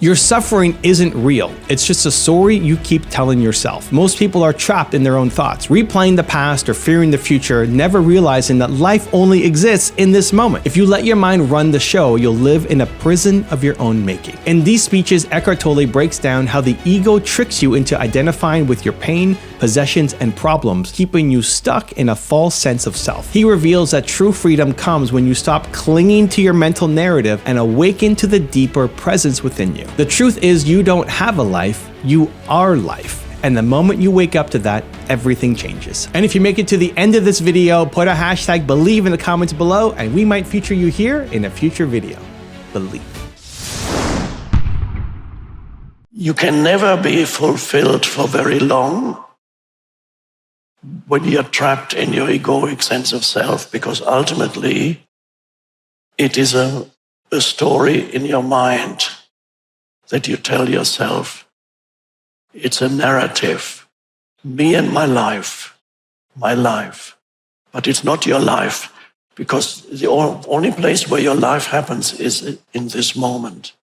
Your suffering isn't real. It's just a story you keep telling yourself. Most people are trapped in their own thoughts, replaying the past or fearing the future, never realizing that life only exists in this moment. If you let your mind run the show, you'll live in a prison of your own making. In these speeches, Eckhart Tolle breaks down how the ego tricks you into identifying with your pain, possessions, and problems, keeping you stuck in a false sense of self. He reveals that true freedom comes when you stop clinging to your mental narrative and awaken to the deeper presence within you. The truth is, you don't have a life, you are life. And the moment you wake up to that, everything changes. And if you make it to the end of this video, put a hashtag believe in the comments below, and we might feature you here in a future video. Believe. You can never be fulfilled for very long when you're trapped in your egoic sense of self, because ultimately it is a story in your mind that you tell yourself. It's a narrative. Me and my life. But it's not your life, because the only place where your life happens is in this moment.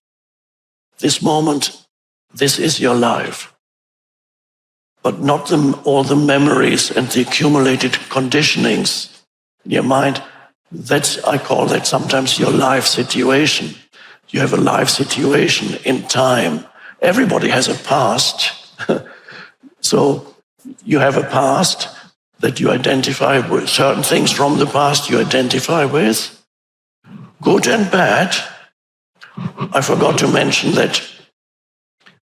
This moment, this is your life. But not all the memories and the accumulated conditionings in your mind. I call that sometimes your life situation. You have a life situation in time. Everybody has a past. So you have a past that you identify with. Certain things from the past you identify with, good and bad. I forgot to mention that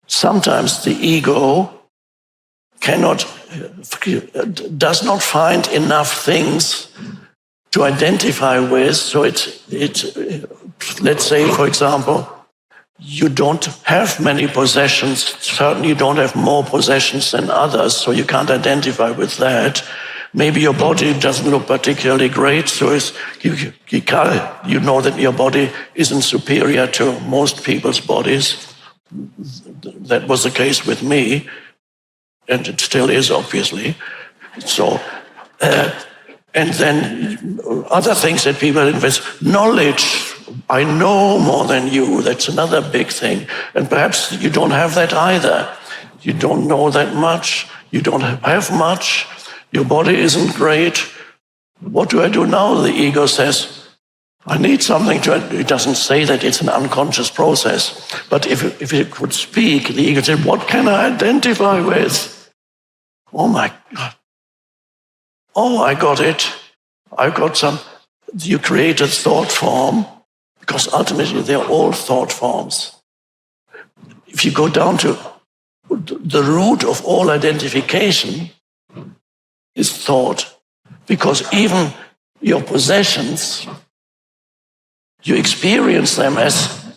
sometimes the ego does not find enough things to identify with. So let's say, for example, you don't have many possessions. Certainly you don't have more possessions than others, so you can't identify with that. Maybe your body doesn't look particularly great, so you know that your body isn't superior to most people's bodies. That was the case with me, and it still is, obviously. So, and then other things that people invest, knowledge. I know more than you. That's another big thing. And perhaps you don't have that either. You don't know that much. You don't have much. Your body isn't great. What do I do now? The ego says, I need something to... It doesn't say that, it's an unconscious process. But if it could speak, the ego said, what can I identify with? Oh my God. Oh, I got it. I got some... You create a thought form, because ultimately they're all thought forms. If you go down to the root of all identification is thought, because even your possessions, you experience them as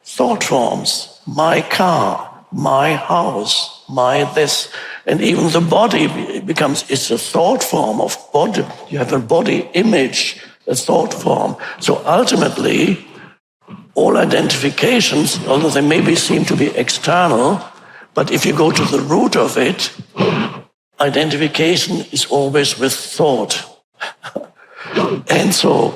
thought forms. My car, my house, my this. And even the body it's a thought form of body. You have a body image, a thought form. So ultimately, all identifications, although they maybe seem to be external, but if you go to the root of it, identification is always with thought. And so,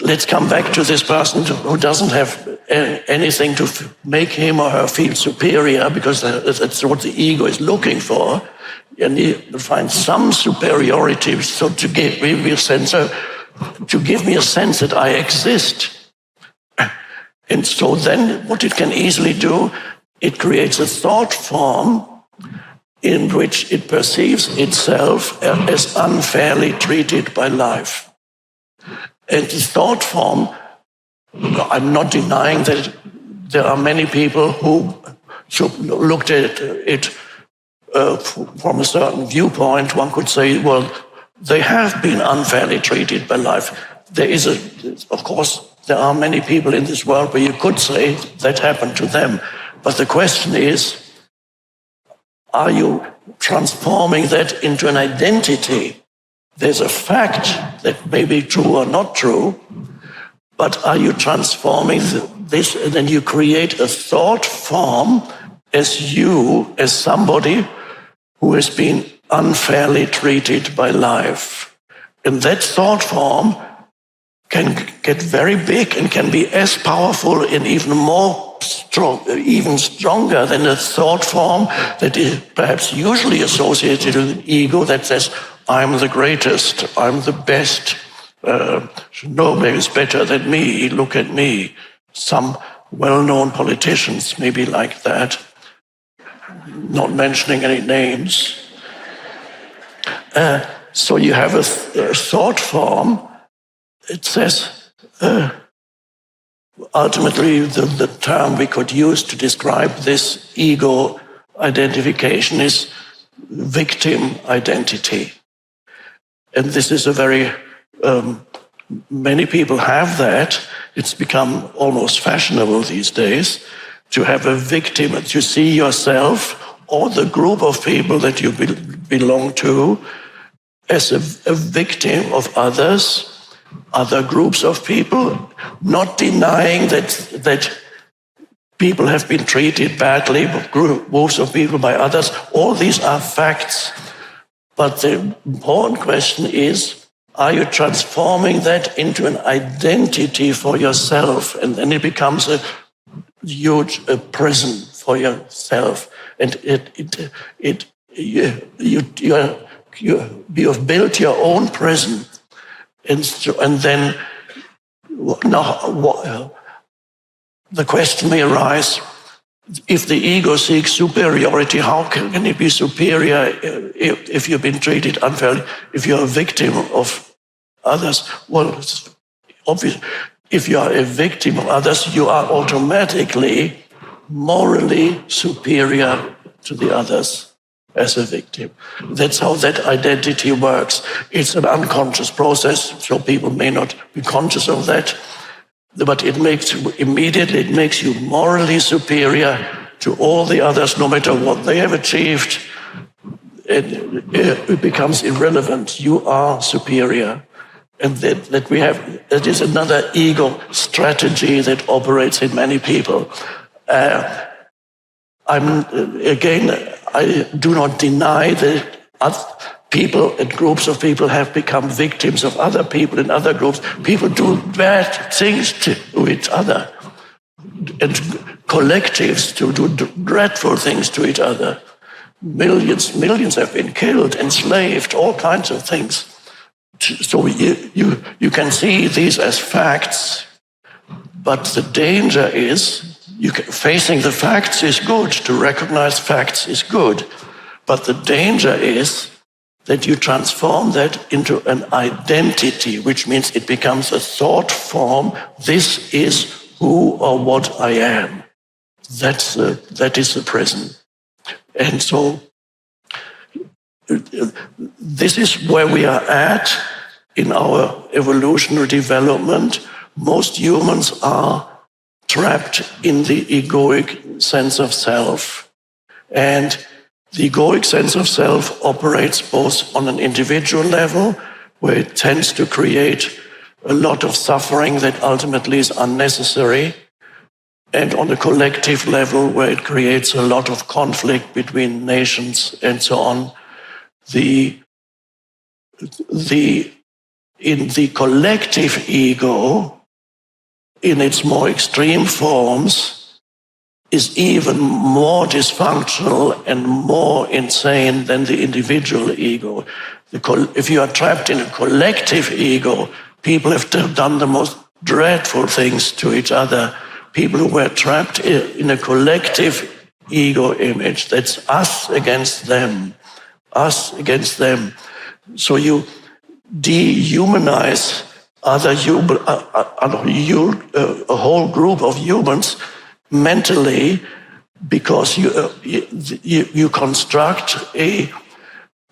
let's come back to this person who doesn't have anything to make him or her feel superior, because that's what the ego is looking for. You need to find some superiority, so to give me a sense that I exist. And so then what it can easily do, it creates a thought form in which it perceives itself as unfairly treated by life. And the thought form, I'm not denying that there are many people who looked at it from a certain viewpoint. One could say, well, they have been unfairly treated by life. Of course, there are many people in this world where you could say that happened to them. But the question is, are you transforming that into an identity? There's a fact that may be true or not true, but are you transforming this, and then you create a thought form as somebody who has been unfairly treated by life. And that thought form can get very big and can be as powerful and even more strong, even stronger than a thought form that is perhaps usually associated with an ego that says, I'm the greatest, I'm the best, nobody is better than me, look at me. Some well-known politicians may be like that, not mentioning any names. So you have a thought form. It says, ultimately, the term we could use to describe this ego identification is victim identity. And this is a very, many people have that. It's become almost fashionable these days to have a victim, to see yourself or the group of people that you belong to as a victim of others, other groups of people, not denying that people have been treated badly, groups of people by others. All these are facts. But the important question is, are you transforming that into an identity for yourself? And then it becomes a huge prison for yourself. And you have built your own prison. And then now, the question may arise, if the ego seeks superiority, how can it be superior if you've been treated unfairly, if you're a victim of others? Well, it's obvious. If you are a victim of others, you are automatically morally superior to the others as a victim. That's how that identity works. It's an unconscious process, so people may not be conscious of that. But it makes you morally superior to all the others, no matter what they have achieved. It becomes irrelevant. You are superior. And that is another ego strategy that operates in many people. I do not deny that people and groups of people have become victims of other people in other groups. People do bad things to each other, and collectives to do dreadful things to each other. Millions have been killed, enslaved, all kinds of things. So you can see these as facts, but the danger is facing the facts is good, to recognize facts is good, but the danger is that you transform that into an identity, which means it becomes a thought form. This is who or what I am. That is the prison. And so this is where we are at in our evolutionary development. Most humans are trapped in the egoic sense of self. And the egoic sense of self operates both on an individual level, where it tends to create a lot of suffering that ultimately is unnecessary, and on a collective level, where it creates a lot of conflict between nations and so on. In the collective ego, in its more extreme forms, is even more dysfunctional and more insane than the individual ego. If you are trapped in a collective ego, people have done the most dreadful things to each other. People who were trapped in a collective ego image, that's us against them, us against them. So you dehumanize a whole group of humans mentally, because you construct a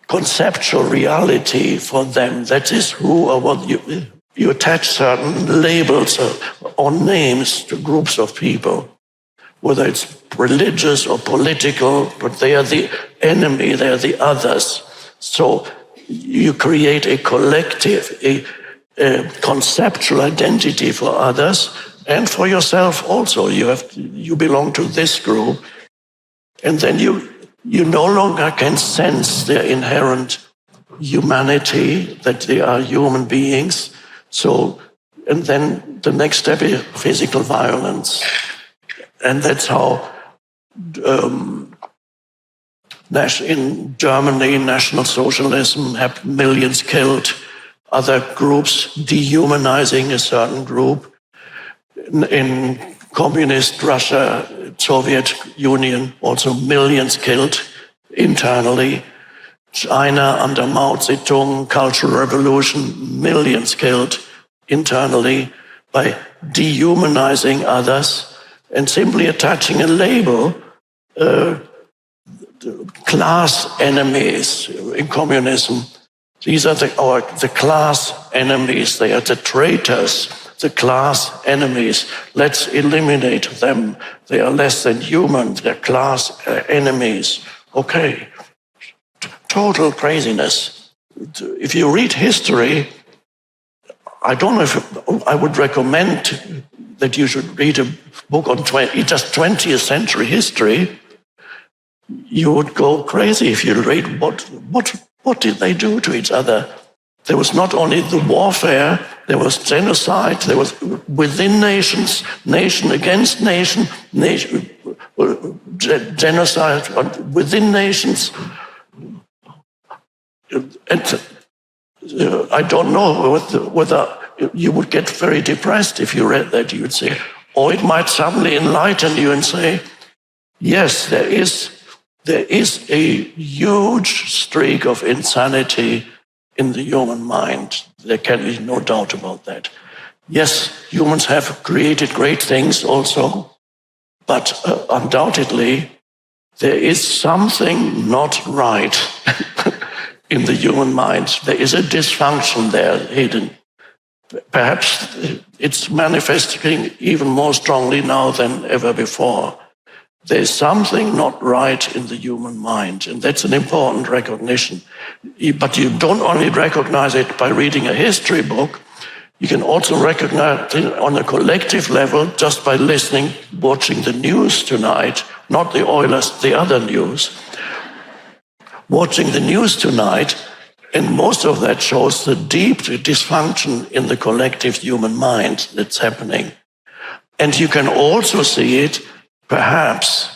conceptual reality for them. That is who or what you attach certain labels or names to groups of people, whether it's religious or political, but they are the enemy, they are the others. So you create a collective, a conceptual identity for others, and for yourself also. You belong to this group, and then you no longer can sense their inherent humanity, that they are human beings. So And then the next step is physical violence. And that's how in Germany, National Socialism had millions killed, other groups dehumanizing a certain group. In communist Russia, Soviet Union, also millions killed internally. China under Mao Zedong, Cultural Revolution, millions killed internally by dehumanizing others and simply attaching a label, class enemies in communism. These are the class enemies. They are the traitors, the class enemies. Let's eliminate them. They are less than human. They're class enemies. Okay. Total craziness. If you read history, I don't know if I would recommend that you should read a book on just 20th century history. You would go crazy if you read what did they do to each other. There was not only the warfare, there was genocide, there was within nations, nation against nation, genocide within nations. And I don't know whether you would get very depressed if you read that. You would say, or it might suddenly enlighten you and say, yes, there is a huge streak of insanity in the human mind. There can be no doubt about that. Yes, humans have created great things also, but undoubtedly there is something not right in the human mind. There is a dysfunction there hidden. Perhaps it's manifesting even more strongly now than ever before. There's something not right in the human mind, and that's an important recognition. But you don't only recognize it by reading a history book, you can also recognize it on a collective level just by listening, watching the news tonight, not the Oilers, the other news. Watching the news tonight, and most of that shows the deep dysfunction in the collective human mind that's happening. And you can also see it, perhaps,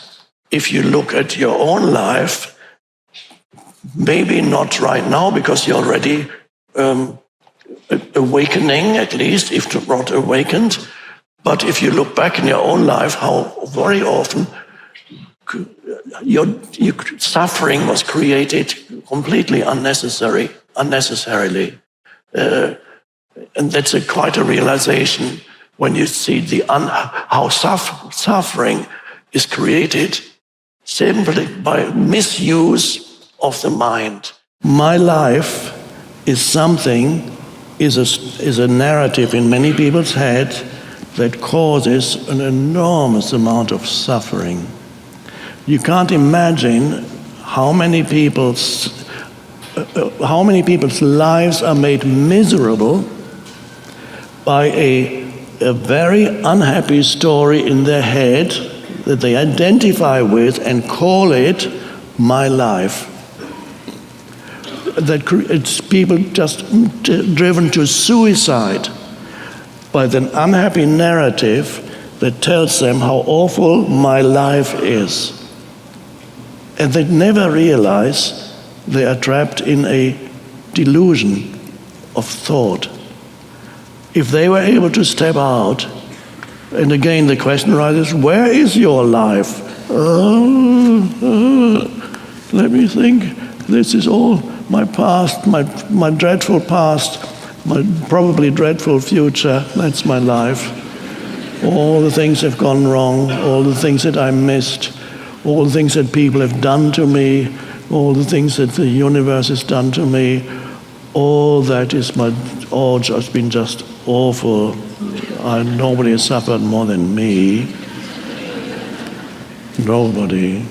if you look at your own life, maybe not right now because you're already awakening, at least, if not awakened. But if you look back in your own life, how very often your suffering was created completely unnecessarily. And that's quite a realization when you see how suffering is created simply by misuse of the mind. My life is a narrative in many people's head that causes an enormous amount of suffering. You can't imagine how many people's lives are made miserable by a very unhappy story in their head that they identify with and call it my life. It's people just driven to suicide by the unhappy narrative that tells them how awful my life is. And they never realize they are trapped in a delusion of thought. If they were able to step out, and again the question arises, where is your life? Let me think. This is all my past, my dreadful past, my probably dreadful future. That's my life. All the things have gone wrong, all the things that I missed, all the things that people have done to me, all the things that the universe has done to me, all that is all just been just awful. Nobody has suffered more than me. Nobody.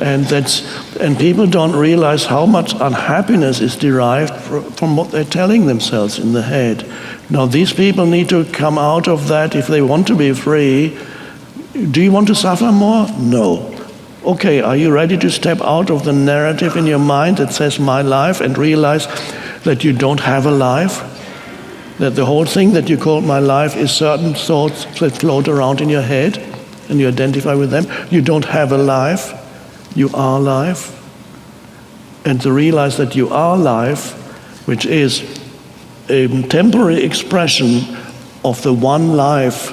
And people don't realize how much unhappiness is derived from what they're telling themselves in the head. Now, these people need to come out of that if they want to be free. Do you want to suffer more? No. Okay, are you ready to step out of the narrative in your mind that says my life and realize that you don't have a life? that the whole thing that you call my life is certain thoughts that float around in your head, and you identify with them. You don't have a life, you are life. And to realize that you are life, which is a temporary expression of the one life,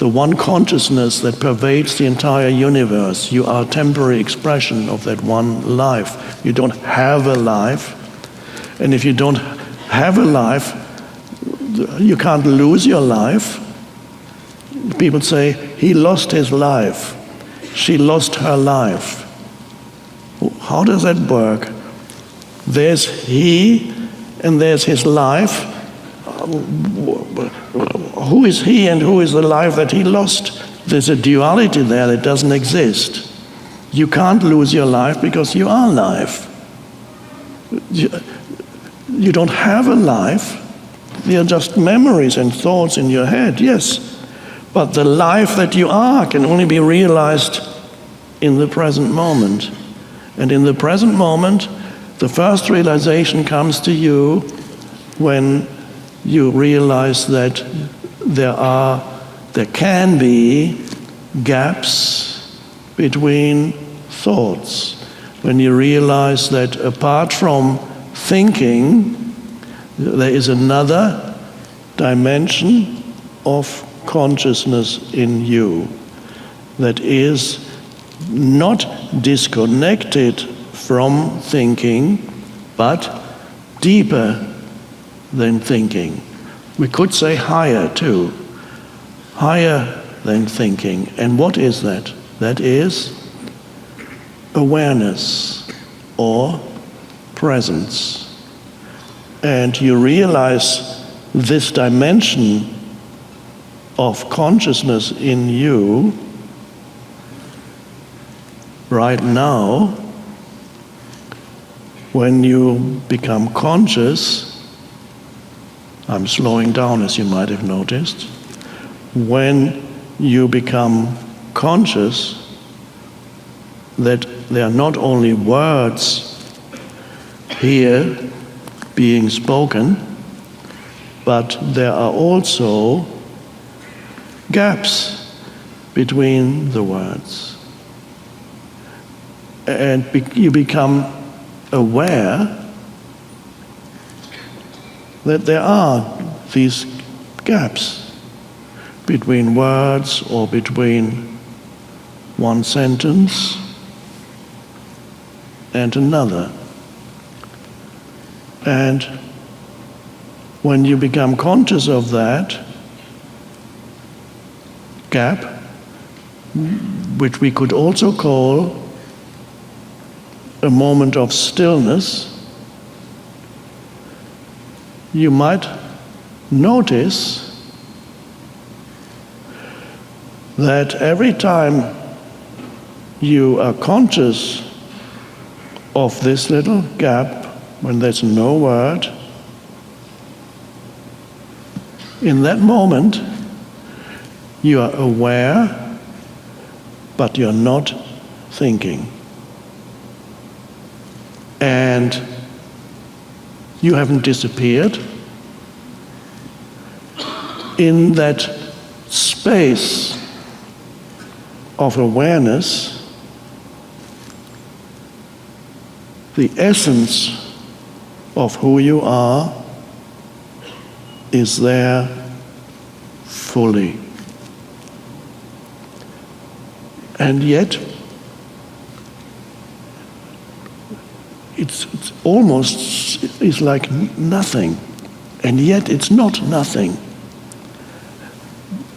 the one consciousness that pervades the entire universe. You are a temporary expression of that one life. You don't have a life. And if you don't have a life, you can't lose your life. People say, he lost his life. She lost her life. How does that work? There's he and there's his life. Who is he and who is the life that he lost? There's a duality there that doesn't exist. You can't lose your life because you are life. You don't have a life. They are just memories and thoughts in your head, yes. But the life that you are can only be realized in the present moment. And in the present moment, the first realization comes to you when you realize that there can be gaps between thoughts. When you realize that apart from thinking, there is another dimension of consciousness in you that is not disconnected from thinking, but deeper than thinking. We could say higher too. Higher than thinking. And what is that? That is awareness or presence. And you realize this dimension of consciousness in you right now when you become conscious. I'm slowing down, as you might have noticed. When you become conscious that there are not only words here being spoken, but there are also gaps between the words. And you become aware that there are these gaps between words or between one sentence and another. And when you become conscious of that gap, which we could also call a moment of stillness, you might notice that every time you are conscious of this little gap, when there's no word, in that moment you are aware, but you're not thinking. And you haven't disappeared. In that space of awareness, the essence of who you are is there fully. And yet, it's almost is like nothing, and yet it's not nothing.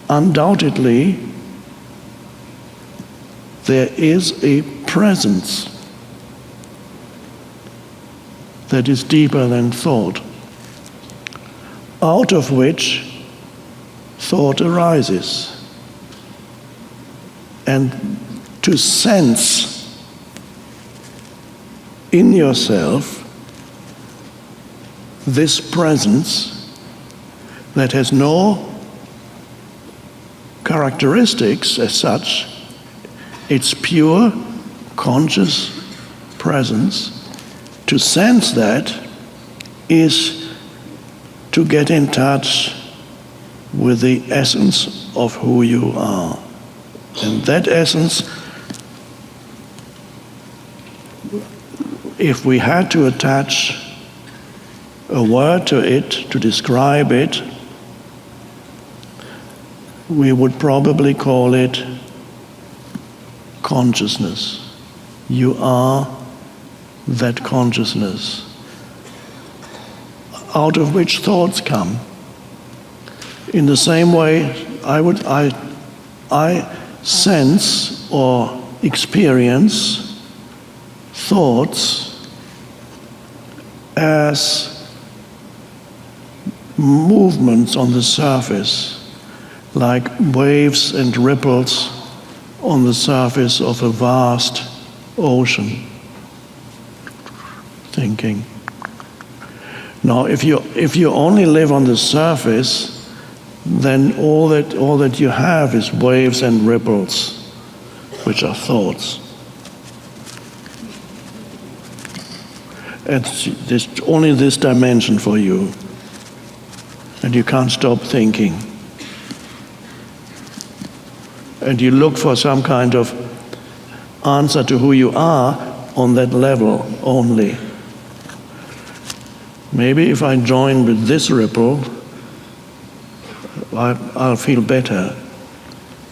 Undoubtedly, there is a presence that is deeper than thought, out of which thought arises. And to sense in yourself this presence that has no characteristics as such, it's pure conscious presence. To sense that is to get in touch with the essence of who you are. And that essence, if we had to attach a word to it, to describe it, we would probably call it consciousness. You are that consciousness, out of which thoughts come. In the same way, I sense or experience thoughts as movements on the surface, like waves and ripples on the surface of a vast ocean. Thinking. Now, if you only live on the surface, then all that you have is waves and ripples, which are thoughts. And there's only this dimension for you, and you can't stop thinking. And you look for some kind of answer to who you are on that level only. Maybe if I join with this ripple, I'll feel better.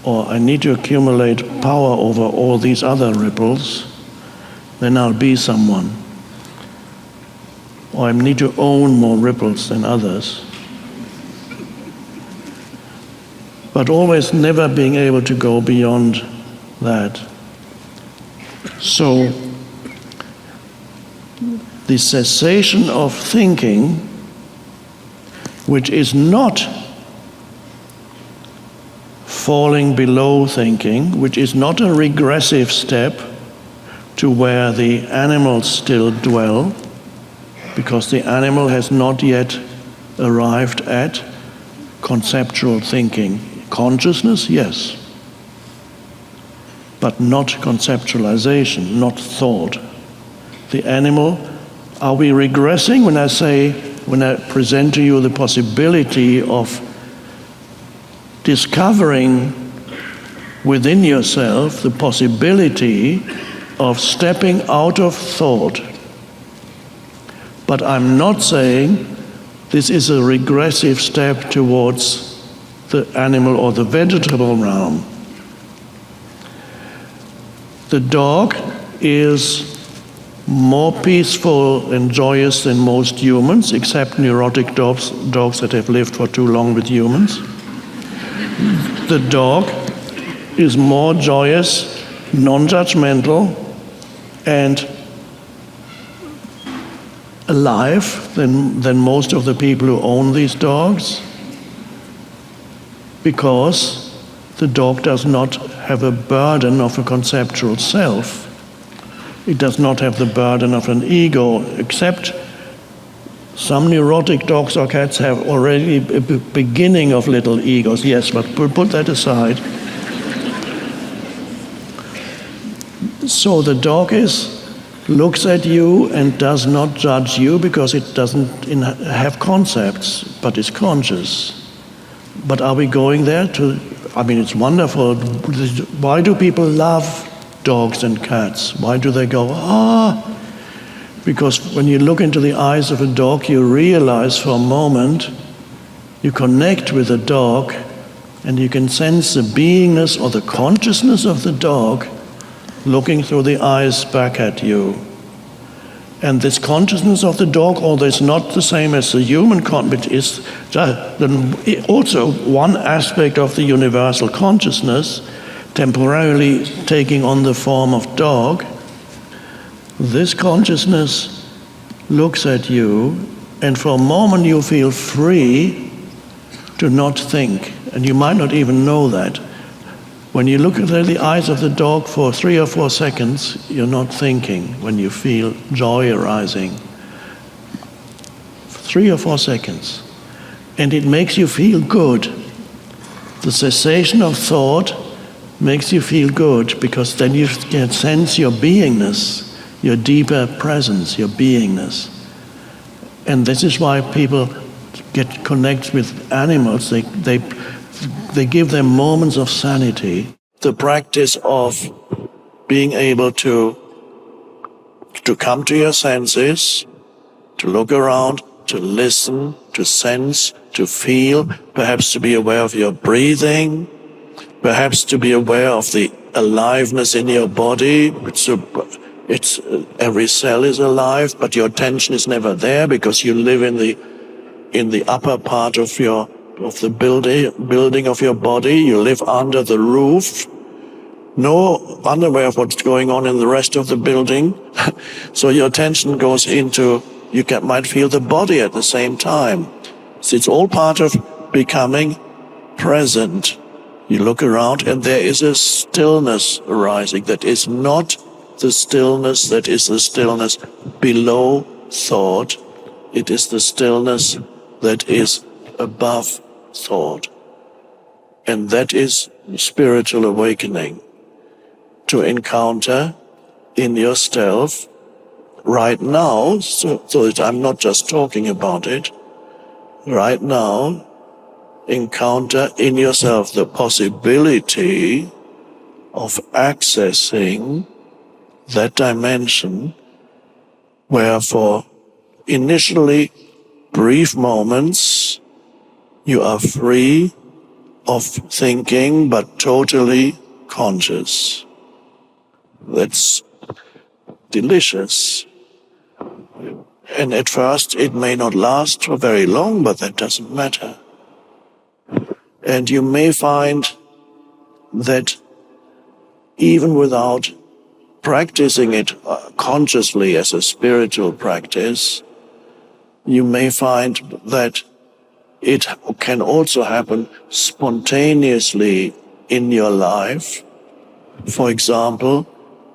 Or I need to accumulate power over all these other ripples, then I'll be someone. Or I need to own more ripples than others. But always never being able to go beyond that. So, the cessation of thinking, which is not falling below thinking, which is not a regressive step to where the animals still dwell, because the animal has not yet arrived at conceptual thinking. Consciousness, yes, but not conceptualization, not thought. The animal, are we regressing when I present to you the possibility of discovering within yourself the possibility of stepping out of thought? But I'm not saying this is a regressive step towards the animal or the vegetable realm. The dog is more peaceful and joyous than most humans, except neurotic dogs that have lived for too long with humans. The dog is more joyous, non-judgmental, and alive than most of the people who own these dogs, because the dog does not have a burden of a conceptual self. It does not have the burden of an ego, except some neurotic dogs or cats have already a beginning of little egos, yes, but put that aside. So the dog looks at you and does not judge you because it doesn't have concepts, but is conscious. But are we going there it's wonderful. Why do people love dogs and cats? Why do they go, Because when you look into the eyes of a dog, you realize for a moment, you connect with the dog, and you can sense the beingness or the consciousness of the dog looking through the eyes back at you. And this consciousness of the dog, although it's not the same as the human consciousness, is also one aspect of the universal consciousness, temporarily taking on the form of dog. This consciousness looks at you, and for a moment you feel free to not think, and you might not even know that. When you look into the eyes of the dog for 3 or 4 seconds, you're not thinking when you feel joy arising. 3 or 4 seconds. And it makes you feel good. The cessation of thought makes you feel good, because then you can sense your beingness, your deeper presence, your beingness. And this is why people get connect with animals, they give them moments of sanity. The practice of being able to come to your senses, to look around, to listen, to sense, to feel, perhaps to be aware of your breathing, perhaps to be aware of the aliveness in your body. It's every cell is alive, but your attention is never there because you live in the upper part of the building of your body. You live under the roof, no unaware of what's going on in the rest of the building. So your attention goes into, might feel the body at the same time. So it's all part of becoming present. You look around and there is a stillness arising that is not the stillness that is the stillness below thought. It is the stillness that is above thought. And that is spiritual awakening. To encounter in yourself right now, so that I'm not just talking about it, right now, encounter in yourself the possibility of accessing that dimension where for initially brief moments you are free of thinking but totally conscious. That's delicious. And at first it may not last for very long, but that doesn't matter. And you may find that even without practicing it consciously as a spiritual practice, you may find that it can also happen spontaneously in your life. For example,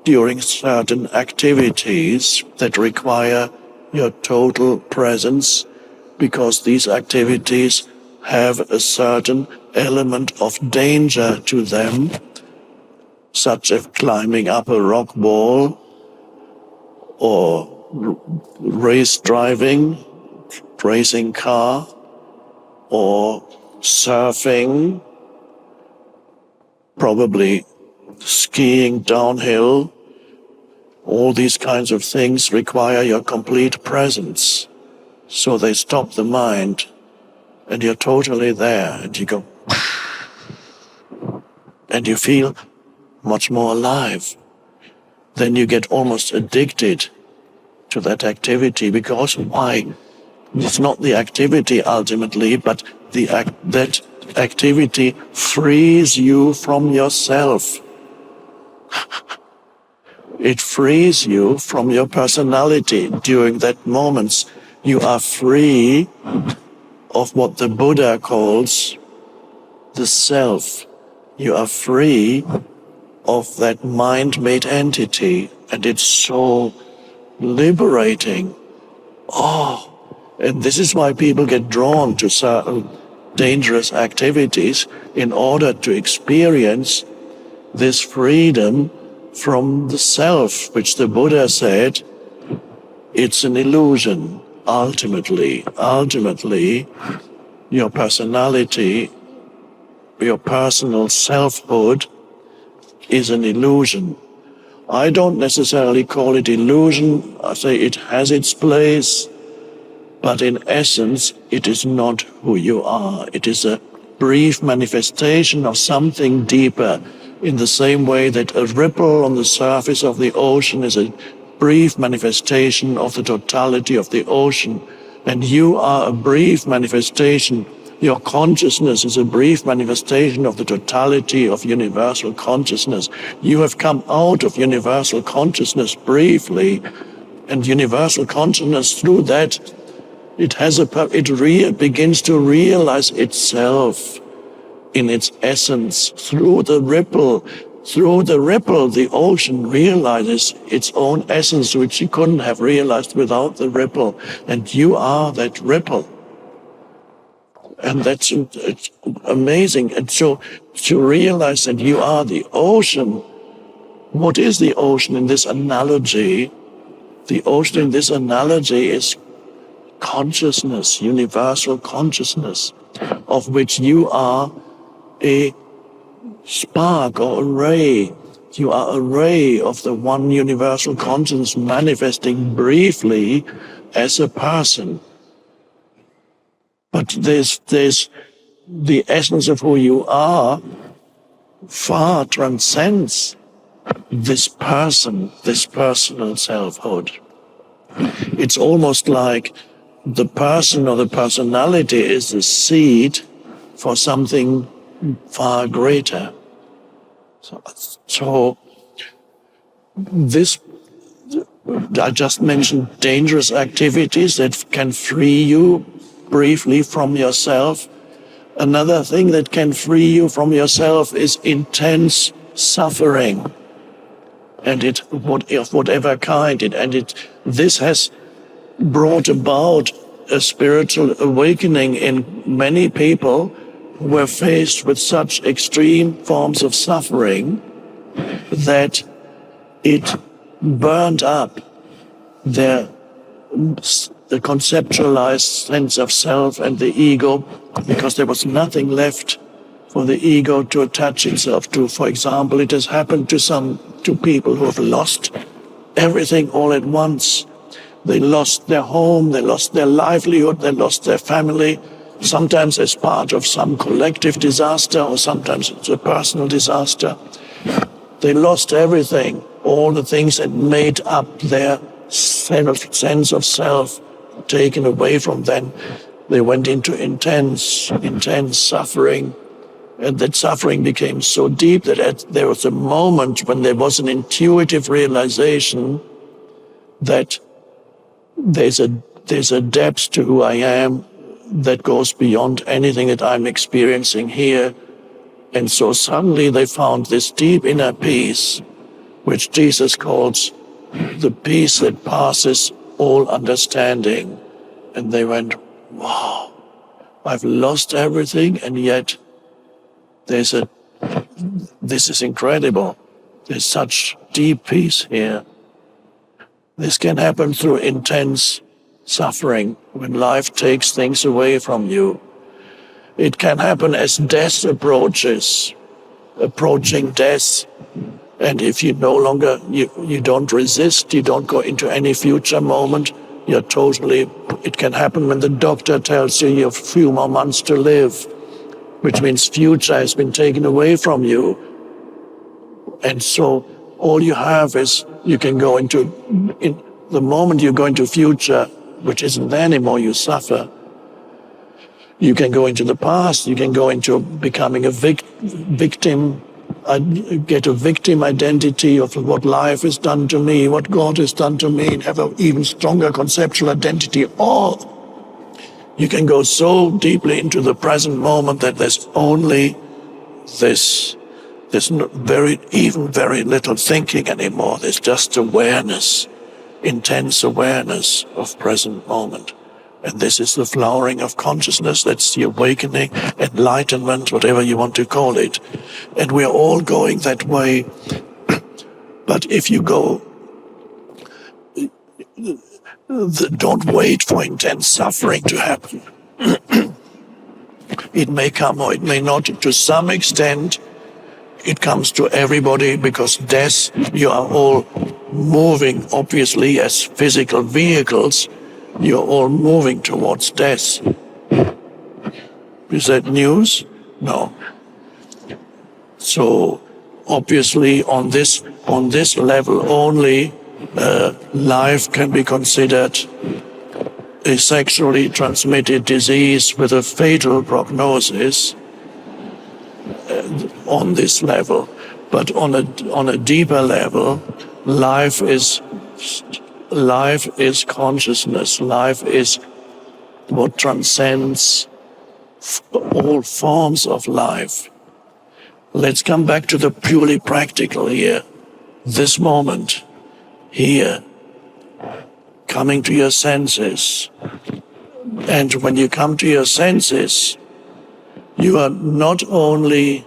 during certain activities that require your total presence, because these activities have a certain element of danger to them, such as climbing up a rock wall or race driving, racing car, or surfing, probably skiing downhill. All these kinds of things require your complete presence. So they stop the mind, and you're totally there, and you go, and you feel much more alive. Then you get almost addicted to that activity, because why? It's not the activity ultimately, but that activity frees you from yourself. It frees you from your personality. During that moments, you are free of what the Buddha calls the self. You are free of that mind-made entity, and it's so liberating. And this is why people get drawn to certain dangerous activities, in order to experience this freedom from the self, which the Buddha said, it's an illusion. Ultimately, your personality, your personal selfhood is an illusion. I don't necessarily call it illusion. I say it has its place, but in essence, it is not who you are. It is a brief manifestation of something deeper, in the same way that a ripple on the surface of the ocean is a brief manifestation of the totality of the ocean. And you are a brief manifestation. Your consciousness is a brief manifestation of the totality of universal consciousness. You have come out of universal consciousness briefly, and universal consciousness, through that, it begins to realize itself in its essence. Through the ripple, the ocean realizes its own essence, which it couldn't have realized without the ripple. And you are that ripple. And it's amazing. And so to realize that you are the ocean. What is the ocean in this analogy? The ocean in this analogy is consciousness, universal consciousness, of which you are a spark or a ray. You are a ray of the one universal consciousness manifesting briefly as a person. But there's the essence of who you are far transcends this person, this personal selfhood. It's almost like the person or the personality is the seed for something far greater. So this, I just mentioned dangerous activities that can free you briefly from yourself. Another thing that can free you from yourself is intense suffering, and of whatever kind. This has brought about a spiritual awakening in many people who were faced with such extreme forms of suffering that it burned up the conceptualized sense of self and the ego, because there was nothing left for the ego to attach itself to. For example, it has happened to people who have lost everything all at once. They lost their home, they lost their livelihood, they lost their family, sometimes as part of some collective disaster, or sometimes it's a personal disaster. They lost everything, all the things that made up their sense of self, taken away from them. They went into intense suffering, and that suffering became so deep that there was a moment when there was an intuitive realization that there's a depth to who I am that goes beyond anything that I'm experiencing here. And so suddenly they found this deep inner peace, which Jesus calls the peace that passes all understanding. And they went, wow, I've lost everything, and yet this is incredible. There's such deep peace here. This can happen through intense suffering, when life takes things away from you. It can happen as death approaching death. And if you no longer, you don't resist, you don't go into any future moment, it can happen when the doctor tells you have a few more months to live, which means future has been taken away from you. And so all you have is, you can go in the moment you go into future, which isn't there anymore, you suffer. You can go into the past, you can go into becoming a victim, get a victim identity of what life has done to me, what God has done to me, and have an even stronger conceptual identity. Or you can go so deeply into the present moment that there's only there's very little thinking anymore. There's just awareness, intense awareness of present moment. And this is the flowering of consciousness. That's the awakening, enlightenment, whatever you want to call it. And we're all going that way. But if you go, don't wait for intense suffering to happen. It may come or it may not. To some extent, it comes to everybody, because death, you are all moving, obviously, as physical vehicles. You're all moving towards death. Is that news? No. So, obviously, on this level only, life can be considered a sexually transmitted disease with a fatal prognosis on this level. But on a deeper level, life is consciousness. Life is what transcends all forms of life. Let's come back to the purely practical here. This moment, here, coming to your senses. And when you come to your senses, you are not only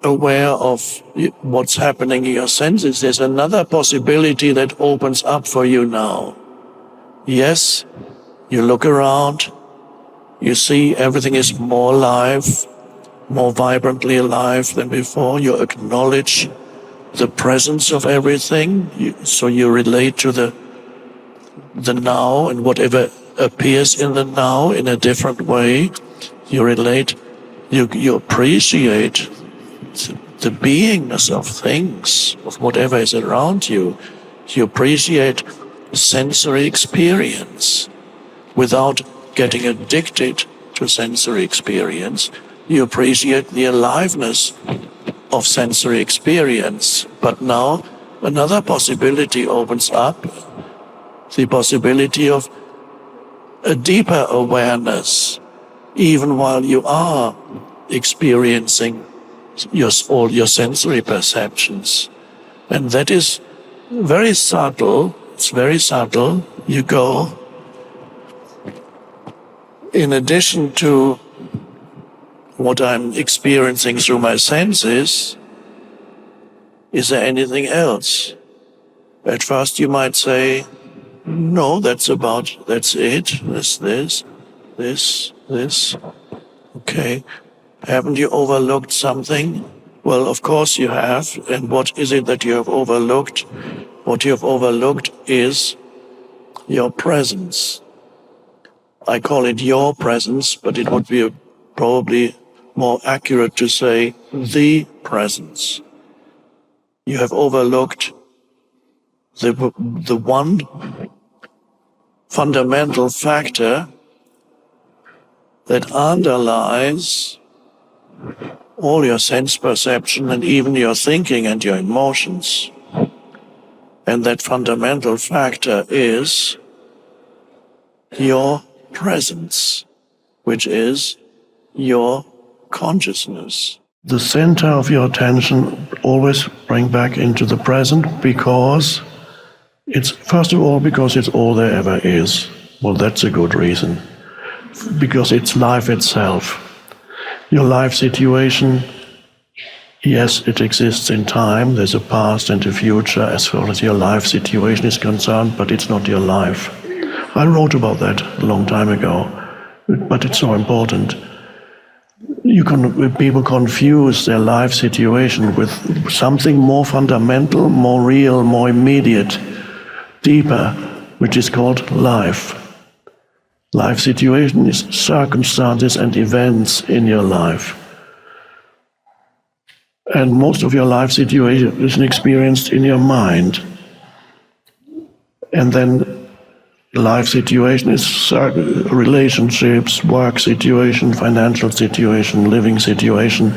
aware of what's happening in your senses, there's another possibility that opens up for you now. Yes, You look around, you see everything is more alive, more vibrantly alive than before. You acknowledge the presence of everything, so you relate to the now and whatever appears in the now in a different way. You relate, you appreciate the beingness of things, of whatever is around you. You appreciate sensory experience without getting addicted to sensory experience. You appreciate the aliveness of sensory experience. But now another possibility opens up, the possibility of a deeper awareness, even while you are experiencing all your sensory perceptions. And that is very subtle. It's very subtle. You go, in addition to what I'm experiencing through my senses, is there anything else? At first you might say, no, that's it, this. Okay. Haven't you overlooked something? Well, of course you have. And what is it that you have overlooked? What you have overlooked is your presence. I call it your presence, but it would be probably more accurate to say the presence. You have overlooked the one fundamental factor that underlies all your sense perception and even your thinking and your emotions. And that fundamental factor is your presence, which is your consciousness. The center of your attention always bring back into the present, because it's, first of all, because it's all there ever is. Well, that's a good reason. Because it's life itself. Your life situation, yes, it exists in time. There's a past and a future as far as your life situation is concerned, but it's not your life. I wrote about that a long time ago, but it's so important. People confuse their life situation with something more fundamental, more real, more immediate, deeper, which is called life. Life situation is circumstances and events in your life. And most of your life situation is experienced in your mind. And then life situation is relationships, work situation, financial situation, living situation,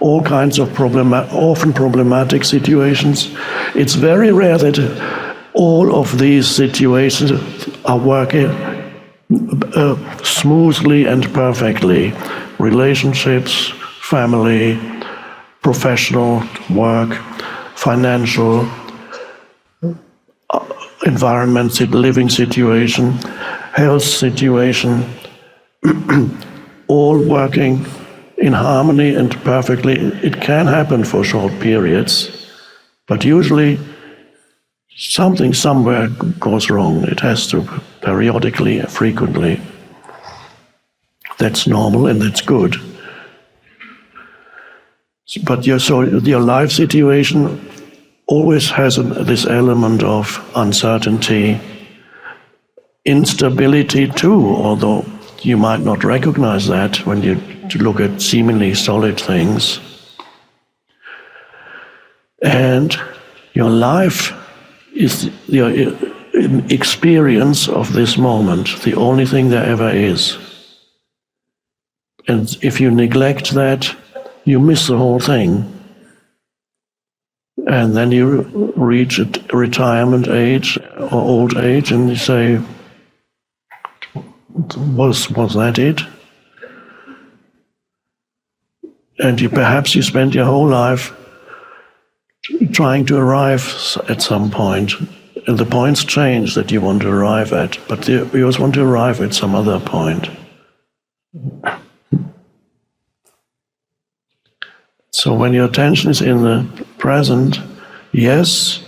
all kinds of often problematic situations. It's very rare that all of these situations are working smoothly and perfectly. Relationships, family, professional, work, financial, environment, living situation, health situation, all working in harmony and perfectly. It can happen for short periods, but usually something somewhere goes wrong. It has to periodically, frequently. That's normal and that's good. But your life situation always has this element of uncertainty, instability too, although you might not recognize that when you look at seemingly solid things. And your life is your experience of this moment, the only thing there ever is. And if you neglect that, you miss the whole thing. And then you reach a retirement age or old age and you say, was that it? And perhaps you spend your whole life trying to arrive at some point. And the points change that you want to arrive at, but you always want to arrive at some other point. So when your attention is in the present, yes,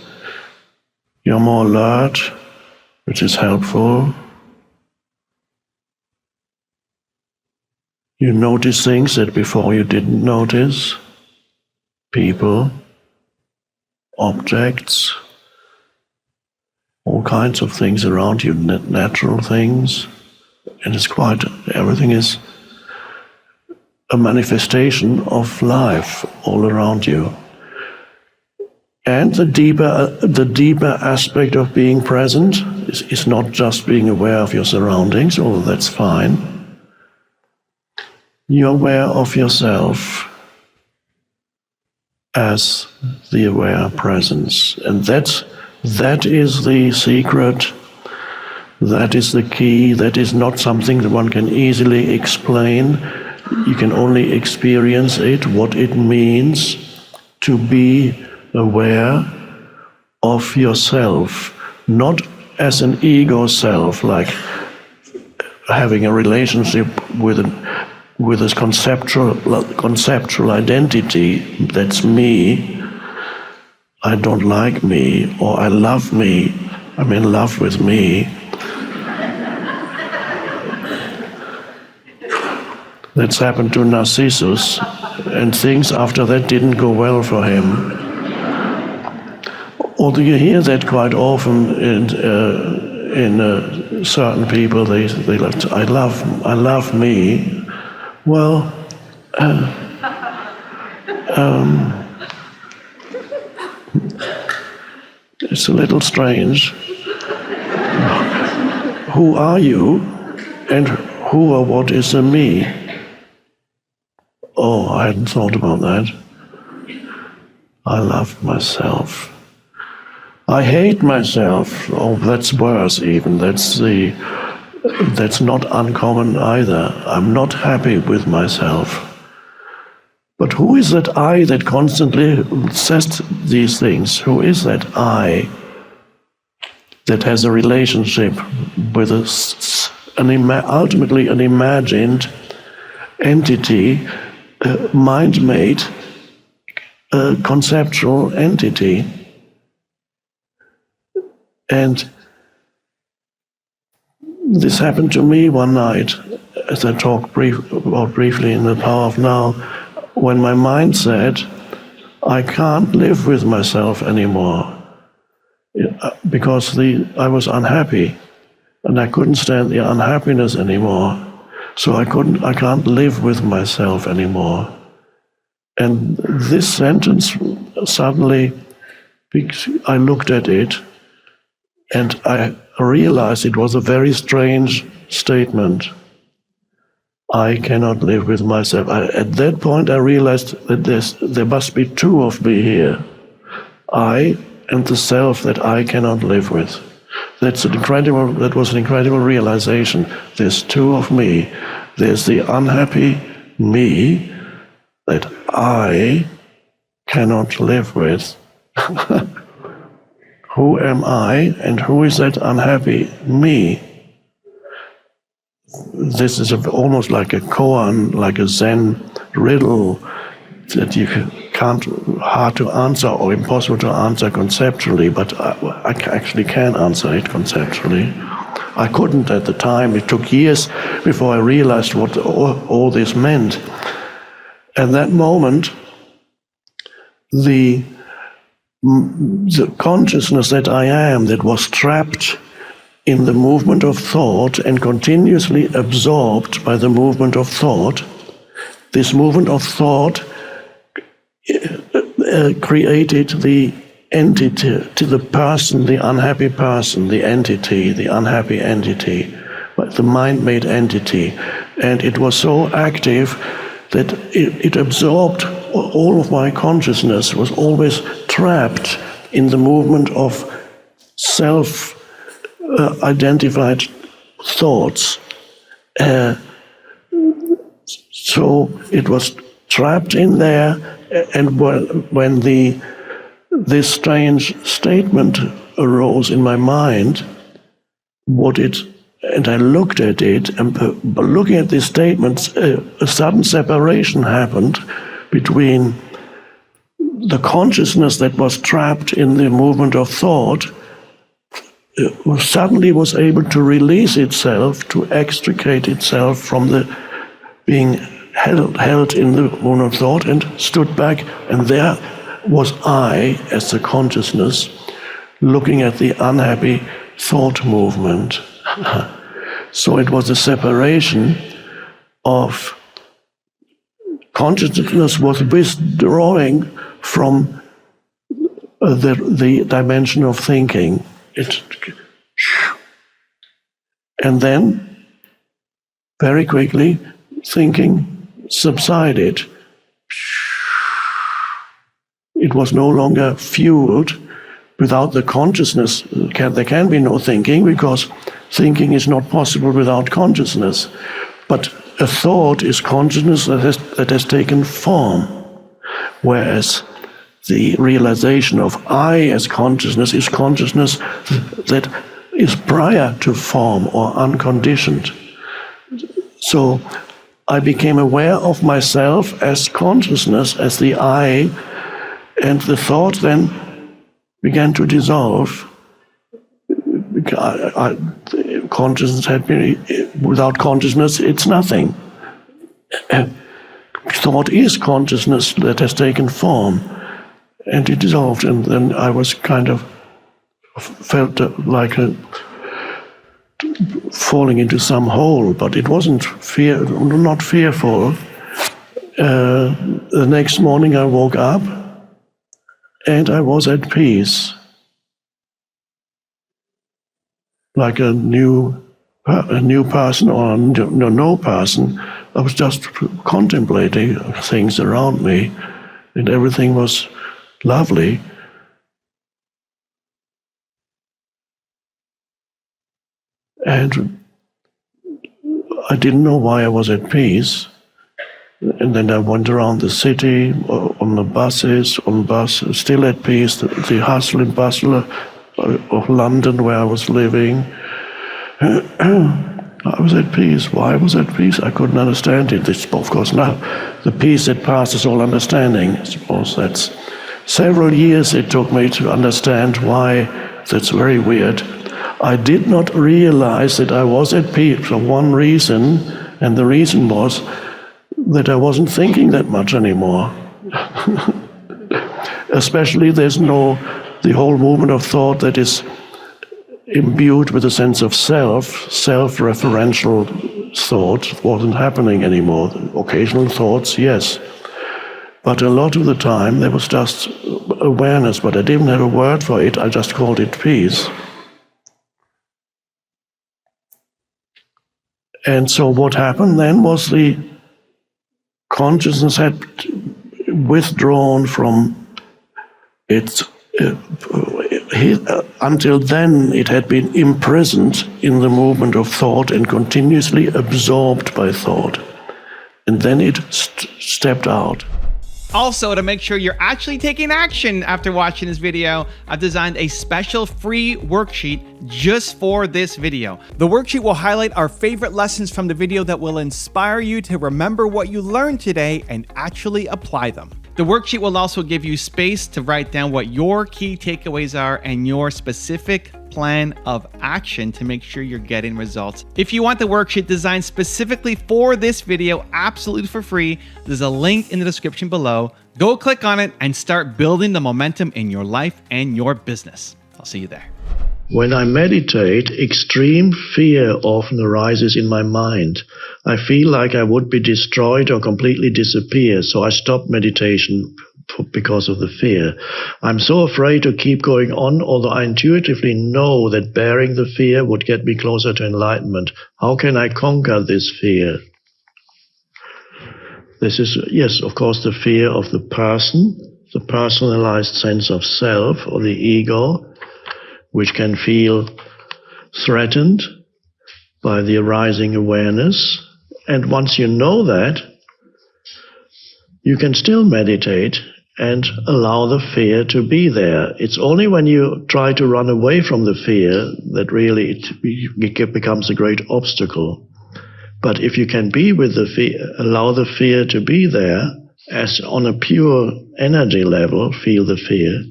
you're more alert, which is helpful. You notice things that before you didn't notice. People, objects, all kinds of things around you, natural things. And everything is a manifestation of life all around you. And the deeper aspect of being present is not just being aware of your surroundings, although that's fine. You're aware of yourself as the aware presence. And that is the secret, that is the key, that is not something that one can easily explain. You can only experience it, what it means to be aware of yourself, not as an ego self, like having a relationship with this conceptual identity, that's me, I don't like me, or I love me, I'm in love with me. That's happened to Narcissus, and things after that didn't go well for him. Although you hear that quite often in certain people, they like, I love me. Well, it's a little strange. Who are you, and who or what is a me? Oh, I hadn't thought about that. I love myself. I hate myself. Oh, that's worse even. That's not uncommon either. I'm not happy with myself. But who is that I that constantly says these things? Who is that I that has a relationship with ultimately an imagined entity, mind-made, conceptual entity? And this happened to me one night, as I talked briefly in The Power of Now, when my mind said, I can't live with myself anymore, because I was unhappy, and I couldn't stand the unhappiness anymore. So I can't live with myself anymore. And this sentence, suddenly, I looked at it, and I realized it was a very strange statement. I cannot live with myself. At that point, I realized that there must be two of me here. I and the self that I cannot live with. That was an incredible realization. There's two of me. There's the unhappy me that I cannot live with. Who am I, and who is that unhappy me? This is almost like a koan, like a Zen riddle that you hard to answer or impossible to answer conceptually, but I actually can answer it conceptually. I couldn't at the time. It took years before I realized what all this meant. At that moment, the consciousness that I am, that was trapped in the movement of thought and continuously absorbed by the movement of thought, this movement of thought created the entity, to the person, the unhappy person, the entity, the unhappy entity, but the mind-made entity. And it was so active that it absorbed all of my consciousness, was always trapped in the movement of self-identified thoughts. So it was trapped in there, and when this strange statement arose in my mind, and I looked at it, and by looking at these statements, a sudden separation happened between the consciousness that was trapped in the movement of thought, suddenly was able to release itself, to extricate itself from being held in the movement of thought, and stood back, and there was I, as the consciousness, looking at the unhappy thought movement. So it was a separation of consciousness was withdrawing from the dimension of thinking. And then, very quickly, thinking subsided. It was no longer fueled. Without the consciousness, there can be no thinking, because thinking is not possible without consciousness. But a thought is consciousness that has taken form, whereas the realization of I as consciousness is consciousness that is prior to form or unconditioned. So I became aware of myself as consciousness, as the I, and the thought then began to dissolve. Consciousness had been, without consciousness, it's nothing. Thought is consciousness that has taken form, and it dissolved. And then I was kind of felt like falling into some hole, but it wasn't not fearful. The next morning I woke up, and I was at peace. Like a new person or no person. I was just contemplating things around me, and everything was lovely. And I didn't know why I was at peace. And then I went around the city, on the buses, still at peace, the hustle and bustle of London where I was living. I was at peace. Why I was at peace? I couldn't understand it. It's, of course, now the peace that passes all understanding. I suppose that's several years it took me to understand why. That's very weird. I did not realize that I was at peace for one reason, and the reason was that I wasn't thinking that much anymore. Especially the whole movement of thought that is imbued with a sense of self-referential thought wasn't happening anymore. Occasional thoughts, yes. But a lot of the time there was just awareness, but I didn't have a word for it, I just called it peace. And so what happened then was the consciousness had withdrawn from its until then it had been imprisoned in the movement of thought and continuously absorbed by thought. And then it stepped out. Also, to make sure you're actually taking action after watching this video, I've designed a special free worksheet just for this video. The worksheet will highlight our favorite lessons from the video that will inspire you to remember what you learned today and actually apply them. The worksheet will also give you space to write down what your key takeaways are and your specific plan of action to make sure you're getting results. If you want the worksheet designed specifically for this video, absolutely for free, there's a link in the description below. Go click on it and start building the momentum in your life and your business. I'll see you there. When I meditate, extreme fear often arises in my mind. I feel like I would be destroyed or completely disappear, so I stop meditation because of the fear. I'm so afraid to keep going on, although I intuitively know that bearing the fear would get me closer to enlightenment. How can I conquer this fear? This is, yes, of course, the fear of the person, the personalized sense of self or the ego, which can feel threatened by the arising awareness. And once you know that, you can still meditate and allow the fear to be there. It's only when you try to run away from the fear that really it becomes a great obstacle. But if you can be with the fear, allow the fear to be there, as on a pure energy level, feel the fear,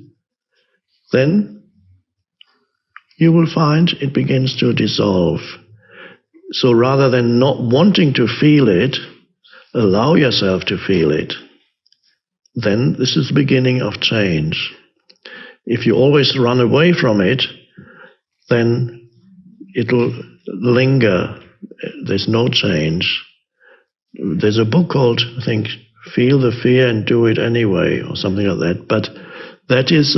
then you will find it begins to dissolve. So rather than not wanting to feel it, allow yourself to feel it, then this is the beginning of change. If you always run away from it, then it'll linger. There's no change. There's a book called, I think, Feel the Fear and Do It Anyway, or something like that. But that is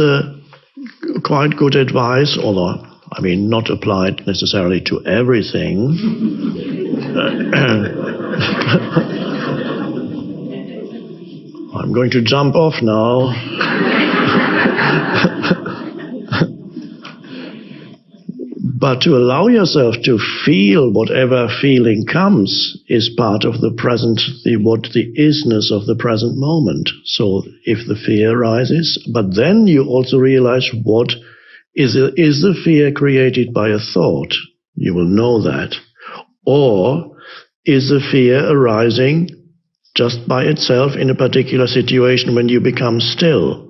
quite good advice, although, I mean, not applied necessarily to everything. I'm going to jump off now. But to allow yourself to feel whatever feeling comes is part of the present, the isness of the present moment. So if the fear arises, but then you also realize what is the fear created by a thought? You will know that. Or is the fear arising just by itself in a particular situation when you become still?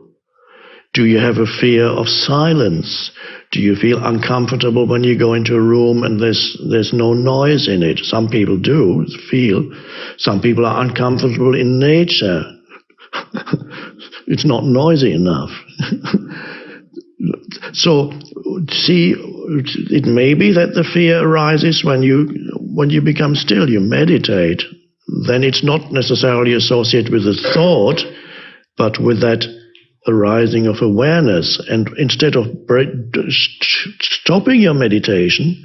Do you have a fear of silence? Do you feel uncomfortable when you go into a room and there's no noise in it? Some people do feel. Some people are uncomfortable in nature. It's not noisy enough. So, see, it may be that the fear arises when you become still, you meditate. Then it's not necessarily associated with a thought, but with that arising of awareness. And instead of stopping your meditation,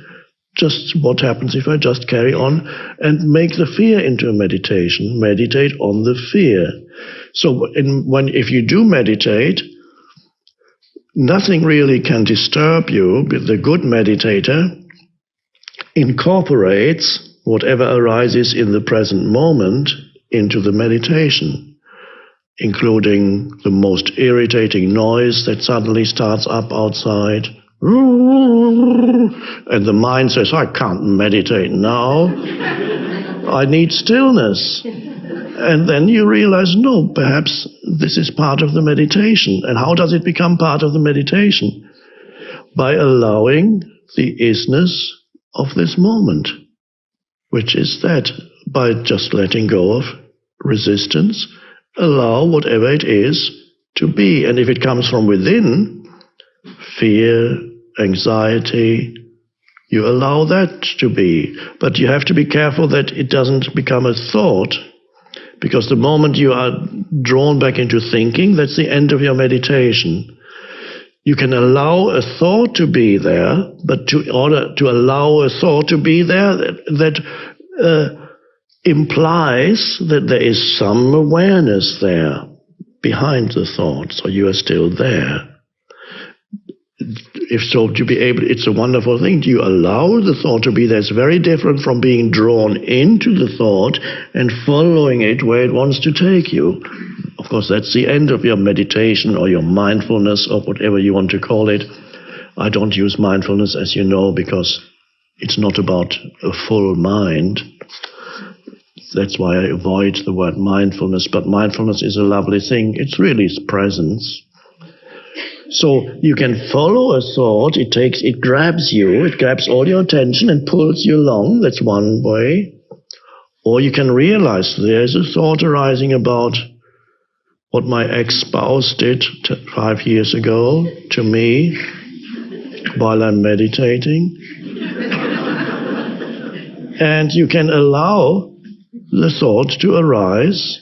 just what happens if I just carry on and make the fear into a meditation? Meditate on the fear. So if you do meditate, nothing really can disturb you. But the good meditator incorporates whatever arises in the present moment into the meditation, including the most irritating noise that suddenly starts up outside. And the mind says, I can't meditate now. I need stillness. And then you realize, no, perhaps this is part of the meditation. And how does it become part of the meditation? By allowing the isness of this moment, which is that by just letting go of resistance, allow whatever it is to be. And if it comes from within, fear, anxiety, you allow that to be. But you have to be careful that it doesn't become a thought, because the moment you are drawn back into thinking, that's the end of your meditation. You can allow a thought to be there, but in order to allow a thought to be there, that implies that there is some awareness there behind the thought, so you are still there. If so, to be able, it's a wonderful thing. You allow the thought to be there. It's very different from being drawn into the thought and following it where it wants to take you. Of course, that's the end of your meditation or your mindfulness or whatever you want to call it. I don't use mindfulness, as you know, because it's not about a full mind. That's why I avoid the word mindfulness. But mindfulness is a lovely thing. It's really presence. So you can follow a thought. It grabs you. It grabs all your attention and pulls you along. That's one way. Or you can realize there's a thought arising about what my ex-spouse did 5 years ago to me while I'm meditating. And you can allow the thought to arise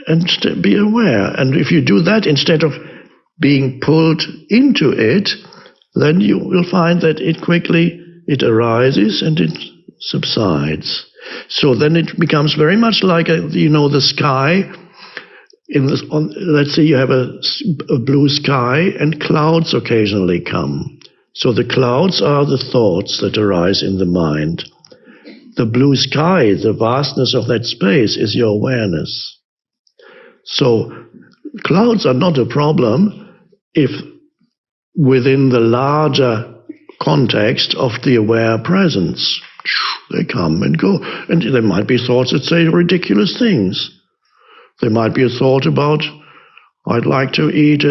and be aware. And if you do that instead of being pulled into it, then you will find that it arises and it subsides. So then it becomes very much like the sky. Let's say you have a blue sky and clouds occasionally come. So the clouds are the thoughts that arise in the mind. The blue sky, the vastness of that space, is your awareness. So clouds are not a problem if within the larger context of the aware presence, they come and go. And there might be thoughts that say ridiculous things. There might be a thought about, I'd like to eat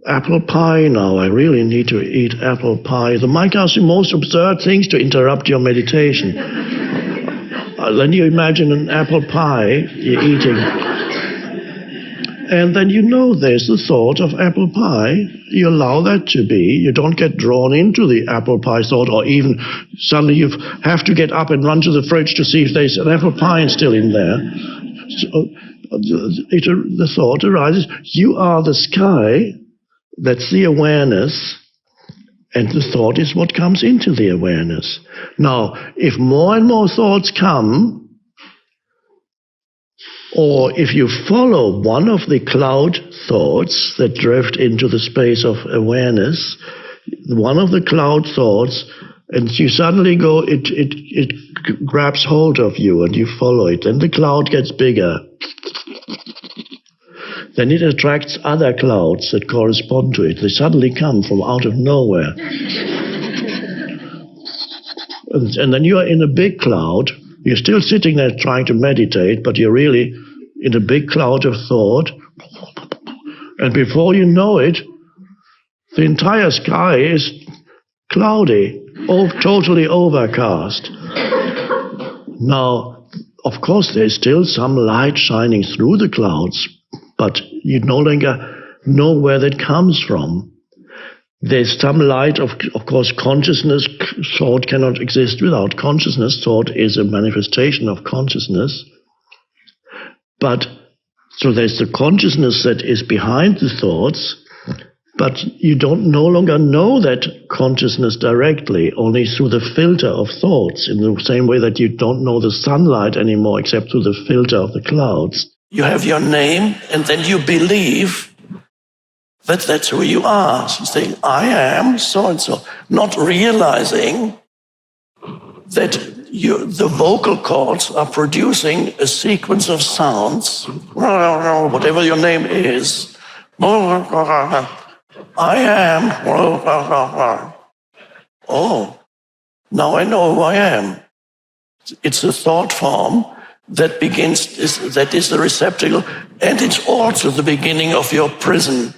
apple pie now. I really need to eat apple pie. There might be the most absurd things to interrupt your meditation. then you imagine an apple pie you're eating. And then you know there's the thought of apple pie. You allow that to be. You don't get drawn into the apple pie thought, or even suddenly you have to get up and run to the fridge to see if there's an apple pie still in there. So the thought arises, you are the sky, that's the awareness, and the thought is what comes into the awareness. Now, if more and more thoughts come, or if you follow one of the cloud thoughts that drift into the space of awareness, one of the cloud thoughts, and you suddenly go, it grabs hold of you and you follow it, and the cloud gets bigger. Then it attracts other clouds that correspond to it. They suddenly come from out of nowhere. And then you are in a big cloud. You're still sitting there trying to meditate, but you're really in a big cloud of thought. And before you know it, the entire sky is cloudy, totally overcast. Now, of course, there's still some light shining through the clouds, but you no longer know where that comes from. There's some light, of course, consciousness. Thought cannot exist without consciousness. Thought is a manifestation of consciousness. But, so there's the consciousness that is behind the thoughts, but you don't no longer know that consciousness directly, only through the filter of thoughts, in the same way that you don't know the sunlight anymore except through the filter of the clouds. You have your name, and then you believe that that's who you are. So you say, I am so-and-so, not realizing that the vocal cords are producing a sequence of sounds, whatever your name is. I am. Oh, now I know who I am. It's a thought form that that is the receptacle, and it's also the beginning of your prison,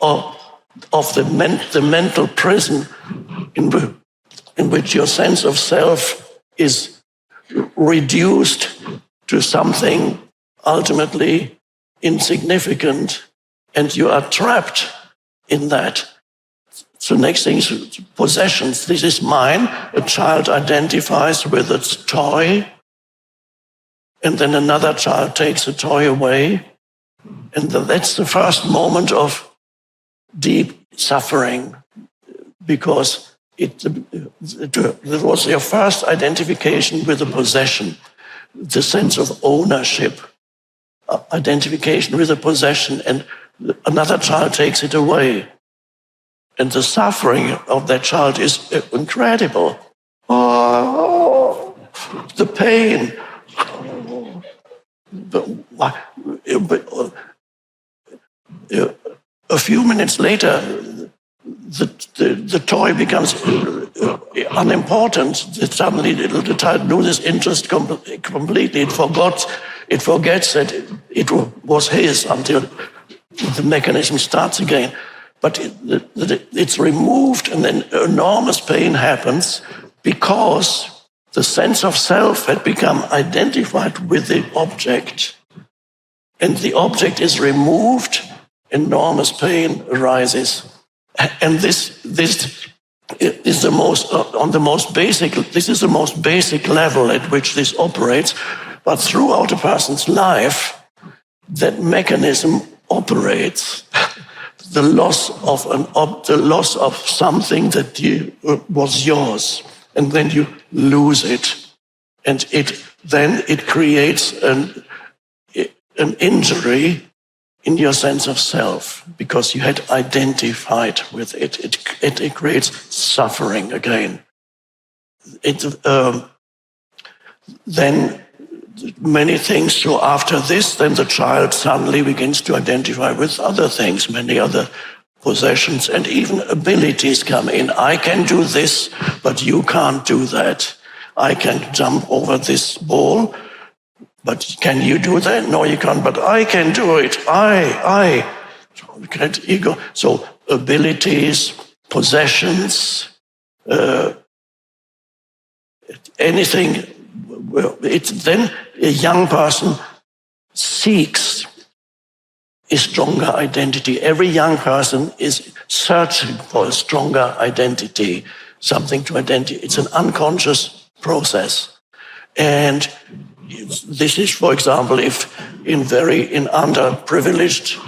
of the mental prison in which your sense of self is reduced to something ultimately insignificant, and you are trapped in that. So next thing is possessions. This is mine. A child identifies with its toy, and then another child takes the toy away, and that's the first moment of deep suffering, because it was your first identification with a possession, the sense of ownership, identification with a possession, and another child takes it away. And the suffering of that child is incredible. Oh, the pain. But a few minutes later, the toy becomes unimportant. Suddenly, the child loses interest completely. It forgets that it was his until the mechanism starts again. But it's removed, and then enormous pain happens because the sense of self had become identified with the object, and the object is removed. Enormous pain arises. And this is the most basic level at which this operates. But throughout a person's life, that mechanism operates. The loss of something that was yours, and then you lose it, and it creates an injury in your sense of self, because you had identified with it. It creates suffering again. Then many things. So after this, then the child suddenly begins to identify with other things, many other possessions, and even abilities come in. I can do this, but you can't do that. I can jump over this ball, but can you do that? No, you can't, but I can do it. I. Ego. So abilities, possessions, anything then a young person seeks a stronger identity. Every young person is searching for a stronger identity, something to identify. It's an unconscious process. And this is, for example, if in underprivileged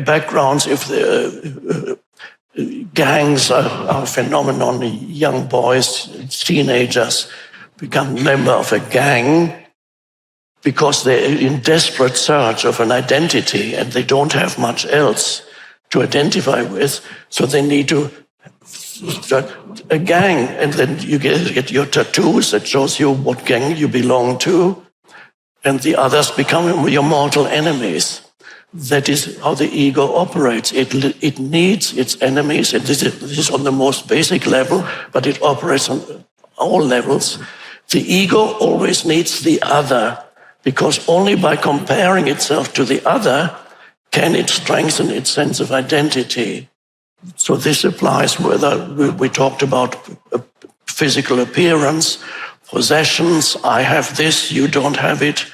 backgrounds, if the gangs are a phenomenon, young boys, teenagers become member of a gang because they're in desperate search of an identity and they don't have much else to identify with, so they need to start a gang, and then you get your tattoos that shows you what gang you belong to, and the others become your mortal enemies. That is how the ego operates. It needs its enemies, and this is on the most basic level, but it operates on all levels. The ego always needs the other, because only by comparing itself to the other can it strengthen its sense of identity. So this applies whether we talked about physical appearance, possessions, I have this, you don't have it,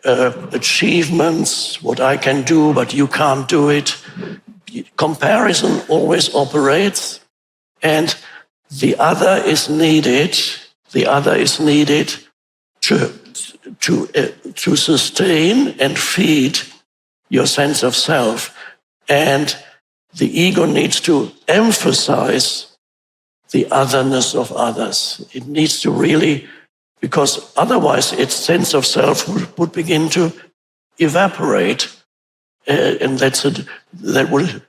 achievements, what I can do, but you can't do it. Comparison always operates, and the other is needed. The other is needed to sustain and feed your sense of self. And the ego needs to emphasize the otherness of others. It needs to really, because otherwise its sense of self would begin to evaporate. And that would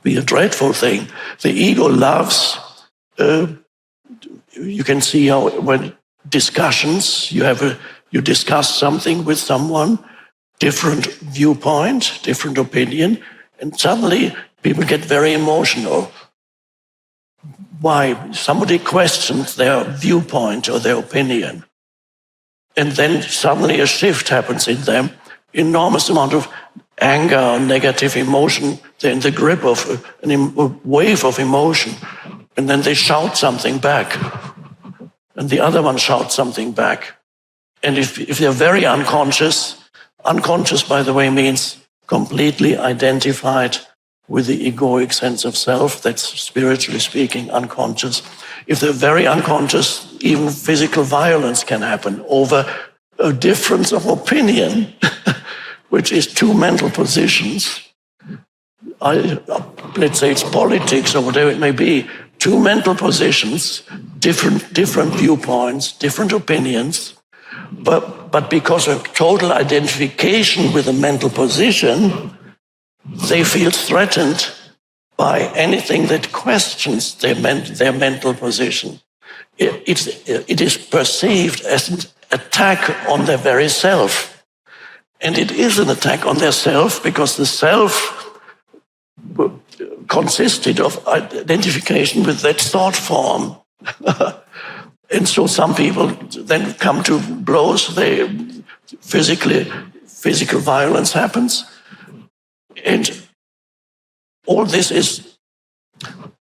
be a dreadful thing. The ego loves, you can see how when discussions, you discuss something with someone, different viewpoint, different opinion, and suddenly people get very emotional. Why? Somebody questions their viewpoint or their opinion. And then suddenly a shift happens in them, enormous amount of anger or negative emotion. They're in the grip of a wave of emotion. And then they shout something back. And the other one shouts something back. And if they're very unconscious, by the way, means completely identified with the egoic sense of self, that's spiritually speaking unconscious. If they're very unconscious, even physical violence can happen over a difference of opinion, which is two mental positions. Let's say it's politics or whatever it may be, two mental positions, different viewpoints, different opinions, but because of total identification with a mental position, they feel threatened by anything that questions their mental position. It is perceived as an attack on their very self. And it is an attack on their self because the self consisted of identification with that thought form. And so some people then come to blows, physical violence happens. And all this is,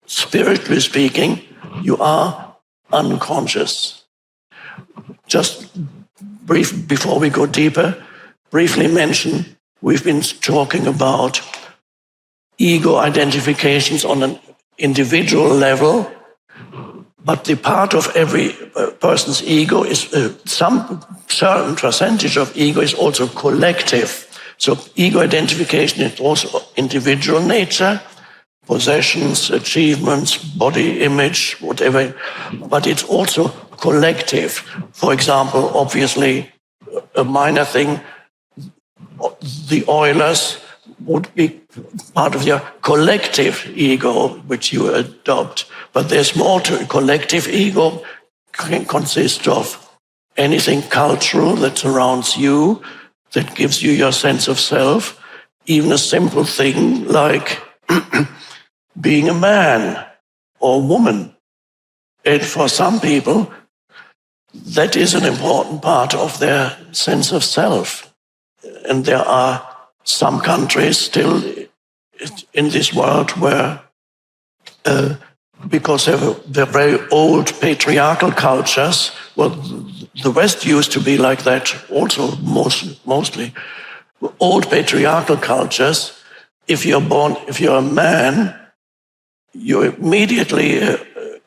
spiritually speaking, you are unconscious. Just before we go deeper, briefly mention, we've been talking about ego identifications on an individual level, but the part of every person's ego is some certain percentage of ego is also collective. So ego identification is also individual nature, possessions, achievements, body image, whatever, but it's also collective. For example, obviously, a minor thing, the Oilers would be part of your collective ego, which you adopt. But there's more to it. Collective ego can consist of anything cultural that surrounds you, that gives you your sense of self, even a simple thing like being a man or woman. And for some people, that is an important part of their sense of self. And there are some countries still in this world where because they're very old patriarchal cultures. Well, the West used to be like that also, mostly. Old patriarchal cultures, if you're a man, you're immediately,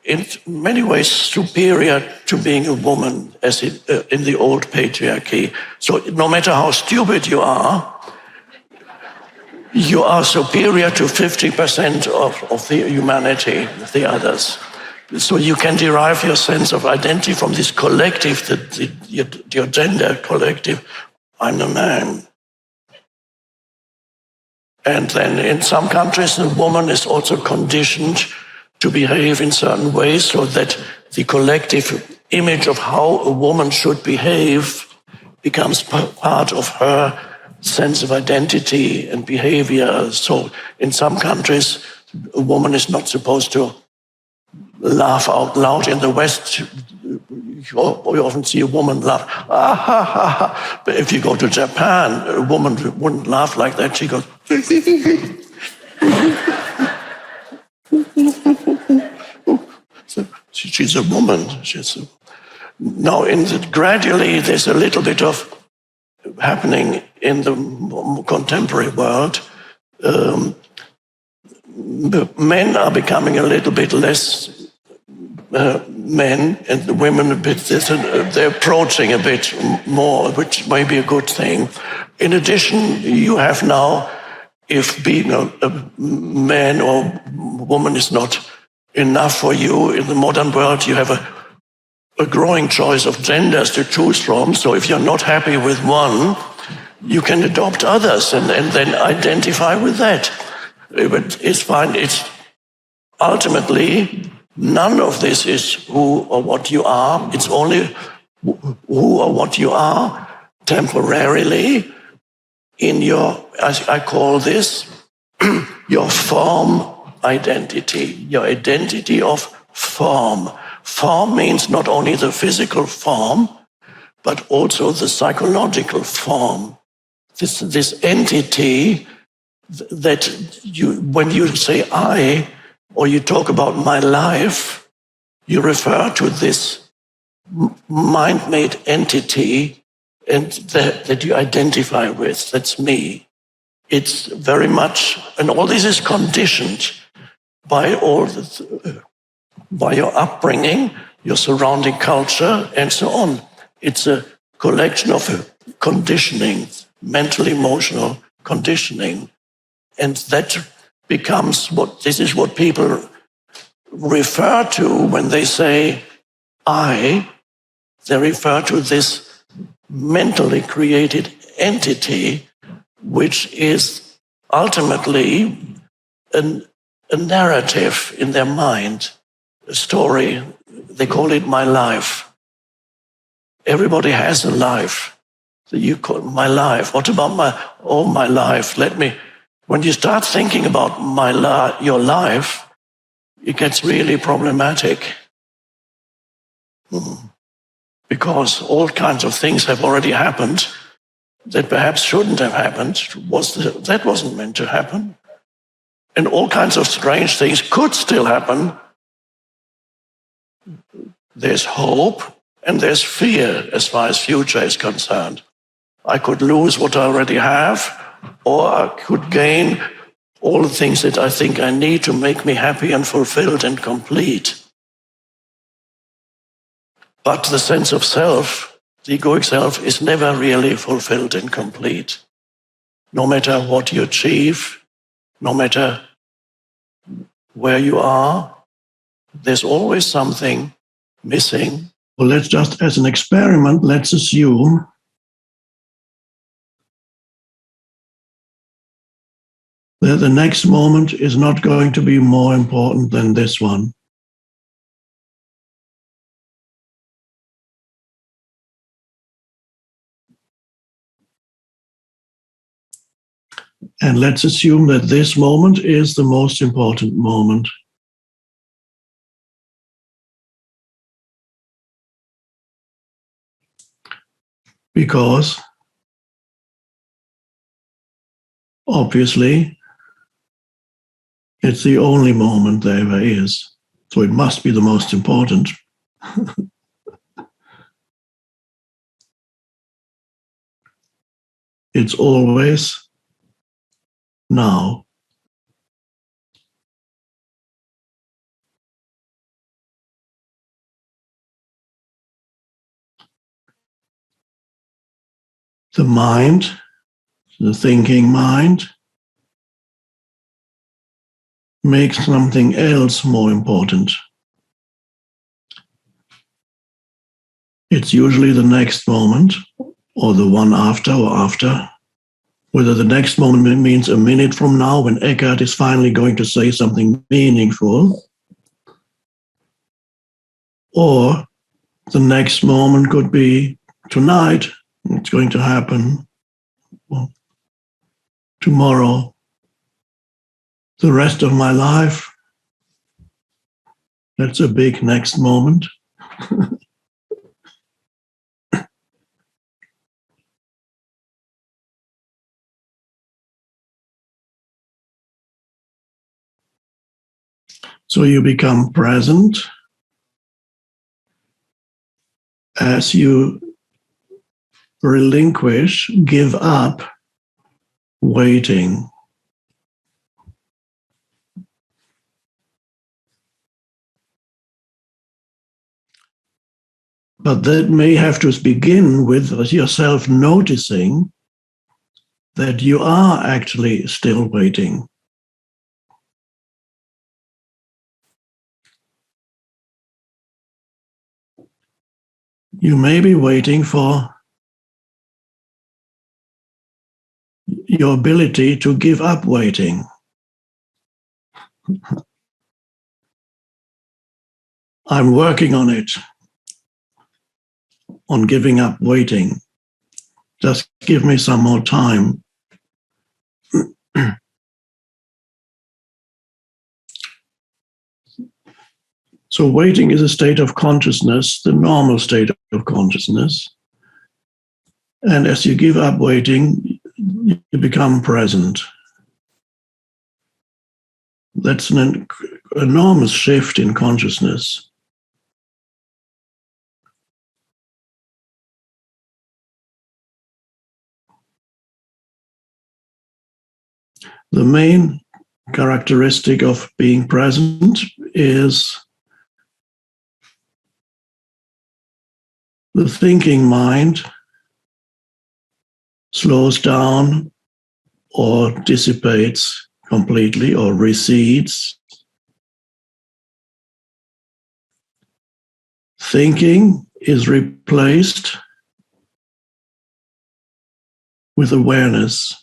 in many ways, superior to being a woman, as in the old patriarchy. So no matter how stupid you are superior to 50% of the humanity, the others. So you can derive your sense of identity from this collective, your gender collective. I'm a man. And then in some countries, the woman is also conditioned to behave in certain ways so that the collective image of how a woman should behave becomes part of her sense of identity and behavior. So in some countries, a woman is not supposed to laugh out loud. In the West, you often see a woman laugh. Ah, ha, ha, ha. But if you go to Japan, a woman wouldn't laugh like that. She goes... So she's a woman. Now, gradually, there's a little bit of happening in the contemporary world. Men are becoming a little bit less men, and the women a bit. They're approaching a bit more, which may be a good thing. In addition, you have now, if being a man or woman is not enough for you in the modern world, you have a growing choice of genders to choose from. So if you're not happy with one, you can adopt others and then identify with that. But it's fine. It's ultimately, none of this is who or what you are. It's only who or what you are temporarily in your, as I call this, your form identity, your identity of form. Form means not only the physical form, but also the psychological form. This entity that when you say I, or you talk about my life, you refer to this mind-made entity and that you identify with. That's me. It's very much, and all this is conditioned by by your upbringing, your surrounding culture, and so on. It's a collection of conditioning, mental, emotional conditioning. And that becomes this is what people refer to when they say I. They refer to this mentally created entity, which is ultimately a narrative in their mind, a story. They call it my life. Everybody has a life. So you call my life. What about my life? When you start thinking about your life, it gets really problematic. Because all kinds of things have already happened that perhaps shouldn't have happened. That wasn't meant to happen. And all kinds of strange things could still happen. There's hope and there's fear as far as future is concerned. I could lose what I already have, or I could gain all the things that I think I need to make me happy and fulfilled and complete. But the sense of self, the egoic self, is never really fulfilled and complete. No matter what you achieve, no matter where you are, there's always something missing. Well, let's just, as an experiment, let's assume that the next moment is not going to be more important than this one. And let's assume that this moment is the most important moment. Because, obviously, it's the only moment there ever is. So it must be the most important. It's always now. The mind, the thinking mind, makes something else more important. It's usually the next moment, or the one after, or after. Whether the next moment means a minute from now, when Eckhart is finally going to say something meaningful, or the next moment could be tonight, it's going to happen, or tomorrow, the rest of my life. That's a big next moment. So you become present as you relinquish, give up waiting. But that may have to begin with yourself noticing that you are actually still waiting. You may be waiting for your ability to give up waiting. I'm working on it, on giving up waiting. Just give me some more time. So waiting is a state of consciousness, the normal state of consciousness. And as you give up waiting, you become present. That's an enormous shift in consciousness. The main characteristic of being present is the thinking mind slows down or dissipates completely or recedes. Thinking is replaced with awareness.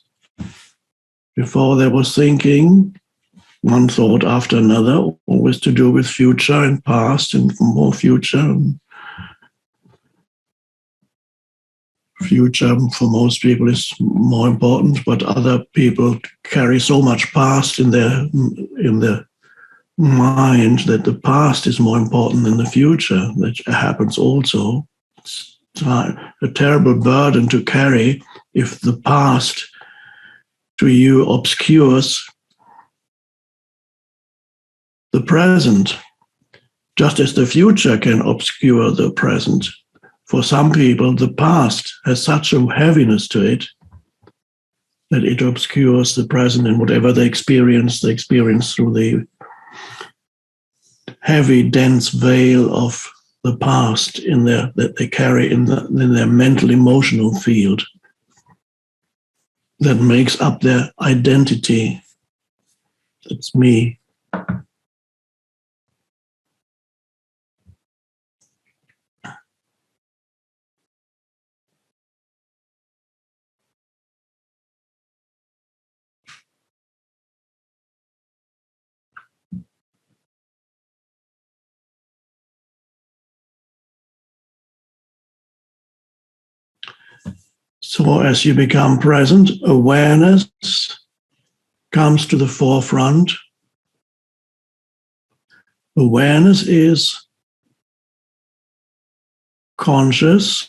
Before there was thinking, one thought after another, always to do with future and past and more future. Future for most people is more important, but other people carry so much past in their mind that the past is more important than the future. That happens also. It's a terrible burden to carry if the past to you obscures the present, just as the future can obscure the present. For some people, the past has such a heaviness to it that it obscures the present, and whatever they experience through the heavy, dense veil of the past that they carry in their mental, emotional field that makes up their identity. It's me. So as you become present, awareness comes to the forefront. Awareness is conscious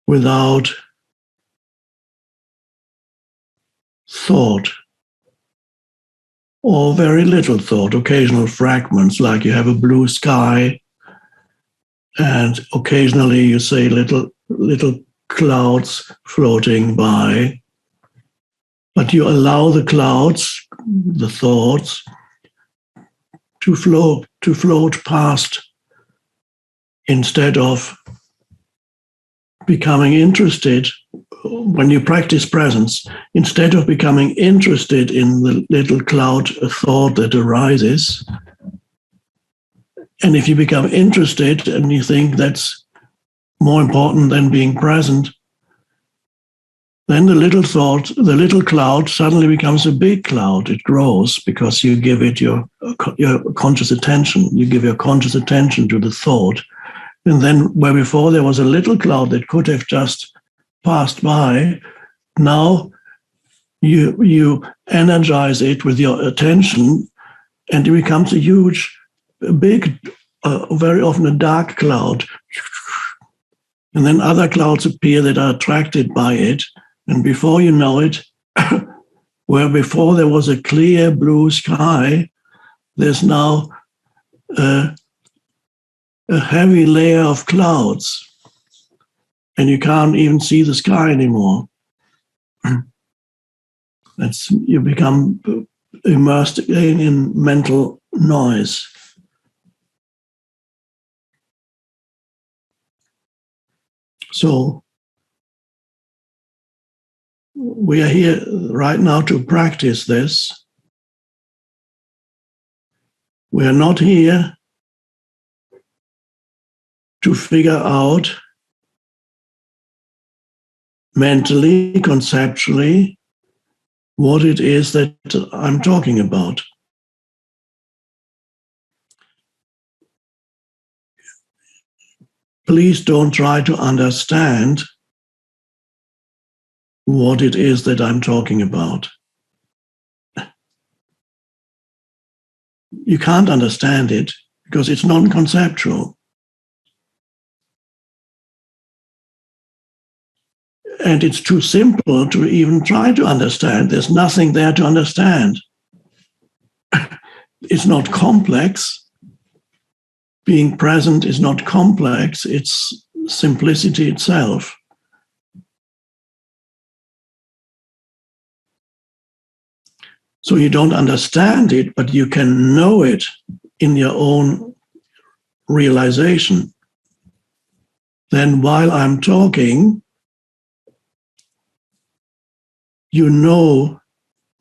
without thought. or very little thought, occasional fragments, like you have a blue sky, and occasionally you say little clouds floating by, but you allow the clouds, the thoughts, to float past, instead of becoming interested. When you practice presence, instead of becoming interested in the little cloud thought that arises, and if you become interested and you think that's more important than being present, then the little thought, the little cloud suddenly becomes a big cloud. It grows because you give it your conscious attention. You give your conscious attention to the thought. And then where before there was a little cloud that could have just passed by, now you energize it with your attention, and it becomes a big, very often a dark cloud. And then other clouds appear that are attracted by it. And before you know it, where before there was a clear blue sky, there's now a heavy layer of clouds, and you can't even see the sky anymore. You become immersed again in mental noise. So we are here right now to practice this. We are not here to figure out mentally, conceptually, what it is that I'm talking about. Please don't try to understand what it is that I'm talking about. You can't understand it because it's non-conceptual. And it's too simple to even try to understand. There's nothing there to understand. It's not complex. Being present is not complex. It's simplicity itself. So you don't understand it, but you can know it in your own realization. Then while I'm talking, you know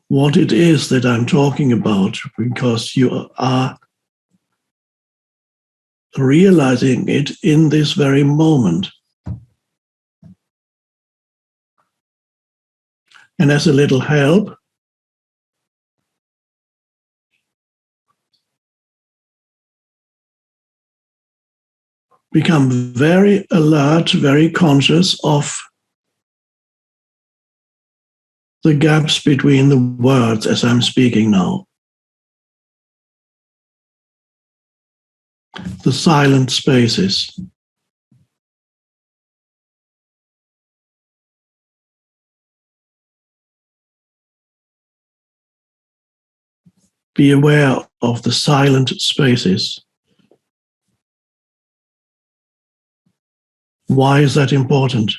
what it is that I'm talking about, because you are realizing it in this very moment. And as a little help, become very alert, very conscious of the gaps between the words as I'm speaking now. The silent spaces. Be aware of the silent spaces. Why is that important?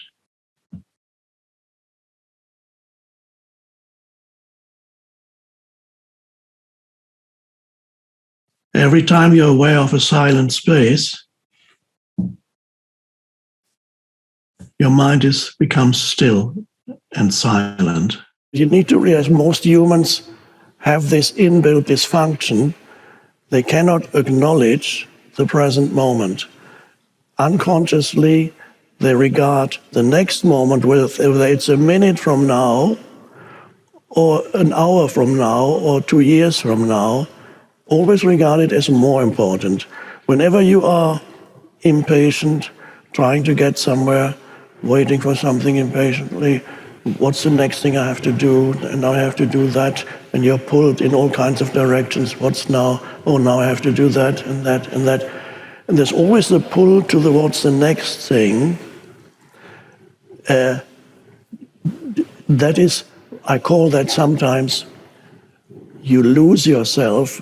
Every time you're aware of a silent space, your mind becomes still and silent. You need to realize most humans have this inbuilt dysfunction. They cannot acknowledge the present moment. Unconsciously, they regard the next moment, whether it's a minute from now, or an hour from now, or 2 years from now, always regard it as more important. Whenever you are impatient, trying to get somewhere, waiting for something impatiently, what's the next thing I have to do? And now I have to do that. And you're pulled in all kinds of directions. What's now? Oh, now I have to do that and that and that. And there's always the pull to what's the next thing. That is, I call that sometimes you lose yourself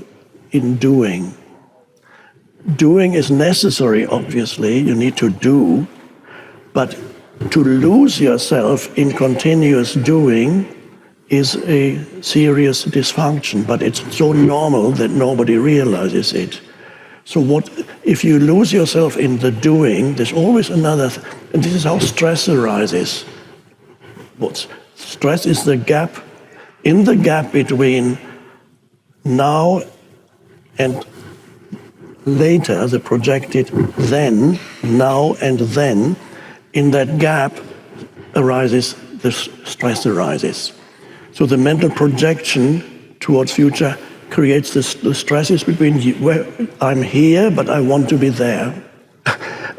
in doing. Doing is necessary, obviously, you need to do, but to lose yourself in continuous doing is a serious dysfunction, but it's so normal that nobody realizes it. So what if you lose yourself in the doing, there's always another, and this is how stress arises. Stress is the gap, in the gap between now and later, the projected then, now and then, in that gap arises, the stress arises. So the mental projection towards future creates the stresses between where I'm here, but I want to be there.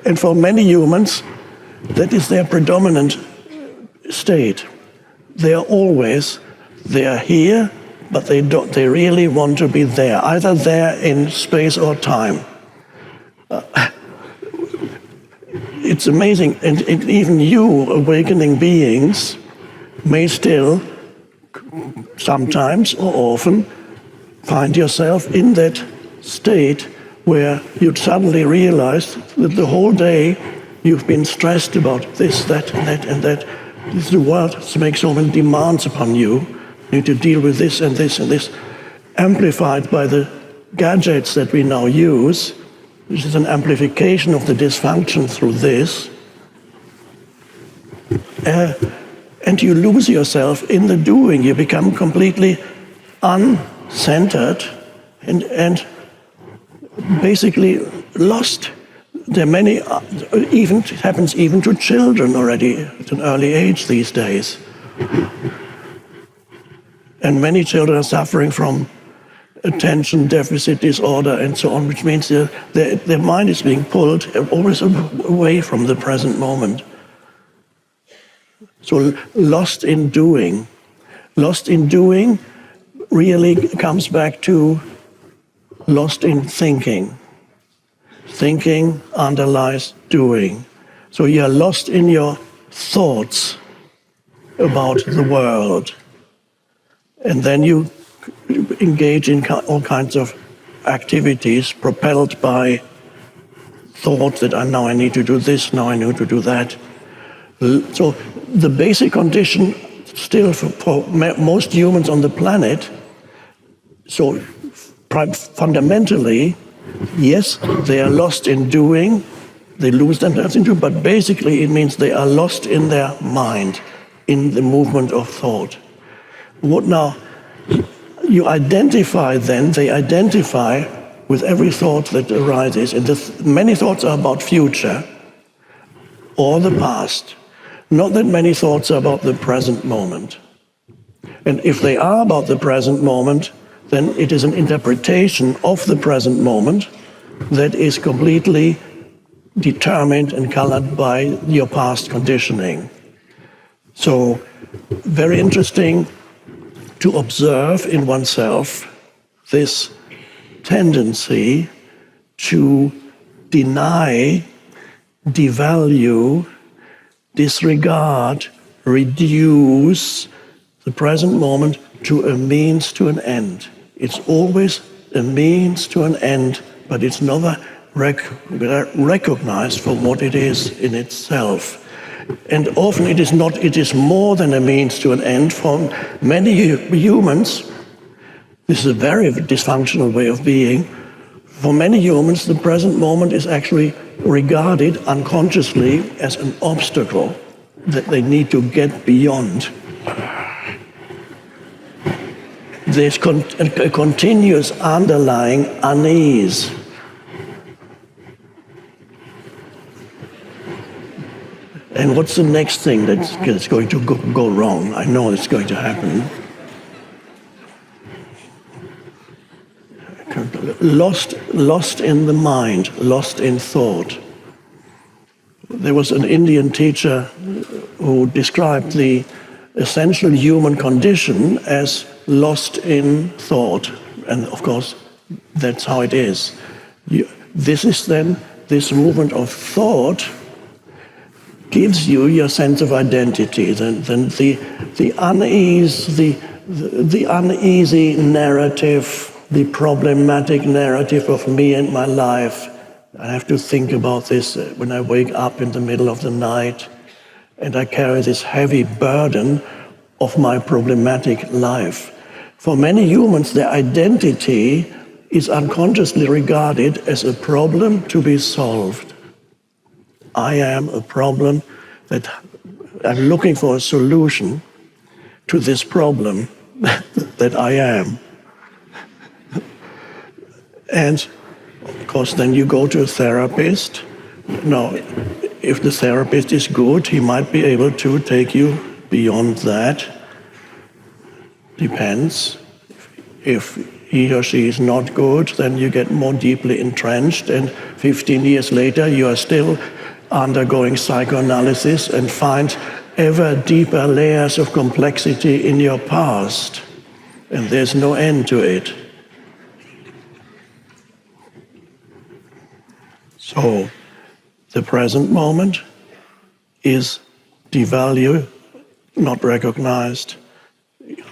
And for many humans, that is their predominant state. They are here, but they really want to be there, either there in space or time. It's amazing, and even you, awakening beings, may still, sometimes or often, find yourself in that state where you suddenly realize that the whole day you've been stressed about this, that, and that, and that. The world makes so many demands upon you. You need to deal with this and this and this, amplified by the gadgets that we now use, which is an amplification of the dysfunction through this. And you lose yourself in the doing. You become completely uncentered and basically lost. There are many, it happens even to children already at an early age these days. And many children are suffering from attention deficit disorder and so on, which means their mind is being pulled always away from the present moment. So lost in doing. Lost in doing really comes back to lost in thinking. Thinking underlies doing. So you're lost in your thoughts about the world. And then you engage in all kinds of activities propelled by thought that now I need to do this, now I need to do that. So the basic condition still for most humans on the planet, so fundamentally, yes, they are lost in doing, they lose themselves in doing, but basically it means they are lost in their mind, in the movement of thought. What now? You identify then, they identify with every thought that arises, and many thoughts are about future or the past. Not that many thoughts are about the present moment. And if they are about the present moment, then it is an interpretation of the present moment that is completely determined and colored by your past conditioning. So, very interesting to observe in oneself this tendency to deny, devalue, disregard, reduce the present moment to a means to an end. It's always a means to an end, but it's never recognized for what it is in itself. And often it is not, it is more than a means to an end. For many humans, this is a very dysfunctional way of being. For many humans, the present moment is actually regarded unconsciously as an obstacle that they need to get beyond. There's a continuous underlying unease. And what's the next thing that's going to go wrong? I know it's going to happen. Lost in the mind, lost in thought. There was an Indian teacher who described the essential human condition as lost in thought. And of course, that's how it is. This is then, this movement of thought gives you your sense of identity. Then the unease, the the uneasy narrative, the problematic narrative of me and my life, I have to think about this when I wake up in the middle of the night, and I carry this heavy burden of my problematic life. For many humans, their identity is unconsciously regarded as a problem to be solved. I am a problem that I'm looking for a solution to this problem that I am. And of course, then you go to a therapist. Now, if the therapist is good, he might be able to take you beyond that. Depends. If he or she is not good, then you get more deeply entrenched, and 15 years later you are still undergoing psychoanalysis and find ever deeper layers of complexity in your past, and there's no end to it. So, the present moment is devalued, not recognized,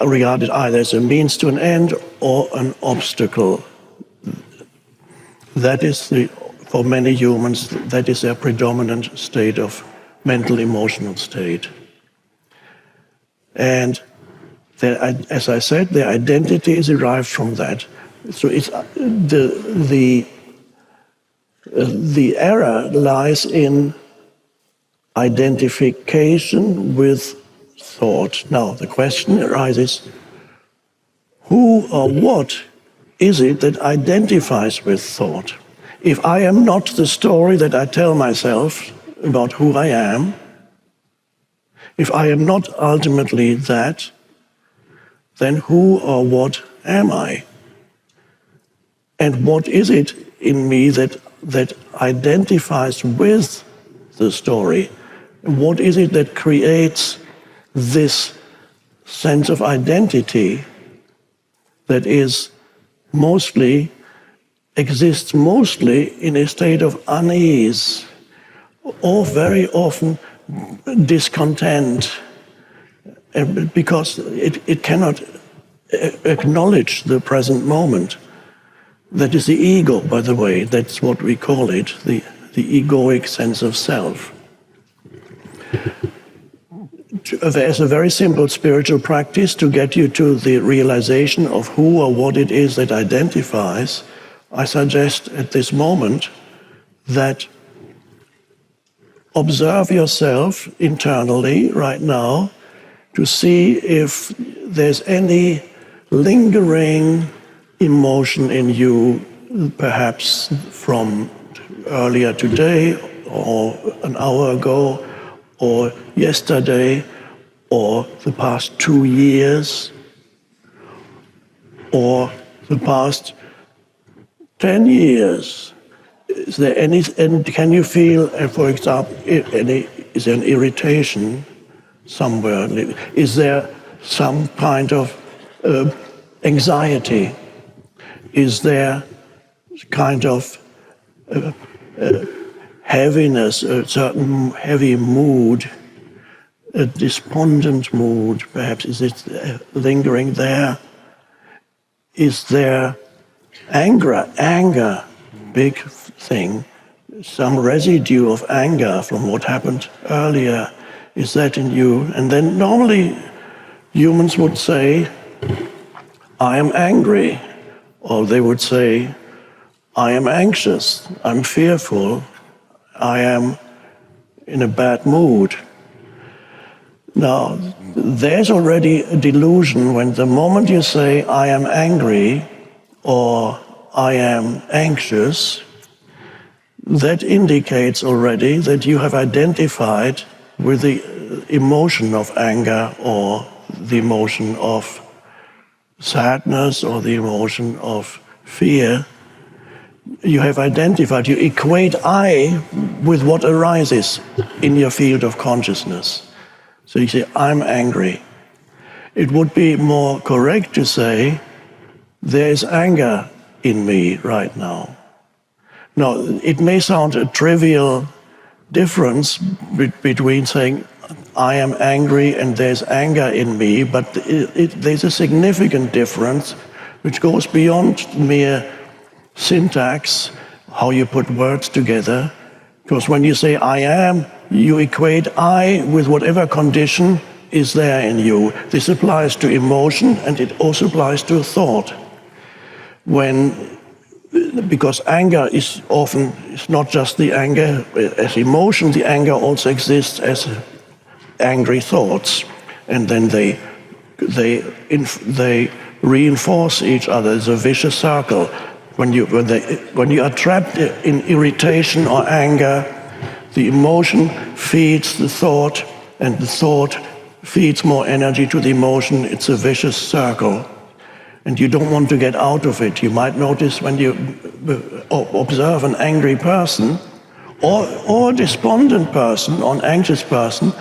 regarded either as a means to an end or an obstacle. That is, for many humans, that is their predominant state of mental, emotional state. And as I said, their identity is derived from that. So it's the error lies in identification with thought. Now, the question arises, who or what is it that identifies with thought? If I am not the story that I tell myself about who I am, if I am not ultimately that, then who or what am I? And what is it in me that identifies with the story? What is it that creates this sense of identity that exists mostly in a state of unease, or very often discontent, because it cannot acknowledge the present moment. That is the ego, by the way. That's what we call it, the egoic sense of self. There's a very simple spiritual practice to get you to the realization of who or what it is that identifies. I suggest at this moment that observe yourself internally right now to see if there's any lingering emotion in you, perhaps from earlier today, or an hour ago, or yesterday, or the past 2 years, or the past 10 years. Is there any, and can you feel, for example, is there an irritation somewhere? Is there some kind of anxiety? Is there kind of heaviness, a certain heavy mood, a despondent mood, perhaps? Is it lingering there? Is there anger, big thing, some residue of anger from what happened earlier? Is that in you? And then normally humans would say, I am angry. Or they would say, I am anxious, I'm fearful, I am in a bad mood. Now, there's already a delusion when the moment you say, I am angry, or I am anxious, that indicates already that you have identified with the emotion of anger, or the emotion of sadness, or the emotion of fear. You have identified, you equate I with what arises in your field of consciousness. So you say, I'm angry. It would be more correct to say, there is anger in me right now. Now, it may sound a trivial difference between saying, I am angry and there's anger in me, but there's a significant difference which goes beyond mere syntax, how you put words together. Because when you say I am, you equate I with whatever condition is there in you. This applies to emotion and it also applies to thought. Because anger is often, it's not just the anger as emotion, the anger also exists as angry thoughts. And then they reinforce each other. It's a vicious circle. When you are trapped in irritation or anger, the emotion feeds the thought, and the thought feeds more energy to the emotion. It's a vicious circle. And you don't want to get out of it. You might notice when you observe an angry person or a despondent person or an anxious person,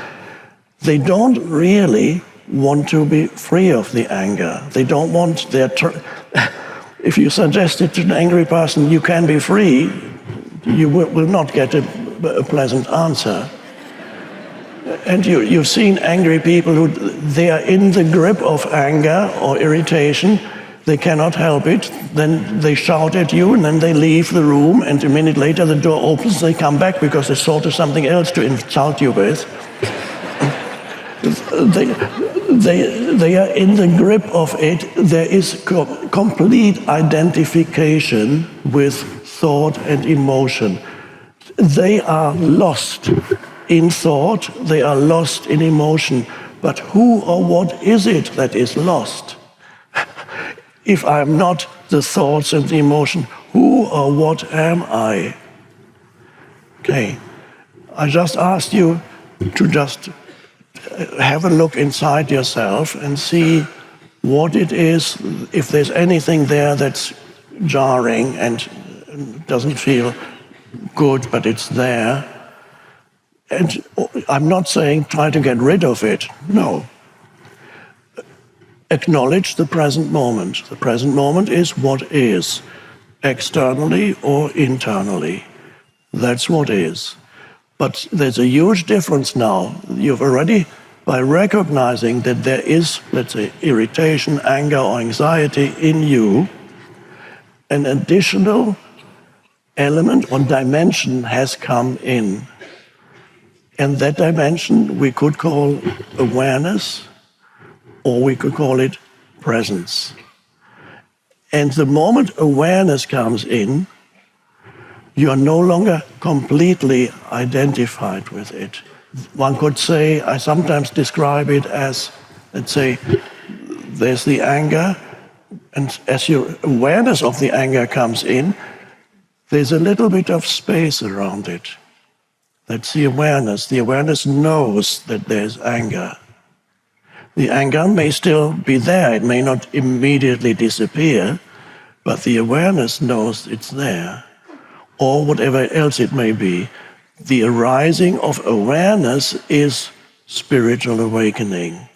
they don't really want to be free of the anger. They don't want if you suggest it to an angry person, you can be free, you will not get a pleasant answer. And you've seen angry people who they are in the grip of anger or irritation, they cannot help it, then they shout at you and then they leave the room, and a minute later the door opens, they come back because they thought of something else to insult you with. They are in the grip of it. There is complete identification with thought and emotion. They are lost in thought, they are lost in emotion. But who or what is it that is lost? If I'm not the thoughts and the emotion, who or what am I? Okay, I just asked you to just have a look inside yourself and see what it is, if there's anything there that's jarring and doesn't feel good, but it's there. And I'm not saying try to get rid of it, no. Acknowledge the present moment. The present moment is what is, externally or internally. That's what is. But there's a huge difference now. You've already, by recognizing that there is, let's say, irritation, anger, or anxiety in you, an additional element or dimension has come in. And that dimension we could call awareness, or we could call it presence. And the moment awareness comes in, you are no longer completely identified with it. One could say, I sometimes describe it as, let's say, there's the anger, and as your awareness of the anger comes in, there's a little bit of space around it. That's the awareness. The awareness knows that there's anger. The anger may still be there. It may not immediately disappear, but the awareness knows it's there. Or whatever else it may be. The arising of awareness is spiritual awakening.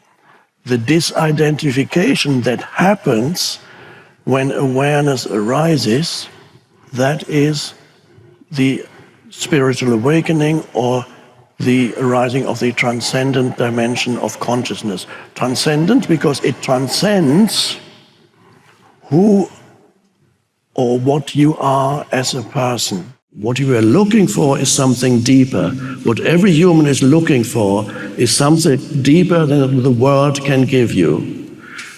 The disidentification that happens when awareness arises, that is the spiritual awakening or the arising of the transcendent dimension of consciousness. Transcendent because it transcends who or what you are as a person. What you are looking for is something deeper. What every human is looking for is something deeper than the world can give you.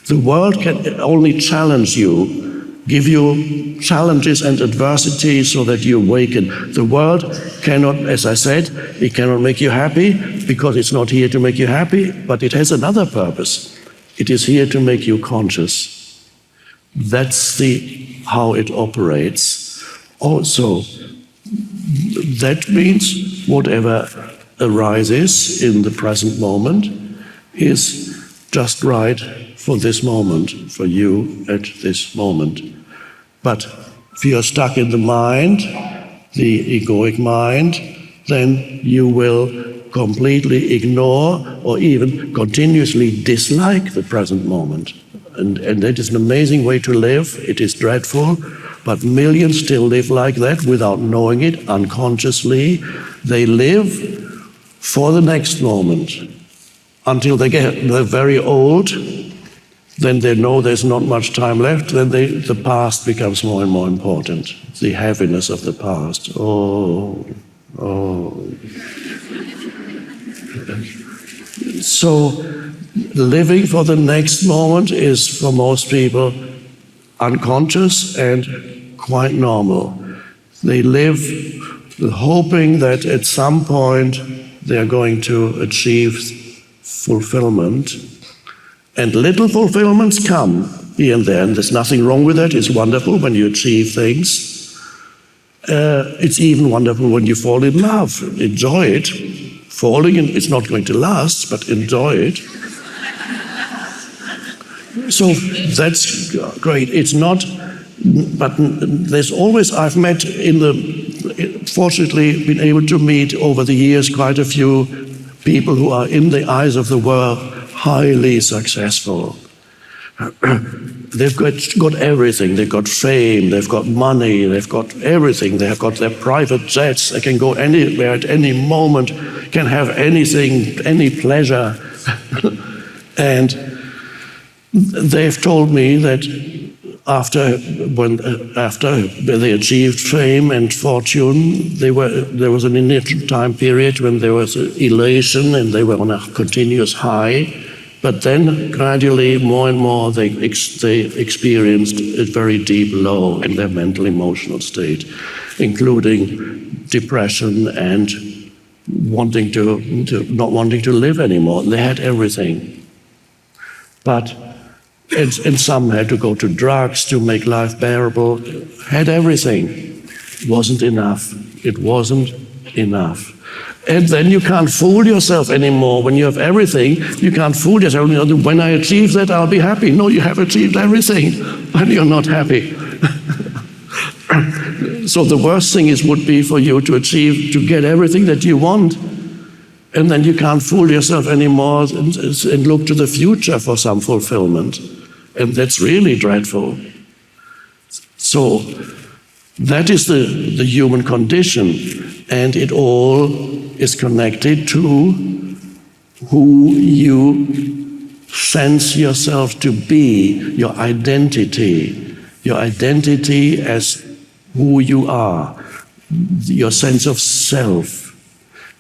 The world can only challenge you, give you challenges and adversity so that you awaken. The world cannot, as I said, it cannot make you happy because it's not here to make you happy, but it has another purpose. It is here to make you conscious. That's how it operates. Also, that means whatever arises in the present moment is just right for this moment, for you at this moment. But if you're stuck in the mind, the egoic mind, then you will completely ignore or even continuously dislike the present moment. And that is an amazing way to live. It is dreadful, but millions still live like that without knowing it, unconsciously. They live for the next moment. until they're very old. Then they know there's not much time left. Then the past becomes more and more important. The heaviness of the past. Oh. So living for the next moment is, for most people, unconscious and quite normal. They live hoping that at some point they're going to achieve fulfillment. And little fulfillments come here and there, and there's nothing wrong with that. It's wonderful when you achieve things. It's even wonderful when you fall in love. Enjoy it. Falling in, it's not going to last, but enjoy it. So that's great. It's not, but there's always, I've met fortunately been able to meet over the years quite a few people who are in the eyes of the world highly successful. They've got everything. They've got fame, they've got money, they've got everything. They've got their private jets. They can go anywhere at any moment, can have anything, any pleasure. And they've told me that after they achieved fame and fortune, there was an initial time period when there was elation and they were on a continuous high. But then gradually, more and more, they experienced a very deep low in their mental emotional state, including depression and not wanting to live anymore. They had everything. But and some had to go to drugs to make life bearable, had everything. It wasn't enough. It wasn't enough. And then you can't fool yourself anymore. When you have everything, you can't fool yourself. When I achieve that, I'll be happy. No, you have achieved everything, and you're not happy. So the worst thing would be for you to get everything that you want, and then you can't fool yourself anymore and look to the future for some fulfillment. And that's really dreadful. So that is the human condition, and it all is connected to who you sense yourself to be, your identity as who you are, your sense of self.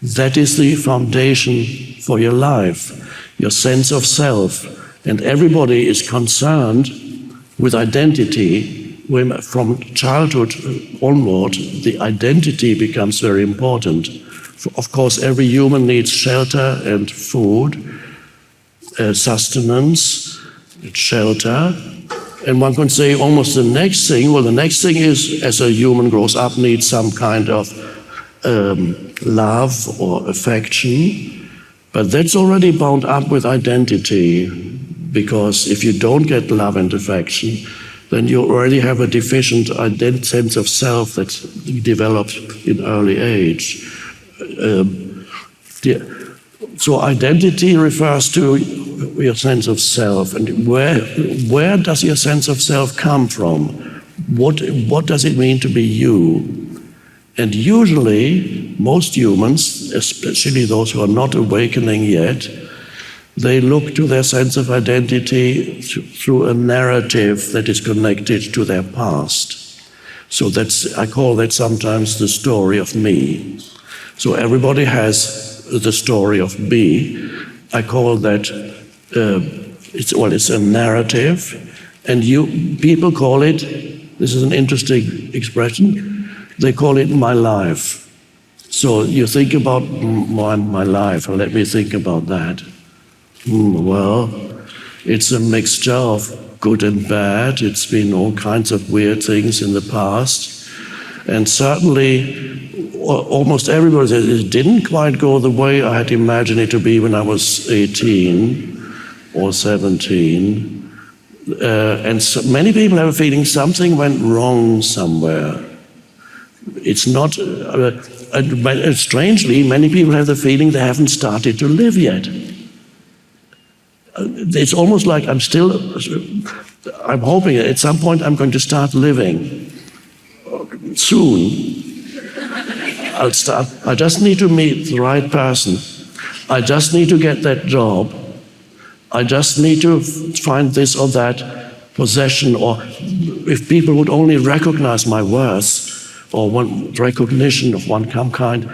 That is the foundation for your life, your sense of self. And everybody is concerned with identity. From childhood onward, the identity becomes very important. Of course, every human needs shelter and food, sustenance, shelter. And one can say almost the next thing is, as a human grows up, needs some kind of love or affection. But that's already bound up with identity, because if you don't get love and affection, then you already have a deficient sense of self that's developed in early age. So identity refers to your sense of self, and where does your sense of self come from? What does it mean to be you? And usually, most humans, especially those who are not awakening yet, they look to their sense of identity through a narrative that is connected to their past. So I call that sometimes the story of me. So everybody has the story of me. I call that, it's a narrative. And people call it, this is an interesting expression, they call it my life. So you think about my life, and let me think about that. Well, it's a mixture of good and bad. It's been all kinds of weird things in the past. And certainly, almost everybody says it didn't quite go the way I had imagined it to be when I was 18 or 17. And so many people have a feeling something went wrong somewhere. It's not, strangely, many people have the feeling they haven't started to live yet. It's almost like I'm hoping at some point I'm going to start living. Soon, I'll start. I just need to meet the right person. I just need to get that job. I just need to find this or that possession, or if people would only recognize my worth, or one recognition of one kind.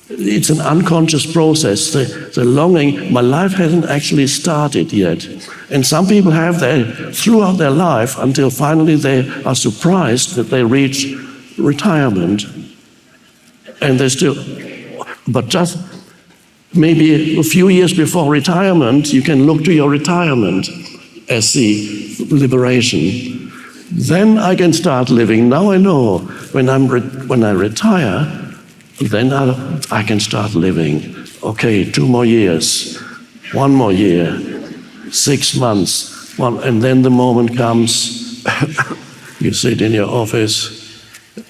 It's an unconscious process. The longing, my life hasn't actually started yet. And some people have that throughout their life until finally they are surprised that they reach retirement. And they still, but just maybe a few years before retirement, you can look to your retirement as the liberation. Then I can start living. Now I know when I retire, then I can start living. Okay, 2 more years, 1 more year, 6 months, and then the moment comes, you sit in your office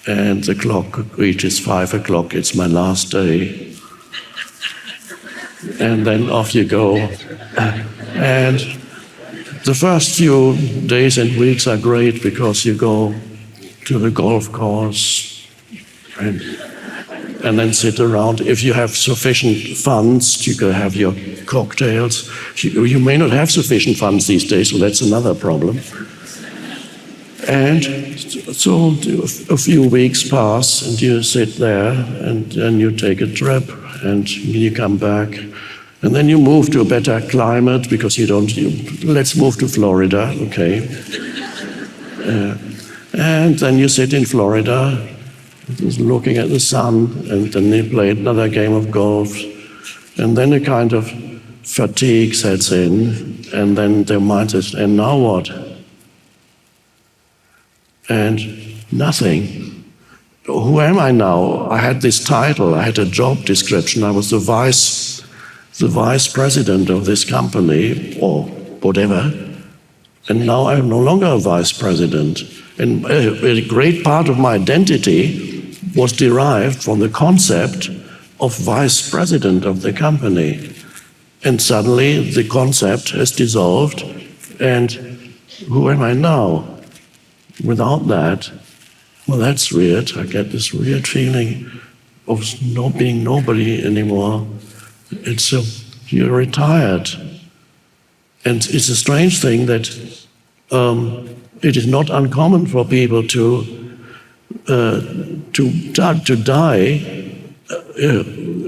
and the clock reaches 5 o'clock, it's my last day. And then off you go. And the first few days and weeks are great because you go to the golf course and then sit around. If you have sufficient funds, you can have your cocktails. You may not have sufficient funds these days, so that's another problem. And so a few weeks pass, and you sit there, and then you take a trip, and you come back. And then you move to a better climate because let's move to Florida, okay. And then you sit in Florida, just looking at the sun, and then you play another game of golf. And then a kind of fatigue sets in, and then their mind says, and now what? And nothing. Who am I now? I had this title, I had a job description, I was the vice president of this company, or whatever, and now I'm no longer a vice president. And a great part of my identity was derived from the concept of vice president of the company. And suddenly the concept has dissolved, and who am I now? Without that, well, that's weird. I get this weird feeling of not being nobody anymore. You're retired. And it's a strange thing that it is not uncommon for people to die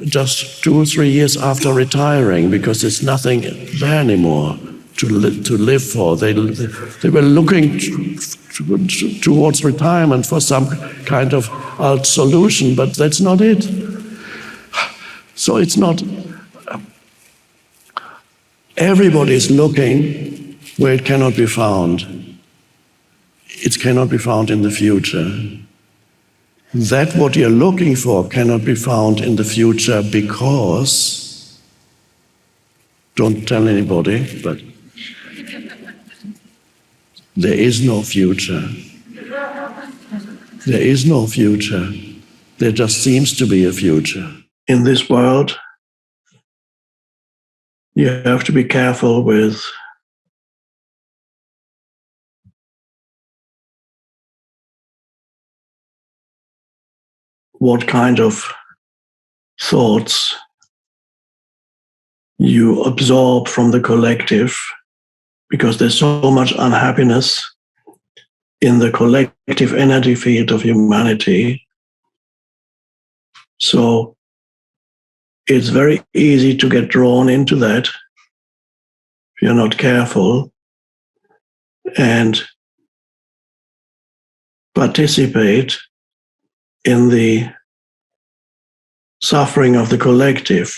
just 2 or 3 years after retiring, because there's nothing there anymore to live for. They were looking towards retirement for some kind of solution, but that's not it. So it's not. Everybody is looking where it cannot be found. It cannot be found in the future. That what you're looking for cannot be found in the future because, don't tell anybody, but there is no future. There is no future. There just seems to be a future. In this world, you have to be careful with what kind of thoughts you absorb from the collective, because there's so much unhappiness in the collective energy field of humanity. So it's very easy to get drawn into that if you're not careful and participate in the suffering of the collective.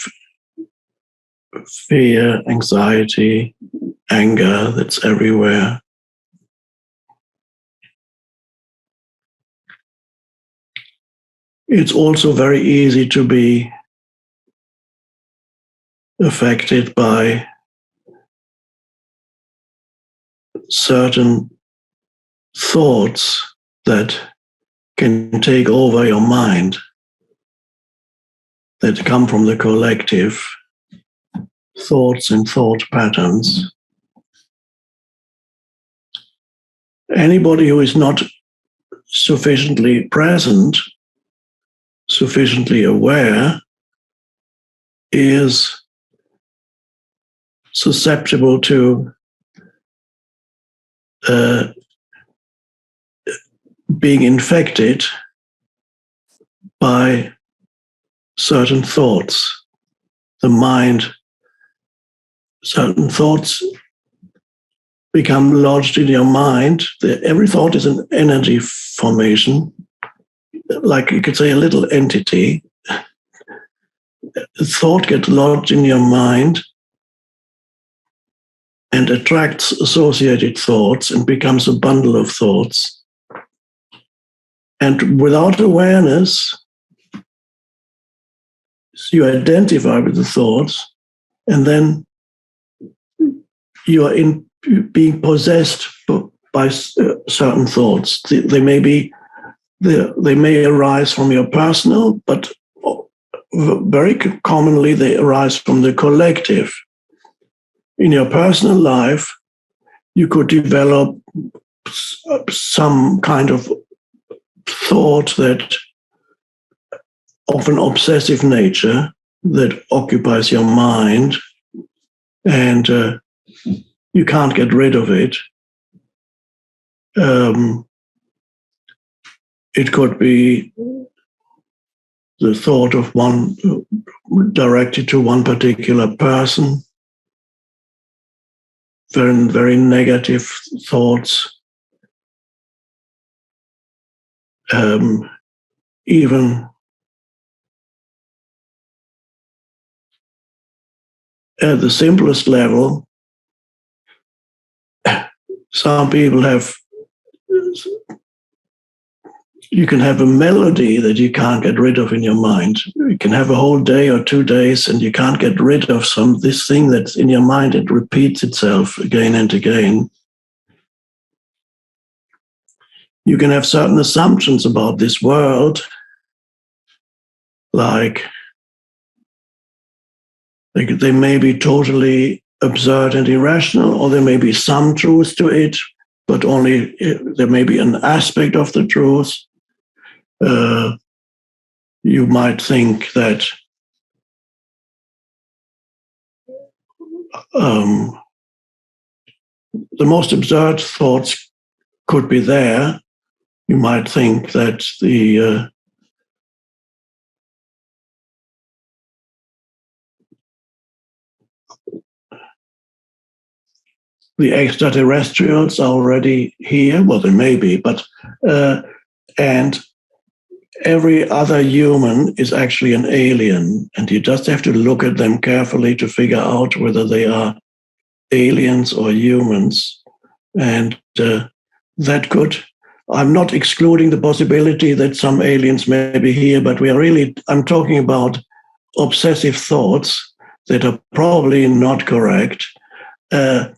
Fear, anxiety, anger, that's everywhere. It's also very easy to be affected by certain thoughts that can take over your mind, that come from the collective, thoughts and thought patterns. Anybody who is not sufficiently present, sufficiently aware, is susceptible to being infected by certain thoughts. The mind, certain thoughts become lodged in your mind. Every thought is an energy formation, like you could say a little entity. A thought gets lodged in your mind and attracts associated thoughts and becomes a bundle of thoughts. And without awareness, you identify with the thoughts, and then you are being possessed by certain thoughts. They may arise from your personal, but very commonly they arise from the collective. In your personal life, you could develop some kind of thought that of an obsessive nature that occupies your mind, and you can't get rid of it. It could be the thought of one directed to one particular person, very, very negative thoughts. Even at the simplest level, some people you can have a melody that you can't get rid of in your mind. You can have a whole day or 2 days and you can't get rid of this thing that's in your mind. It repeats itself again and again. You can have certain assumptions about this world, like they may be totally absurd and irrational, or there may be some truth to it, but only there may be an aspect of the truth. You might think that the most absurd thoughts could be there. You might think that the extraterrestrials are already here. Well, they may be, but and every other human is actually an alien, and you just have to look at them carefully to figure out whether they are aliens or humans. And that could, I'm not excluding the possibility that some aliens may be here, but I'm talking about obsessive thoughts that are probably not correct. And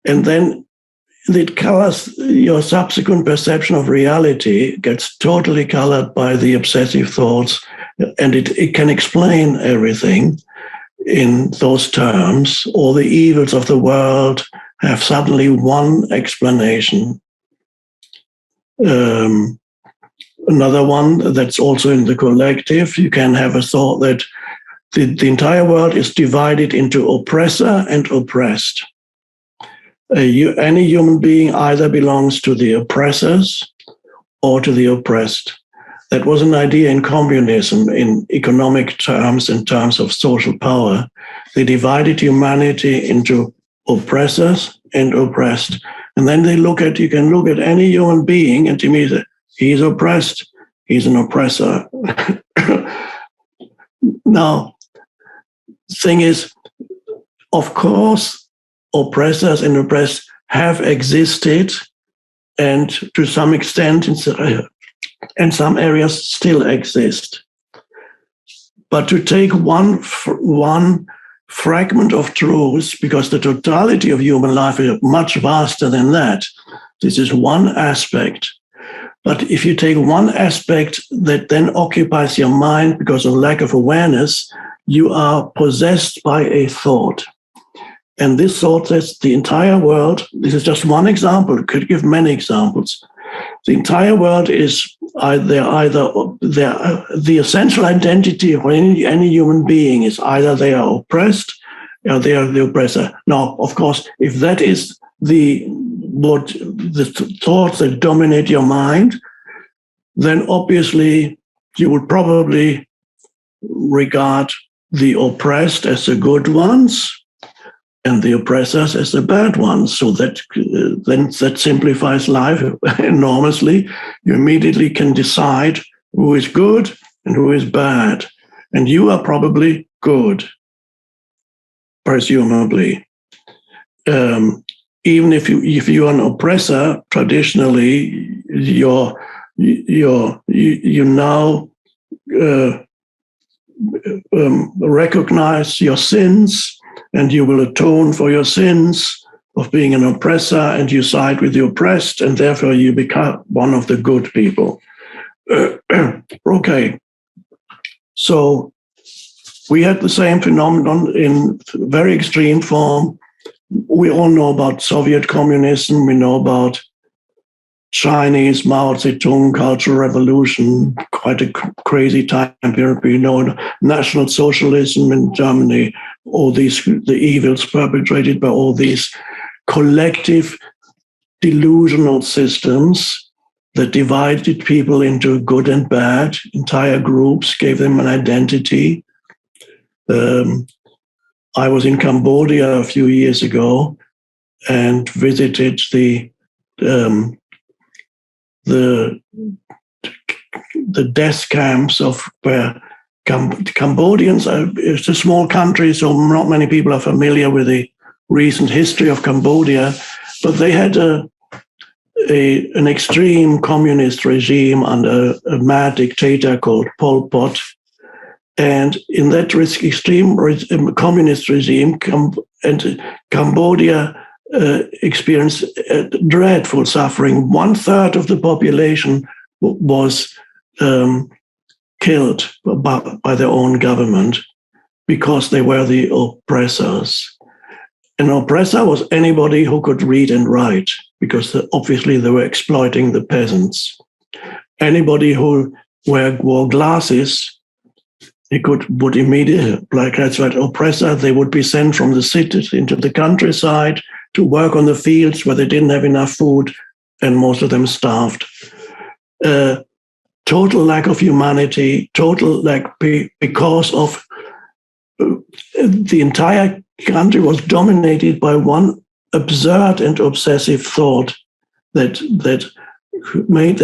then it colors your subsequent perception of reality, gets totally colored by the obsessive thoughts, and it can explain everything in those terms. All the evils of the world have suddenly one explanation. Another one that's also in the collective, you can have a thought that the entire world is divided into oppressor and oppressed. Any human being either belongs to the oppressors or to the oppressed. That was an idea in communism, in economic terms, in terms of social power. They divided humanity into oppressors and oppressed. And then you can look at any human being and immediately, he's oppressed, he's an oppressor. Now, the thing is, of course, oppressors and oppressed have existed, and to some extent, in some areas, still exist. But to take one fragment of truth, because the totality of human life is much vaster than that. This is one aspect. But if you take one aspect that then occupies your mind because of lack of awareness, you are possessed by a thought. And this thought says the entire world, this is just one example, it could give many examples. The entire world is the essential identity of any human being is either they are oppressed or they are the oppressor. Now, of course, if that is the thoughts that dominate your mind, then obviously you would probably regard the oppressed as the good ones and the oppressors as the bad ones. So that then that simplifies life enormously. You immediately can decide who is good and who is bad. And you are probably good, presumably. Even if you are an oppressor, traditionally, you now recognize your sins, and you will atone for your sins of being an oppressor, and you side with the oppressed, and therefore you become one of the good people. Okay, so we had the same phenomenon in very extreme form. We all know about Soviet communism. We know about Chinese Mao Zedong Cultural Revolution, quite a crazy time period. We know National Socialism in Germany, all the evils perpetrated by all these collective delusional systems that divided people into good and bad, entire groups, gave them an identity. I was in Cambodia a few years ago and visited the death camps of where Cambodians, it's a small country, so not many people are familiar with the recent history of Cambodia, but they had an extreme communist regime under a mad dictator called Pol Pot. And in that extreme communist regime, Cambodia experienced dreadful suffering. 1/3 of the population was killed by their own government because they were the oppressors. An oppressor was anybody who could read and write, because obviously they were exploiting the peasants. Anybody who wore glasses, would immediately, like that's right, oppressor, they would be sent from the cities into the countryside to work on the fields where they didn't have enough food, and most of them starved. Total lack of humanity, because of the entire country was dominated by one absurd and obsessive thought that made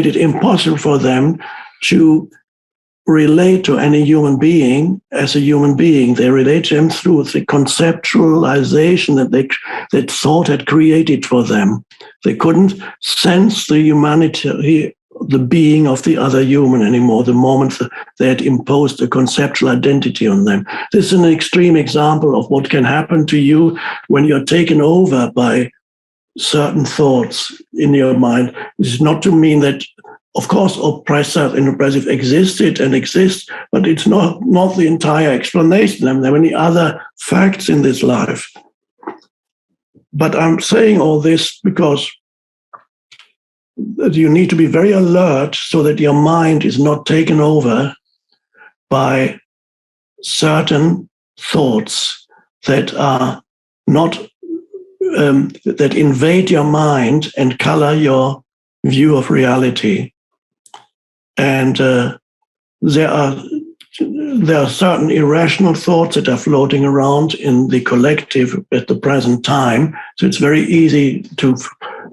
it impossible for them to relate to any human being as a human being. They relate to him through the conceptualization that thought had created for them. They couldn't sense the humanity, the being of the other human anymore, the moment they had imposed a conceptual identity on them. This is an extreme example of what can happen to you when you're taken over by certain thoughts in your mind. This is not to mean that, of course, oppressor and oppressive existed and exist, but it's not the entire explanation. There are many other facts in this life. But I'm saying all this because you need to be very alert so that your mind is not taken over by certain thoughts that are not that invade your mind and color your view of reality. And there are certain irrational thoughts that are floating around in the collective at the present time. So it's very easy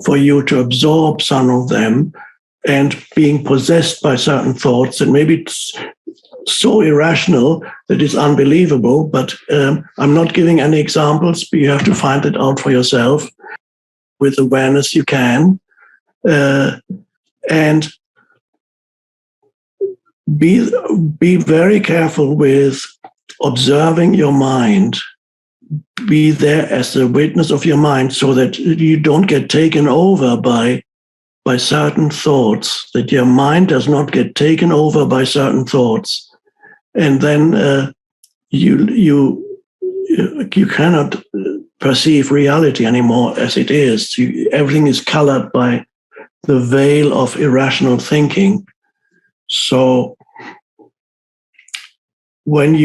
for you to absorb some of them, and being possessed by certain thoughts, and maybe it's so irrational that it's unbelievable. But I'm not giving any examples, but you have to find it out for yourself. With awareness, you can. And be very careful with observing your mind. Be there as the witness of your mind, so that you don't get taken over by certain thoughts, that your mind does not get taken over by certain thoughts. And then you cannot perceive reality anymore as it is. Everything is colored by the veil of irrational thinking. So when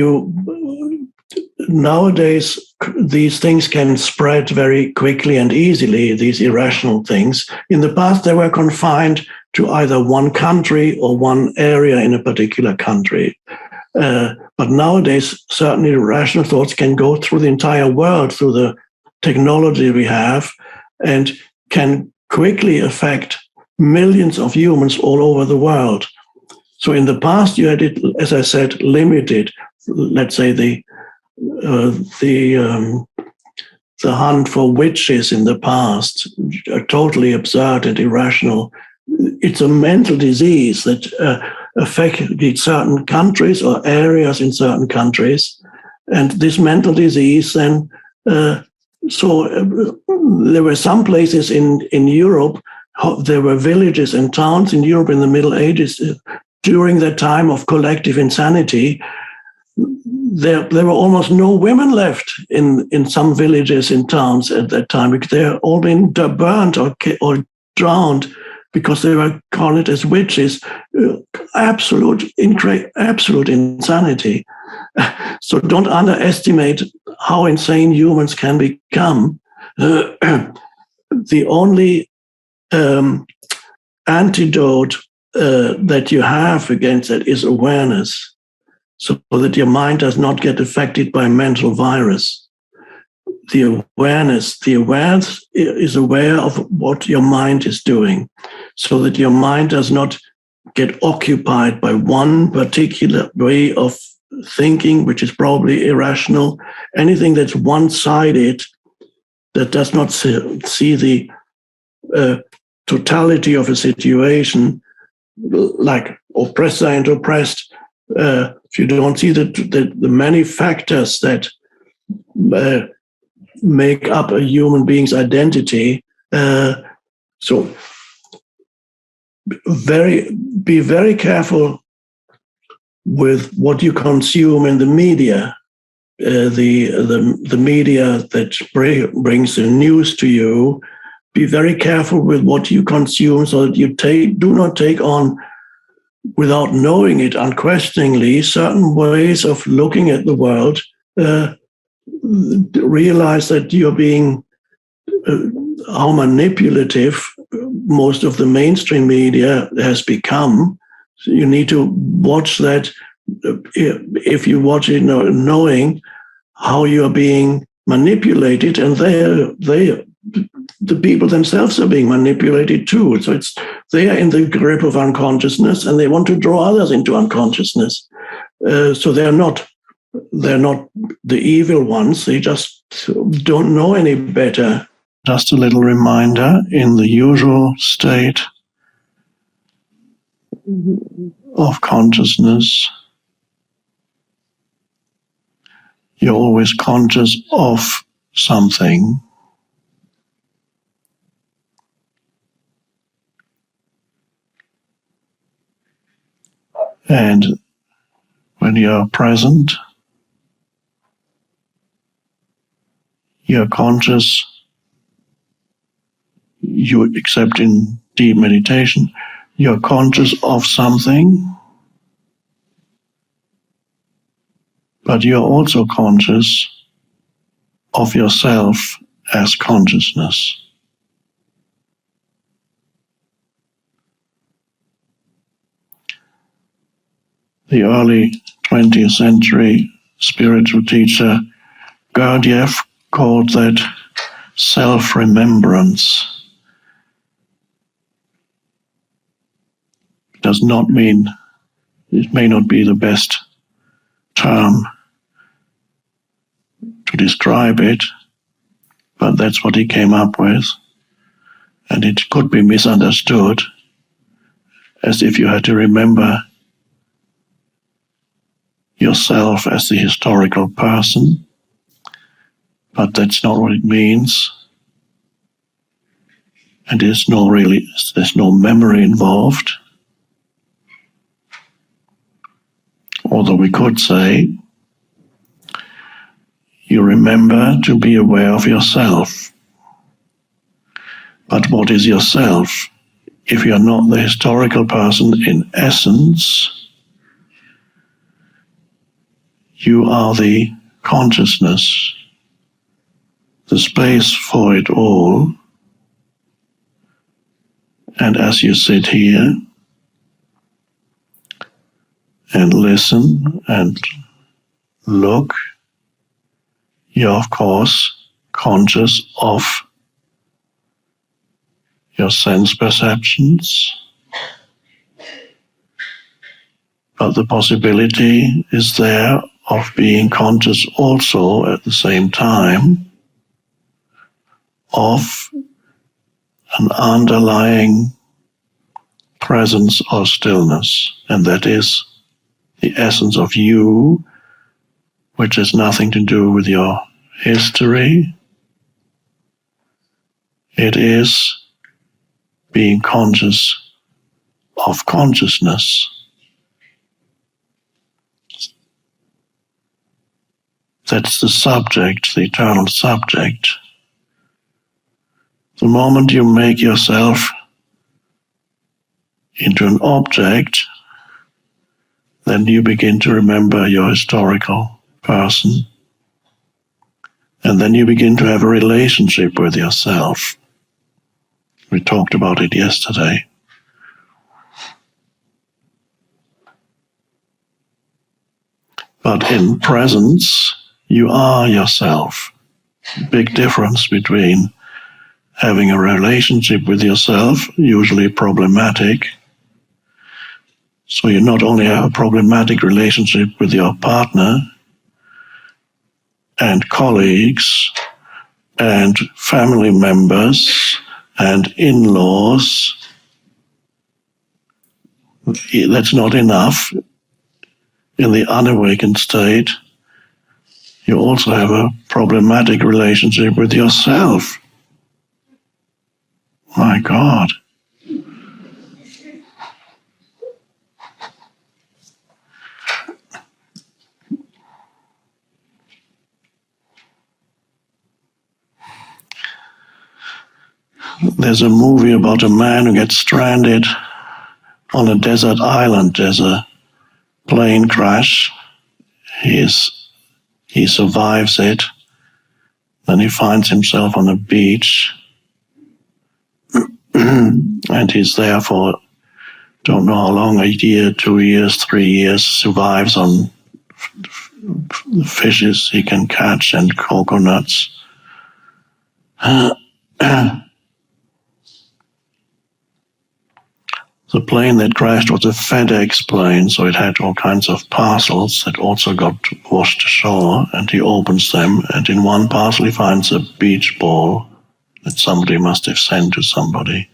nowadays, these things can spread very quickly and easily, these irrational things. In the past, they were confined to either one country or one area in a particular country. But nowadays, certain irrational thoughts can go through the entire world, through the technology we have, and can quickly affect millions of humans all over the world. So in the past, you had it, as I said, limited. Let's say the hunt for witches in the past are totally absurd and irrational. It's a mental disease that affected certain countries or areas in certain countries, and this mental disease then. There were some places in Europe. There were villages and towns in Europe in the Middle Ages during that time of collective insanity. There were almost no women left in some villages and towns at that time, because they had all been burnt or drowned because they were called as witches. Absolute insanity. So don't underestimate how insane humans can become. The only antidote that you have against that is awareness, so that your mind does not get affected by mental virus. The awareness is aware of what your mind is doing, so that your mind does not get occupied by one particular way of thinking, which is probably irrational. Anything that's one-sided, that does not see the totality of a situation, like oppressor and oppressed. If you don't see the many factors that make up a human being's identity, so be very careful with what you consume in the media. The media that brings the news to you. Be very careful with what you consume, so that you do not take on, without knowing it unquestioningly, certain ways of looking at the world. Realize that you're being how manipulative most of the mainstream media has become. So you need to watch that. If you watch it knowing how you're being manipulated, and the people themselves are being manipulated too. So they are in the grip of unconsciousness, and they want to draw others into unconsciousness. So they're not the evil ones. They just don't know any better. Just a little reminder: in the usual state of consciousness, you're always conscious of something. And when you're present, you're conscious, except in deep meditation, you're conscious of something, but you're also conscious of yourself as consciousness. The early 20th century spiritual teacher Gurdjieff called that self-remembrance. It does not mean, it may not be the best term to describe it, but that's what he came up with. And it could be misunderstood as if you had to remember yourself as the historical person, but that's not what it means. And there's no memory involved. Although we could say, you remember to be aware of yourself. But what is yourself? if you're not the historical person in essence, you are the consciousness, the space for it all. And as you sit here and listen and look, you're of course conscious of your sense perceptions, but the possibility is there of being conscious also at the same time of an underlying presence or stillness, and that is the essence of you, which has nothing to do with your history. It is being conscious of consciousness. That's the subject, the eternal subject. The moment you make yourself into an object, then you begin to remember your historical person. And then you begin to have a relationship with yourself. We talked about it yesterday. But in presence, you are yourself. Big difference between having a relationship with yourself, usually problematic. So you not only have a problematic relationship with your partner and colleagues and family members and in-laws, that's not enough. In the unawakened state, you also have a problematic relationship with yourself. My God. There's a movie about a man who gets stranded on a desert island. There's a plane crash. He survives it. Then he finds himself on a beach. And he's there for, don't know how long, a year, 2 years, 3 years, survives on fishes he can catch and coconuts. The plane that crashed was a FedEx plane, so it had all kinds of parcels that also got washed ashore, and he opens them, and in one parcel he finds a beach ball that somebody must have sent to somebody.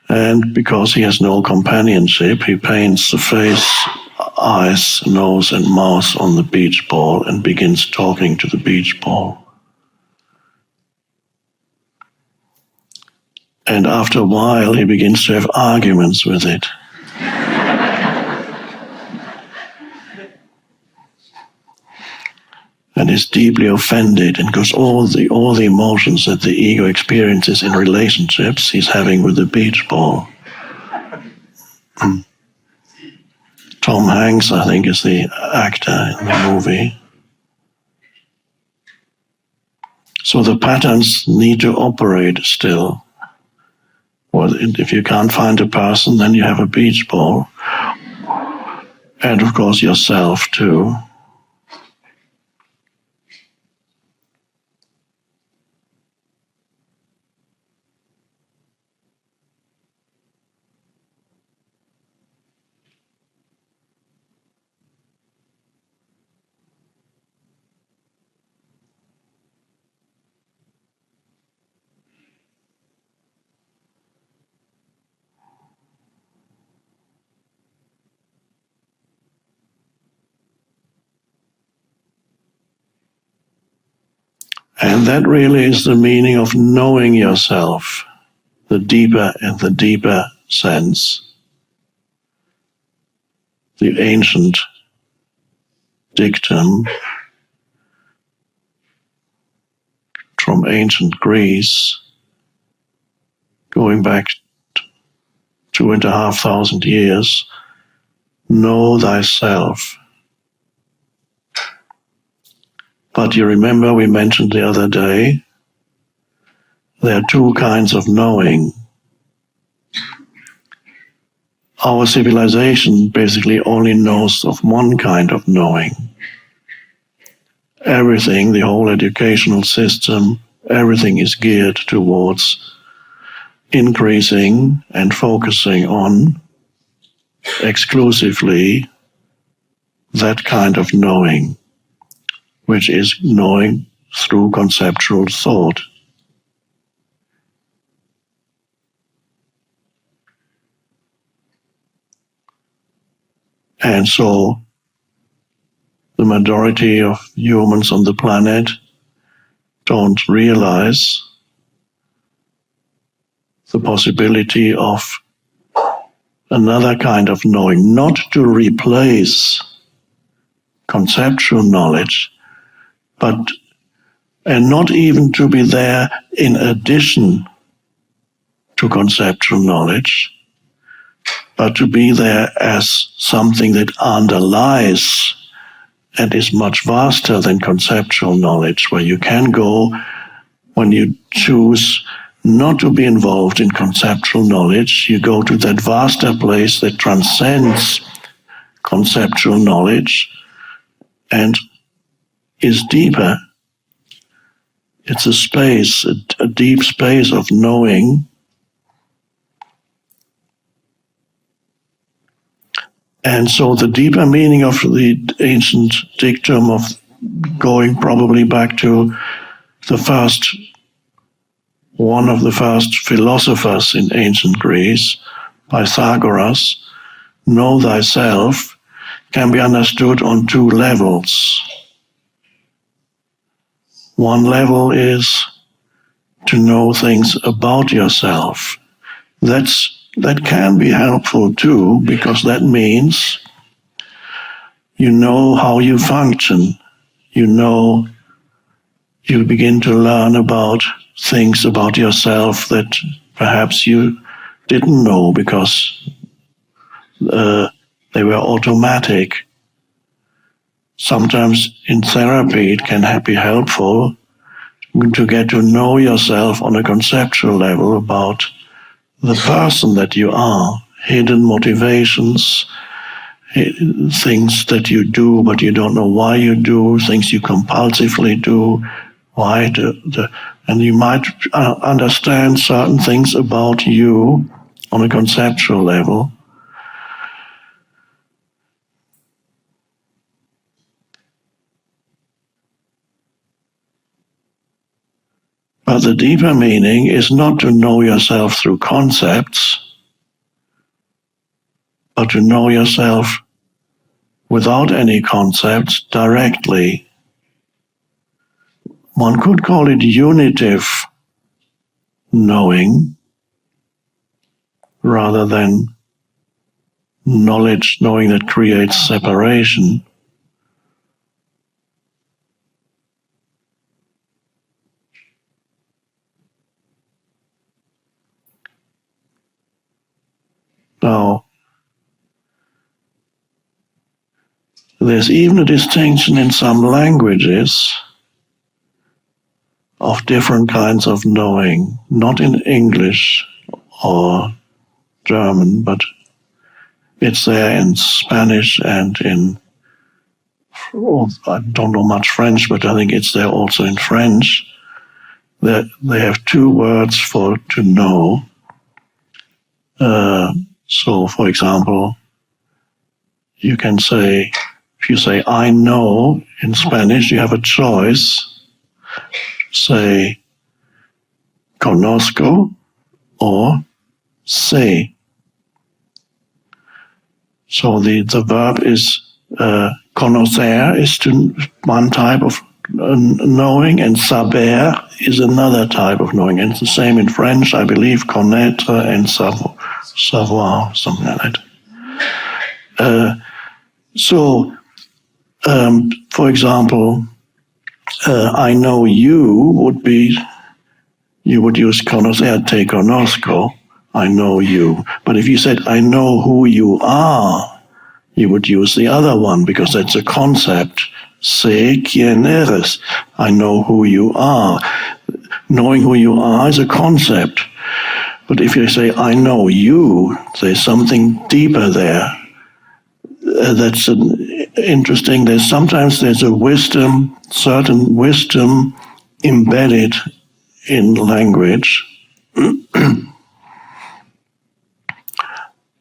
And because he has no companionship, he paints the face, eyes, nose, and mouth on the beach ball and begins talking to the beach ball. And after a while, he begins to have arguments with it. And is deeply offended, and because all the emotions that the ego experiences in relationships, he's having with the beach ball. Tom Hanks, I think, is the actor in the movie. So the patterns need to operate still. Or if you can't find a person, then you have a beach ball. And of course yourself too. And that really is the meaning of knowing yourself, the deeper sense. The ancient dictum from ancient Greece, going back 2,500 years, know thyself. But you remember we mentioned the other day, there are two kinds of knowing. Our civilization basically only knows of one kind of knowing. Everything, the whole educational system, everything is geared towards increasing and focusing on exclusively that kind of knowing, which is knowing through conceptual thought. And so the majority of humans on the planet don't realize the possibility of another kind of knowing, not to replace conceptual knowledge, and not even to be there in addition to conceptual knowledge, but to be there as something that underlies and is much vaster than conceptual knowledge, where you can go when you choose not to be involved in conceptual knowledge. You go to that vaster place that transcends conceptual knowledge and is deeper. It's a space, a deep space of knowing. And so the deeper meaning of the ancient dictum of going probably back to one of the first philosophers in ancient Greece, Pythagoras, know thyself, can be understood on two levels. One level is to know things about yourself. That can be helpful too, because that means you know how you function. You begin to learn about things about yourself that perhaps you didn't know because they were automatic. Sometimes in therapy it can be helpful to get to know yourself on a conceptual level about the person that you are, hidden motivations, things that you do but you don't know why you do, things you compulsively do, and you might understand certain things about you on a conceptual level. But the deeper meaning is not to know yourself through concepts, but to know yourself without any concepts directly. One could call it unitive knowing rather than knowing that creates separation. Now, there's even a distinction in some languages of different kinds of knowing, not in English or German, but it's there in Spanish and I don't know much French, but I think it's there also in French. They have two words for to know. So, for example, you can say, if you say, I know, in Spanish, you have a choice. Say, conozco or sé. So the verb is conocer is one type of knowing, and saber is another type of knowing. And it's the same in French, I believe, connaître and savoir, something like that. For example, I know you would be, you would use conocer, te conozco. I know you. But if you said, I know who you are, you would use the other one, because that's a concept. Sé quién eres. I know who you are. Knowing who you are is a concept. But if you say, I know you, there's something deeper there. That's interesting. Sometimes there's a wisdom, certain wisdom embedded in language.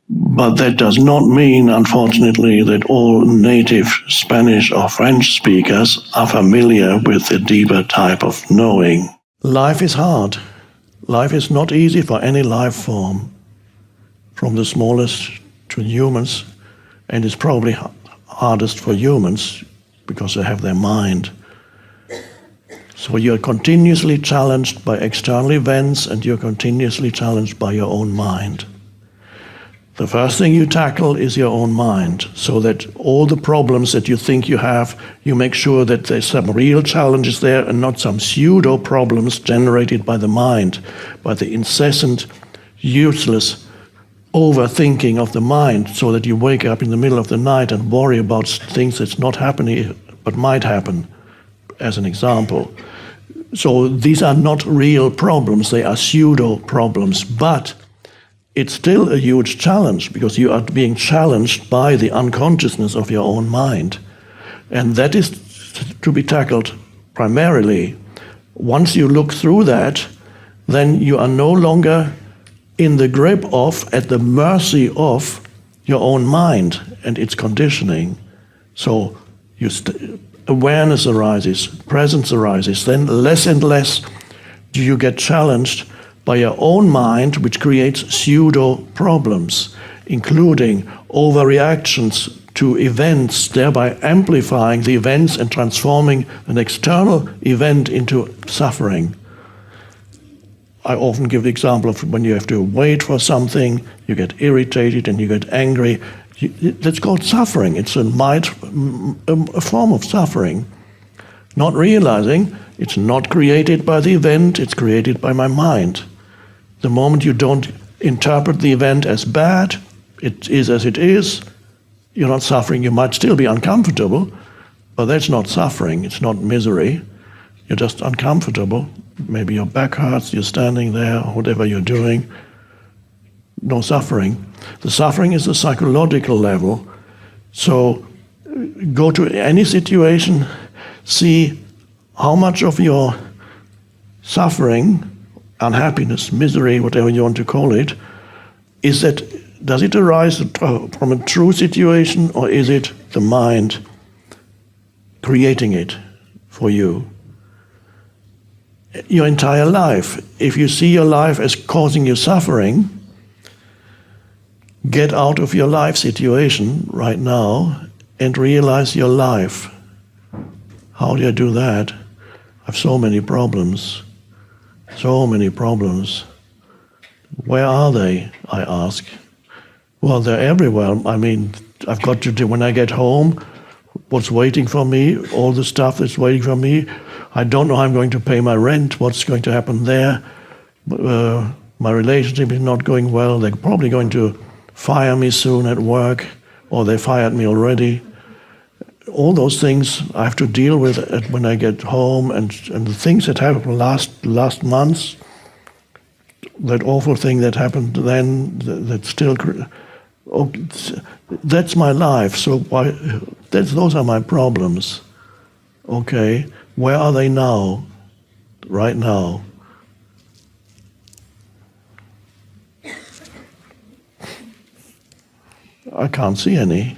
But that does not mean, unfortunately, that all native Spanish or French speakers are familiar with the deeper type of knowing. Life is hard. Life is not easy for any life form, from the smallest to humans, and it's probably hardest for humans because they have their mind. So you're continuously challenged by external events, and you're continuously challenged by your own mind. The first thing you tackle is your own mind, so that all the problems that you think you have, you make sure that there's some real challenges there and not some pseudo problems generated by the mind, by the incessant, useless overthinking of the mind, so that you wake up in the middle of the night and worry about things that's not happening but might happen, as an example. So these are not real problems, they are pseudo problems, but it's still a huge challenge, because you are being challenged by the unconsciousness of your own mind. And that is to be tackled primarily. Once you look through that, then you are no longer in the grip of, at the mercy of, your own mind and its conditioning. So awareness arises, presence arises, then less and less do you get challenged by your own mind, which creates pseudo problems, including overreactions to events, thereby amplifying the events and transforming an external event into suffering. I often give the example of when you have to wait for something, you get irritated and you get angry. That's called suffering. It's a form of suffering. Not realizing it's not created by the event, it's created by my mind. The moment you don't interpret the event as bad, it is as it is, you're not suffering. You might still be uncomfortable, but that's not suffering, it's not misery. You're just uncomfortable. Maybe your back hurts, you're standing there, whatever you're doing. No suffering. The suffering is the psychological level. So go to any situation, see how much of your suffering, unhappiness, misery, whatever you want to call it, does it arise from a true situation, or is it the mind creating it for you? Your entire life, if you see your life as causing you suffering, get out of your life situation right now and realize your life. How do I do that? I have so many problems. So many problems. Where are they, I ask? Well, they're everywhere. I mean, I've got to do, when I get home, what's waiting for me, all the stuff that's waiting for me. I don't know how I'm going to pay my rent, what's going to happen there. My relationship is not going well. They're probably going to fire me soon at work, or they fired me already. All those things I have to deal with when I get home, and the things that happened last months, that awful thing that happened then, that still, that's my life. So those are my problems. Okay, where are they now? Right now. I can't see any.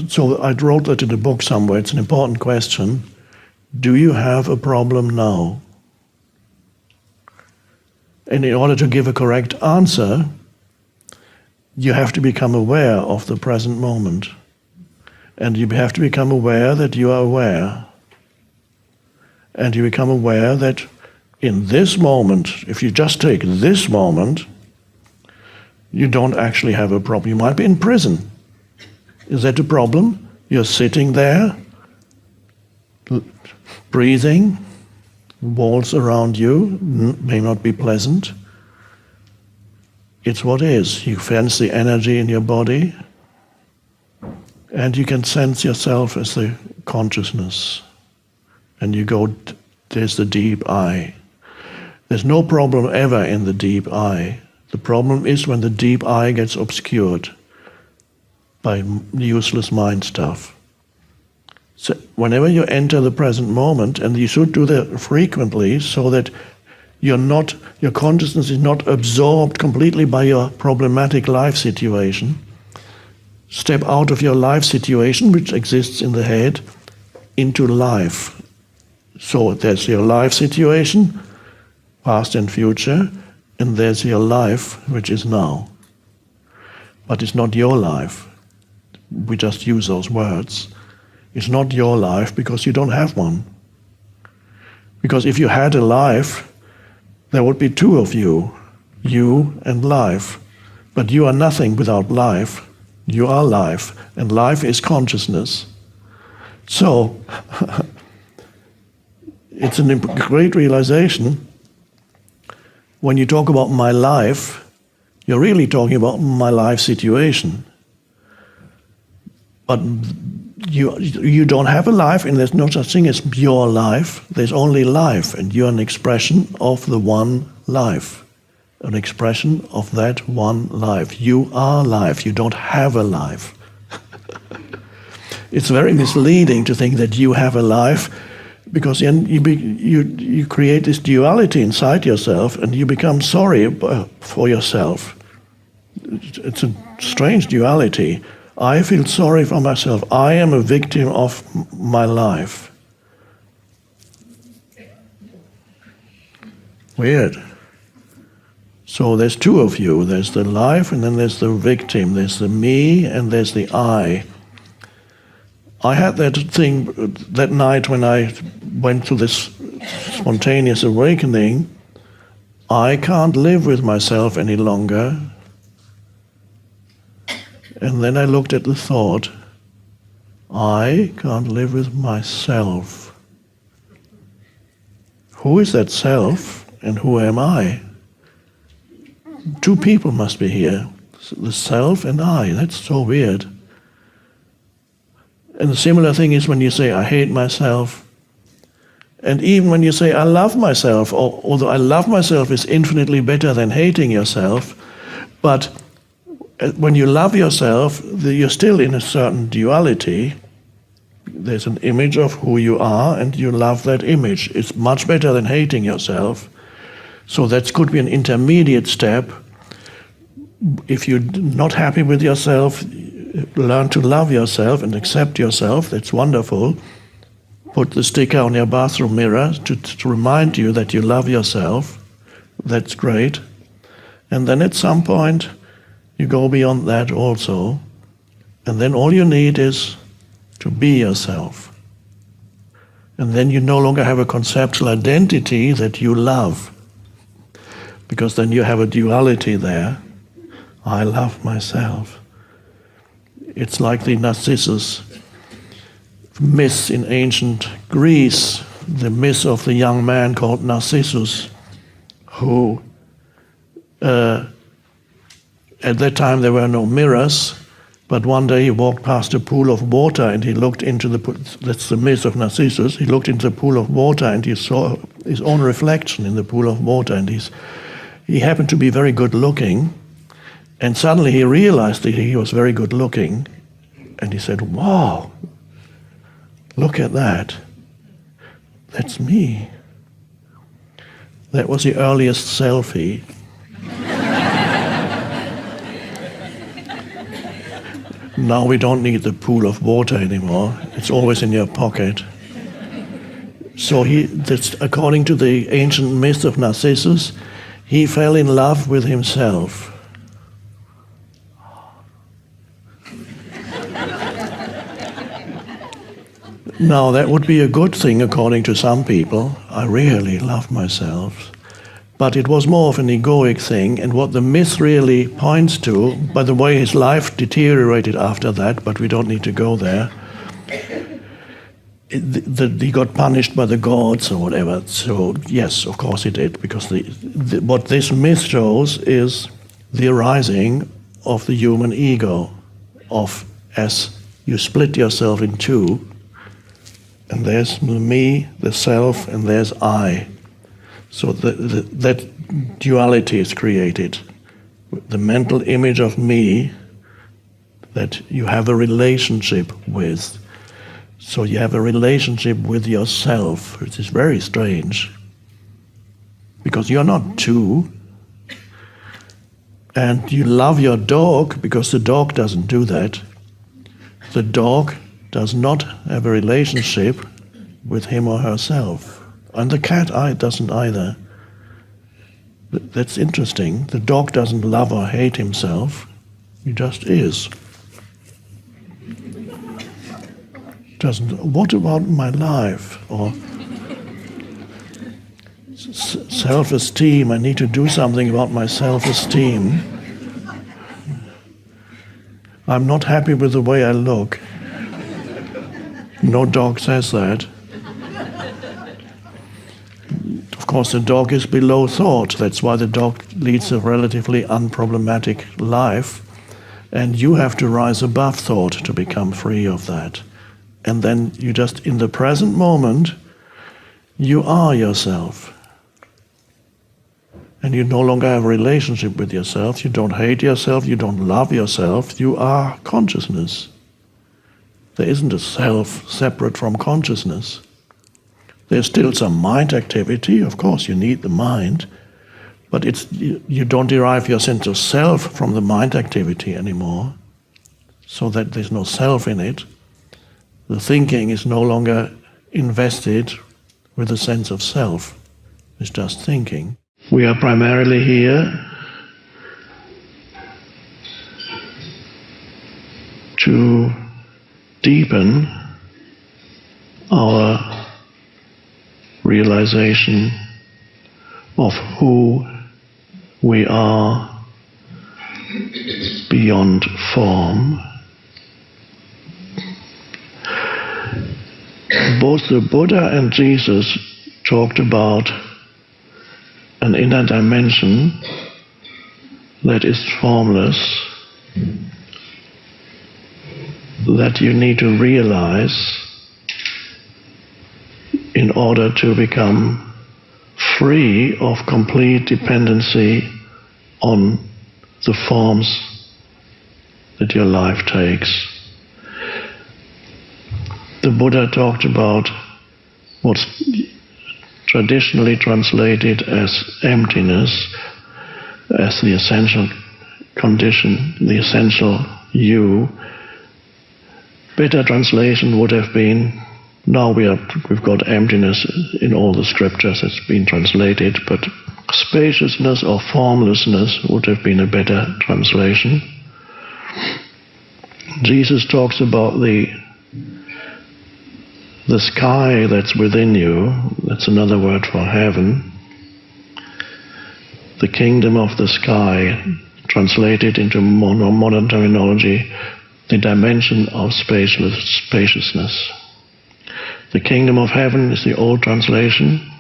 So I wrote that in a book somewhere. It's an important question. Do you have a problem now? And in order to give a correct answer, you have to become aware of the present moment. And you have to become aware that you are aware. And you become aware that in this moment, if you just take this moment, you don't actually have a problem. You might be in prison. Is that a problem? You're sitting there, breathing, walls around you may not be pleasant. It's what is. You sense the energy in your body, and you can sense yourself as the consciousness. And you go, there's the deep I. There's no problem ever in the deep I. The problem is when the deep I gets obscured by useless mind stuff. So whenever you enter the present moment, and you should do that frequently so that your consciousness is not absorbed completely by your problematic life situation. Step out of your life situation, which exists in the head, into life. So there's your life situation, past and future, and there's your life, which is now. But it's not your life. We just use those words. It's not your life because you don't have one. Because if you had a life, there would be two of you and life. But you are nothing without life. You are life, and life is consciousness. So, it's a great realization. When you talk about my life, you're really talking about my life situation. But you don't have a life, and there's no such thing as your life. There's only life, and you're an expression of the one life. An expression of that one life. You are life. You don't have a life. It's very misleading to think that you have a life, because then you create this duality inside yourself, and you become sorry for yourself. It's a strange duality. I feel sorry for myself. I am a victim of my life. Weird. So there's two of you. There's the life, and then there's the victim. There's the me, and there's the I. I had that thing that night when I went through this spontaneous awakening. I can't live with myself any longer. And then I looked at the thought, I can't live with myself. Who is that self, and who am I? Two people must be here, the self and I. That's so weird. And the similar thing is when you say, I hate myself. And even when you say, I love myself, although I love myself is infinitely better than hating yourself, but when you love yourself, you're still in a certain duality. There's an image of who you are, and you love that image. It's much better than hating yourself. So that could be an intermediate step. If you're not happy with yourself, learn to love yourself and accept yourself. That's wonderful. Put the sticker on your bathroom mirror to remind you that you love yourself. That's great. And then at some point, you go beyond that also. And then all you need is to be yourself. And then you no longer have a conceptual identity that you love. Because then you have a duality there. I love myself. It's like the Narcissus myth in ancient Greece, the myth of the young man called Narcissus, who at that time there were no mirrors, but one day he walked past a pool of water and he looked into that's the myth of Narcissus, he looked into the pool of water and he saw his own reflection in the pool of water, and he happened to be very good looking, and suddenly he realized that he was very good looking, and he said, wow, look at that. That's me. That was the earliest selfie. Now we don't need the pool of water anymore. It's always in your pocket. So that's according to the ancient myth of Narcissus, he fell in love with himself. Now that would be a good thing according to some people. I really love myself. But it was more of an egoic thing, and what the myth really points to, by the way, his life deteriorated after that, but we don't need to go there, he got punished by the gods or whatever. So yes, of course he did, because what this myth shows is the arising of the human ego, of as you split yourself in two, and there's the me, the self, and there's I. So that duality is created. The mental image of me that you have a relationship with. So you have a relationship with yourself, which is very strange, because you're not two. And you love your dog because the dog doesn't do that. The dog does not have a relationship with him or herself. And the cat doesn't either. That's interesting. The dog doesn't love or hate himself. He just is. What about my life? Or self-esteem, I need to do something about my self-esteem. I'm not happy with the way I look. No dog says that. Of course, the dog is below thought. That's why the dog leads a relatively unproblematic life. And you have to rise above thought to become free of that. And then you just, in the present moment, you are yourself. And you no longer have a relationship with yourself. You don't hate yourself. You don't love yourself. You are consciousness. There isn't a self separate from consciousness. There's still some mind activity. Of course, you need the mind. But you don't derive your sense of self from the mind activity anymore. So that there's no self in it. The thinking is no longer invested with a sense of self. It's just thinking. We are primarily here to deepen our realization of who we are beyond form. Both the Buddha and Jesus talked about an inner dimension that is formless, that you need to realize in order to become free of complete dependency on the forms that your life takes. The Buddha talked about what's traditionally translated as emptiness, as the essential condition, the essential you. Better translation would have been, now we've got emptiness in all the scriptures that's been translated, but spaciousness or formlessness would have been a better translation. Jesus talks about the sky that's within you. That's another word for heaven. The kingdom of the sky, translated into modern terminology, the dimension of spaciousness. The kingdom of heaven is the old translation.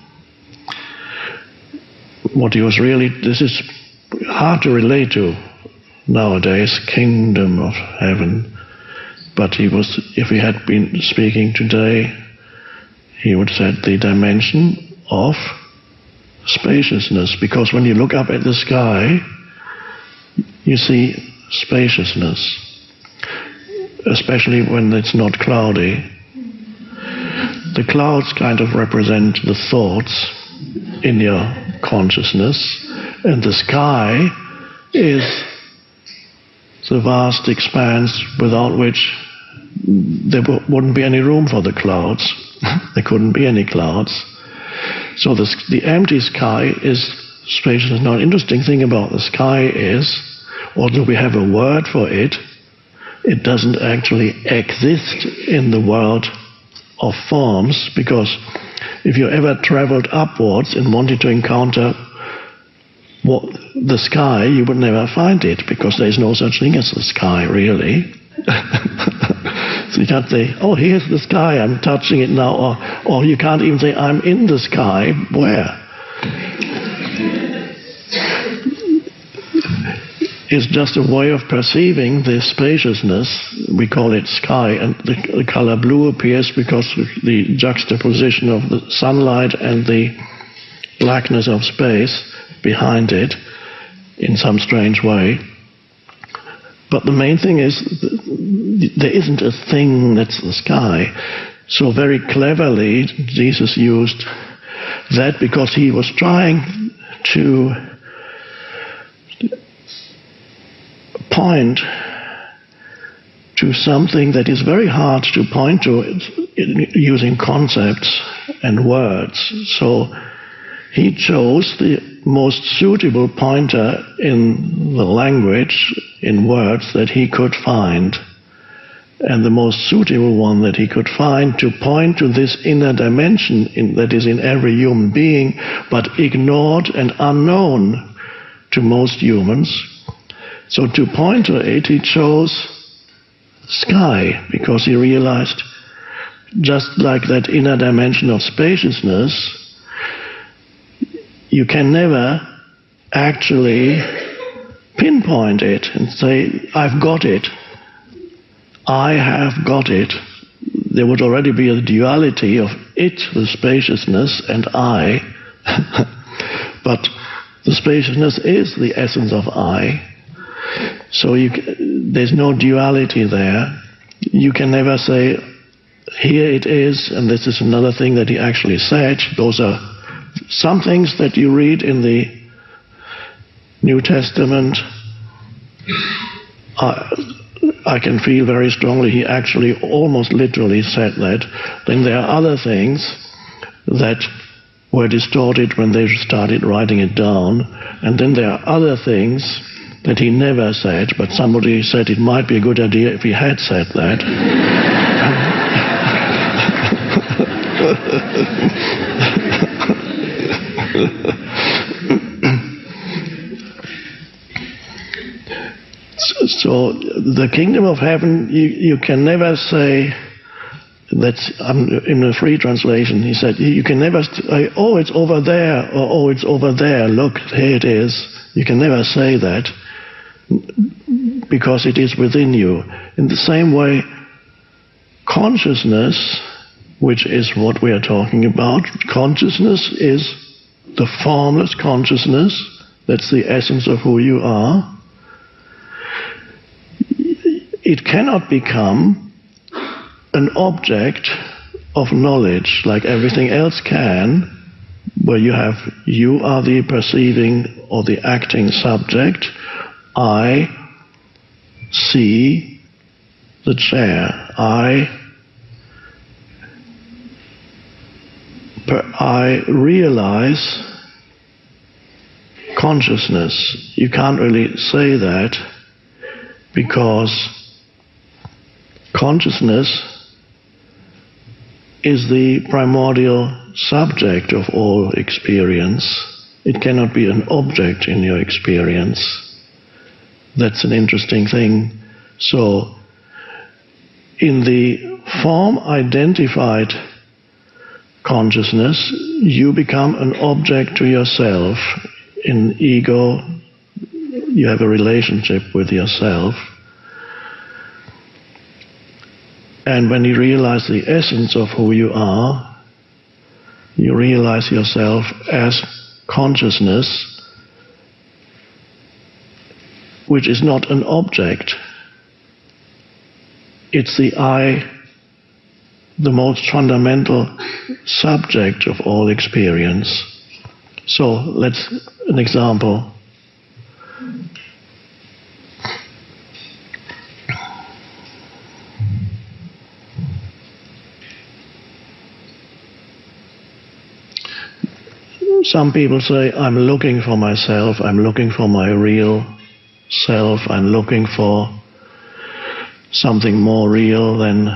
What he was really, this is hard to relate to nowadays, kingdom of heaven. But he was, if he had been speaking today, he would say the dimension of spaciousness. Because when you look up at the sky, you see spaciousness, especially when it's not cloudy. The clouds kind of represent the thoughts in your consciousness, and the sky is the vast expanse without which there wouldn't be any room for the clouds. There couldn't be any clouds. So the empty sky is spacious. Now, an interesting thing about the sky is, although we have a word for it, it doesn't actually exist in the world of forms, because if you ever traveled upwards and wanted to encounter the sky, you would never find it, because there is no such thing as the sky, really. So you can't say, oh, here's the sky, I'm touching it now, or you can't even say, I'm in the sky. Where? It's just a way of perceiving the spaciousness. We call it sky, and the color blue appears because of the juxtaposition of the sunlight and the blackness of space behind it in some strange way. But the main thing is there isn't a thing that's the sky. So very cleverly Jesus used that because he was trying to point to something that is very hard to point to using concepts and words. So he chose the most suitable pointer in the language, in words, that he could find. And the most suitable one that he could find to point to this inner dimension that is in every human being, but ignored and unknown to most humans. So to point to it, he chose sky, because he realized, just like that inner dimension of spaciousness, you can never actually pinpoint it and say, I've got it. I have got it. There would already be a duality of it, the spaciousness, and I. But the spaciousness is the essence of I. So there's no duality there. You can never say, here it is, and this is another thing that he actually said. Those are some things that you read in the New Testament. I can feel very strongly he actually almost literally said that. Then there are other things that were distorted when they started writing it down. And then there are other things that he never said, but somebody said it might be a good idea if he had said that. So the kingdom of heaven, you can never say, that's in a free translation, he said, you can never say, oh, it's over there, or oh, it's over there, look, here it is. You can never say that, because it is within you. In the same way, consciousness, which is what we are talking about, consciousness is the formless consciousness, that's the essence of who you are. It cannot become an object of knowledge like everything else can, where you are the perceiving or the acting subject. I see the chair. I realize consciousness. You can't really say that, because consciousness is the primordial subject of all experience. It cannot be an object in your experience. That's an interesting thing. So, in the form-identified consciousness, you become an object to yourself. In ego, you have a relationship with yourself. And when you realize the essence of who you are, you realize yourself as consciousness, which is not an object. It's the I, the most fundamental subject of all experience. So an example. Some people say, I'm looking for myself, I'm looking for my real self, I'm looking for something more real than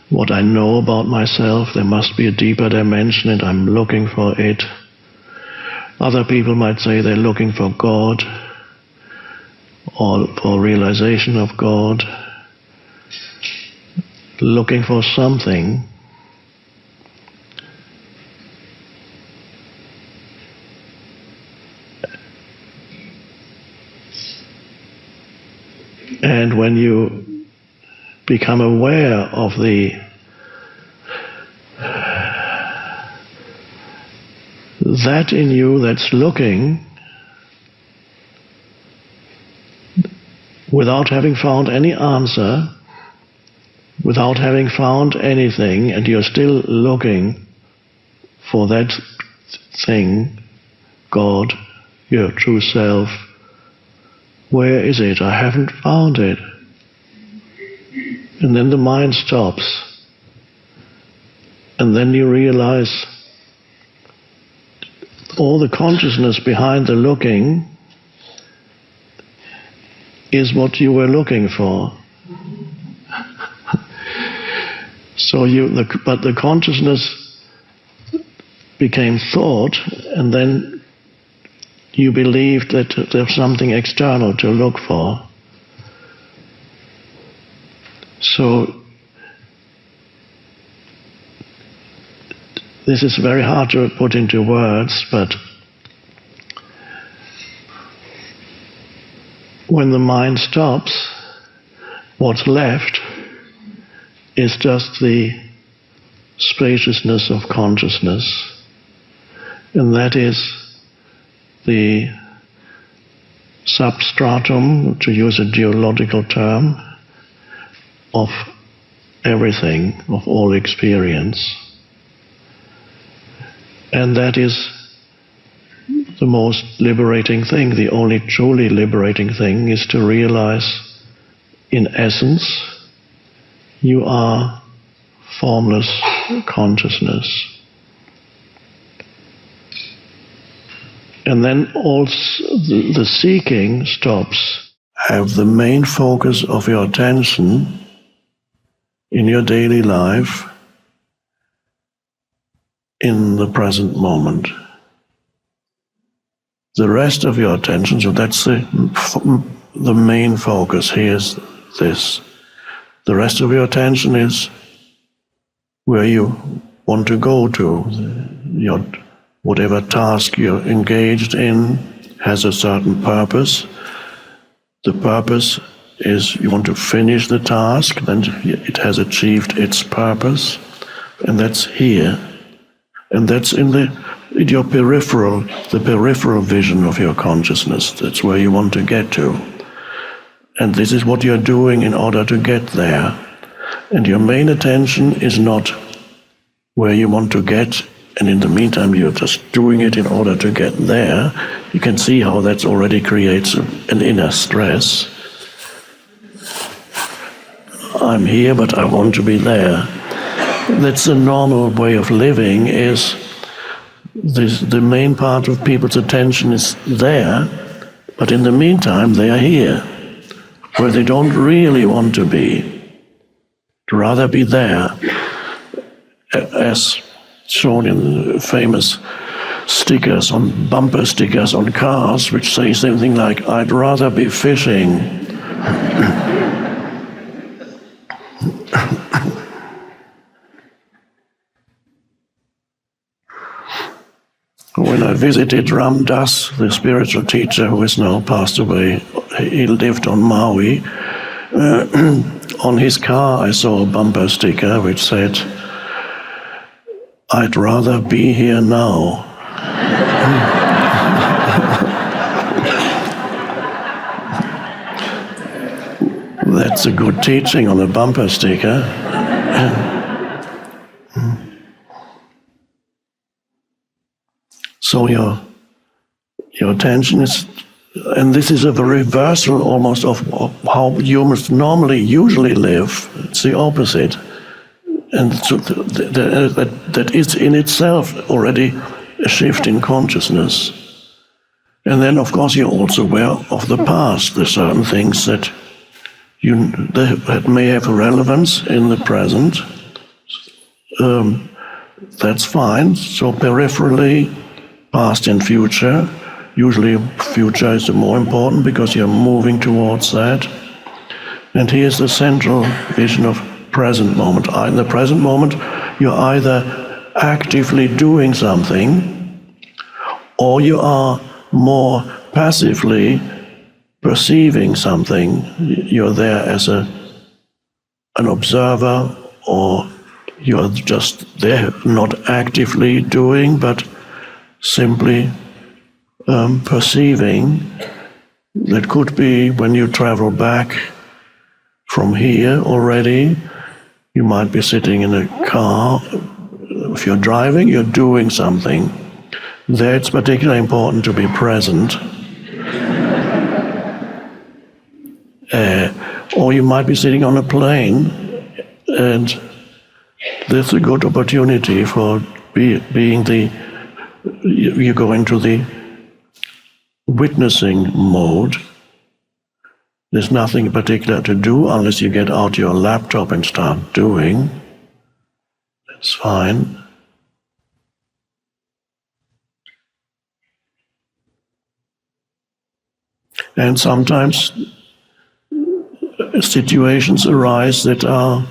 what I know about myself. There must be a deeper dimension and I'm looking for it. Other people might say they're looking for God or for realization of God. looking for something, and when you become aware of that in you that's looking, without having found any answer, without having found anything, and you're still looking for that thing, God, your true self, where is it? I haven't found it. And then the mind stops. And then you realize all the consciousness behind the looking is what you were looking for. But the consciousness became thought, and then you believed that there's something external to look for. So this is very hard to put into words, but when the mind stops, what's left is just the spaciousness of consciousness, and that is the substratum, to use a geological term, of everything, of all experience. And that is the most liberating thing. The only truly liberating thing is to realize, in essence, you are formless consciousness. And then also the seeking stops. Have the main focus of your attention in your daily life in the present moment. The rest of your attention, so that's the main focus. Here's this. The rest of your attention is where you want to go to. Whatever task you're engaged in has a certain purpose. The purpose is you want to finish the task, then it has achieved its purpose, and that's here. And that's in your peripheral, the peripheral vision of your consciousness. That's where you want to get to. And this is what you're doing in order to get there. And your main attention is not where you want to get, and in the meantime you're just doing it in order to get there. You can see how that already creates an inner stress. I'm here, but I want to be there. That's the normal way of living, is the main part of people's attention is there, but in the meantime they are here, where they don't really want to be. To rather be there, as shown in famous stickers, on bumper stickers on cars, which say something like, "I'd rather be fishing." When I visited Ram Dass, the spiritual teacher who is now passed away, he lived on Maui. On his car I saw a bumper sticker which said, "I'd rather be here now." That's a good teaching on a bumper sticker. So your attention is, and this is a reversal almost of how humans usually live. It's the opposite. And so that is in itself already a shift in consciousness. And then, of course, you're also aware of the past. There's certain things that may have relevance in the present. That's fine. So peripherally, past and future. Usually future is the more important because you're moving towards that. And here's the central vision of present moment. In the present moment, you're either actively doing something, or you are more passively perceiving something. You're there as an observer, or you're just there, not actively doing, but simply perceiving. That could be when you travel back from here already. You might be sitting in a car. If you're driving, you're doing something. There it's particularly important to be present. Or you might be sitting on a plane, and that's a good opportunity for being you go into the witnessing mode. There's nothing particular to do unless you get out your laptop and start doing. That's fine. And sometimes situations arise that are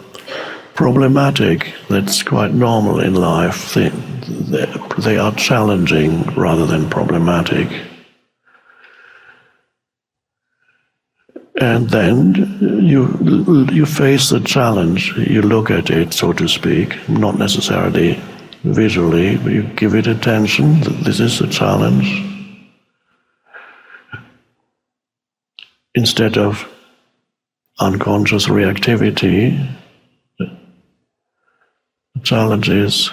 problematic. That's quite normal in life. They are challenging rather than problematic. And then you face the challenge. You look at it, so to speak, not necessarily visually, but you give it attention. This is a challenge. Instead of unconscious reactivity, the challenge is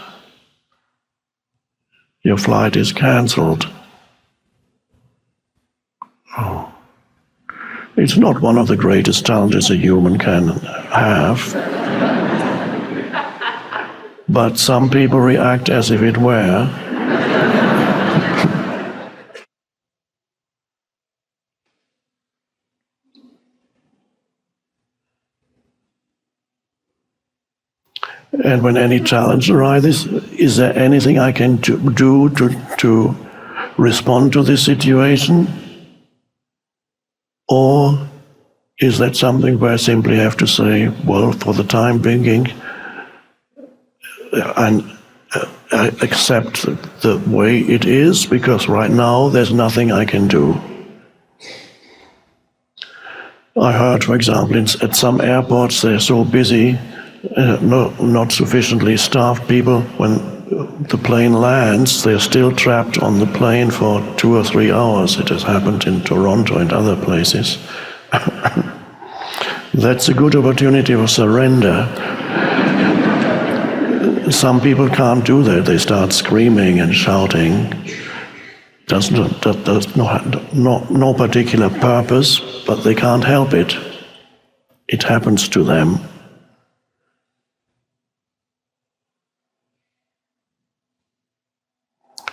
your flight is cancelled. Oh. It's not one of the greatest challenges a human can have, but some people react as if it were. And when any challenge arises, is there anything I can do to respond to this situation? Or is that something where I simply have to say, well, for the time being, I accept the way it is, because right now there's nothing I can do. I heard, for example, at some airports they're so busy, not sufficiently staffed people, when the plane lands, they're still trapped on the plane for 2 or 3 hours. It has happened in Toronto and other places. That's a good opportunity for surrender. Some people can't do that. They start screaming and shouting. Does no particular purpose, but they can't help it. It happens to them.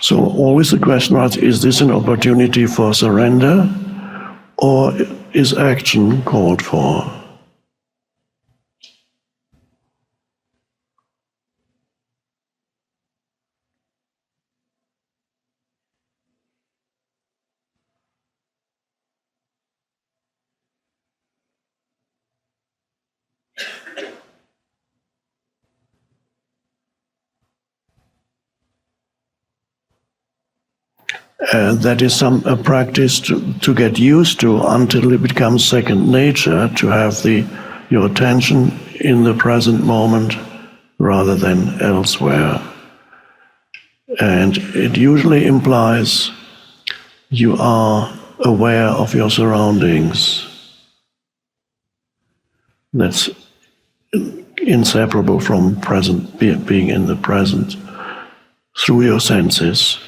So always the question is this an opportunity for surrender, or is action called for? That is a practice to get used to until it becomes second nature, to have your attention in the present moment rather than elsewhere. And it usually implies you are aware of your surroundings. That's inseparable from being in the present through your senses.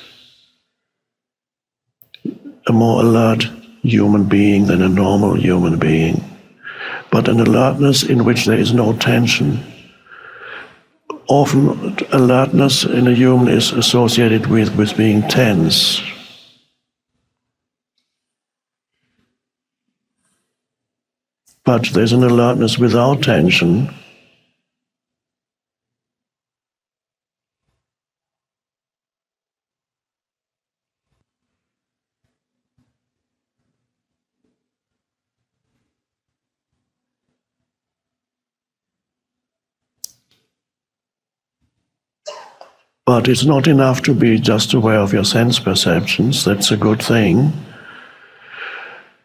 A more alert human being than a normal human being, but an alertness in which there is no tension. Often alertness in a human is associated with being tense. But there's an alertness without tension. But it's not enough to be just aware of your sense perceptions. That's a good thing.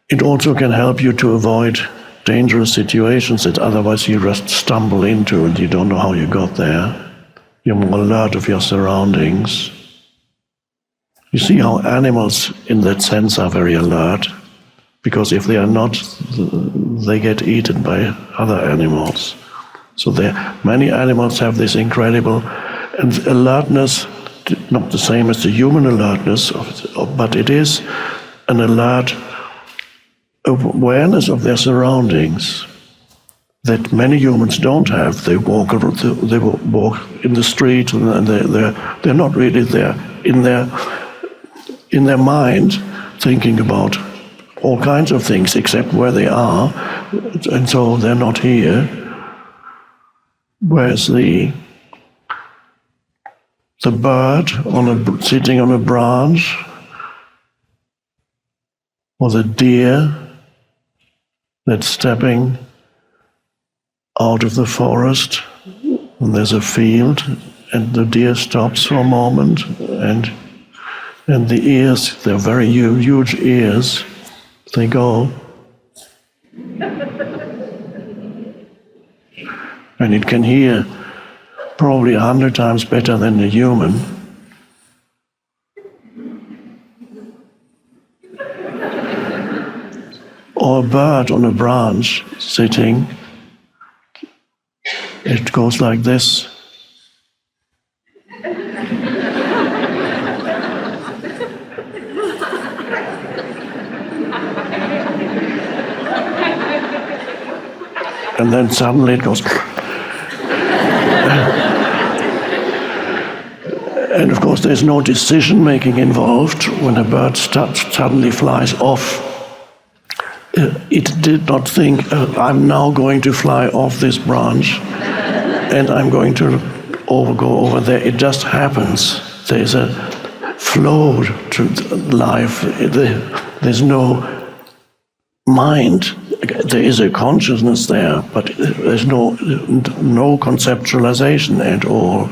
It also can help you to avoid dangerous situations that otherwise you just stumble into and you don't know how you got there. You're more alert of your surroundings. You see how animals in that sense are very alert, because if they are not, they get eaten by other animals. So many animals have this incredible and alertness, not the same as the human alertness, but it is an alert awareness of their surroundings that many humans don't have. They walk in the street and they're not really there in their mind thinking about all kinds of things except where they are, and so they're not here. Whereas the bird sitting on a branch, or the deer that's stepping out of the forest, and there's a field, and the deer stops for a moment, and the ears, they're very huge ears, they go. And it can hear probably 100 times better than the human. Or a bird on a branch sitting, it goes like this. And then suddenly it goes. And of course there's no decision-making involved when a bird suddenly flies off. It did not think, I'm now going to fly off this branch and I'm going to go over there. It just happens. There's a flow to life. There's no mind. There is a consciousness there, but there's no conceptualization at all.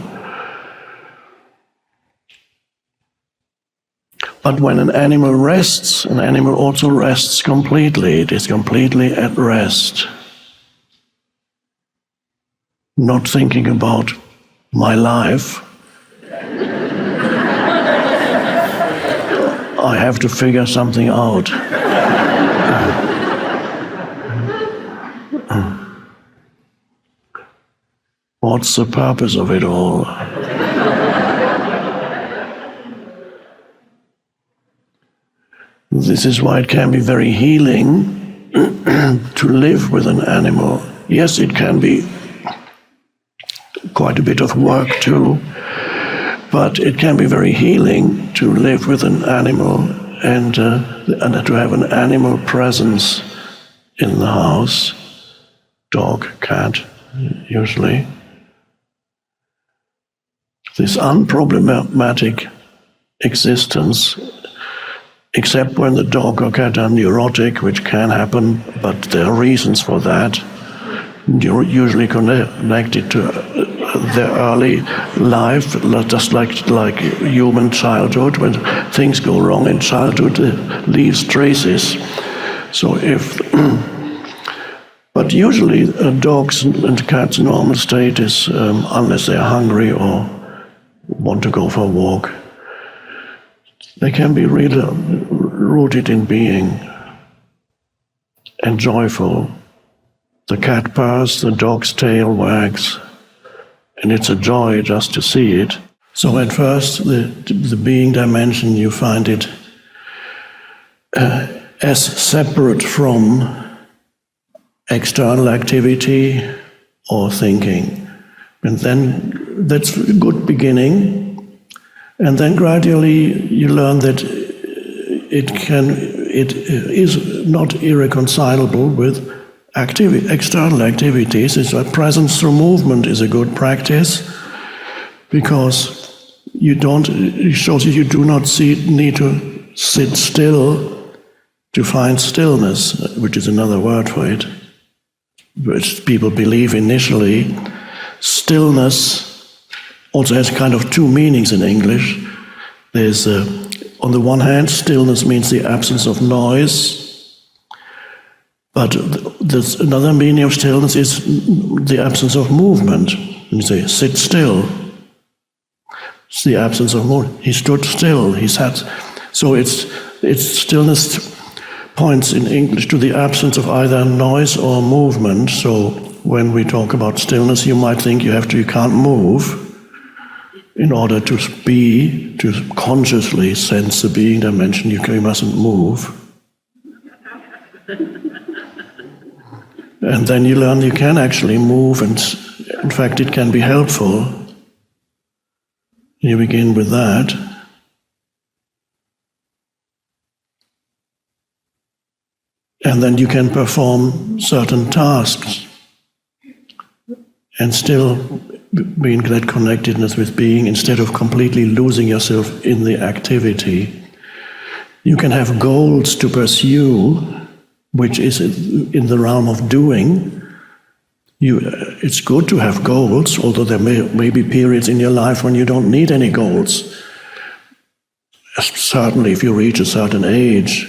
But when an animal rests, an animal also rests completely. It is completely at rest. Not thinking about my life. I have to figure something out. What's the purpose of it all? This is why it can be very healing to live with an animal. Yes, it can be quite a bit of work too, but it can be very healing to live with an animal and to have an animal presence in the house. Dog, cat, usually. This unproblematic existence, except when the dog or cat are neurotic, which can happen, but there are reasons for that. You're usually connected to their early life, just like human childhood. When things go wrong in childhood, it leaves traces. So but usually dogs and cats' normal state is, unless they're hungry or want to go for a walk, they can be really rooted in being and joyful. The cat purrs, the dog's tail wags, and it's a joy just to see it. So at first, the being dimension, you find it as separate from external activity or thinking. And then that's a good beginning. And then gradually you learn that it is not irreconcilable with external activities. It's like presence through movement is a good practice, because it shows that you do not need to sit still to find stillness, which is another word for it, which people believe initially. Stillness also has kind of two meanings in English. There's, on the one hand, stillness means the absence of noise, but there's another meaning of stillness is the absence of movement. You say, sit still. It's the absence of movement. He stood still. He sat. So it's stillness points in English to the absence of either noise or movement. So when we talk about stillness, you might think you can't move in order to be, to consciously sense the being dimension. You mustn't move. And then you learn you can actually move, and in fact it can be helpful. You begin with that. And then you can perform certain tasks and still be in that connectedness with being instead of completely losing yourself in the activity. You can have goals to pursue, which is in the realm of doing. It's good to have goals, although there may be periods in your life when you don't need any goals. Certainly, if you reach a certain age,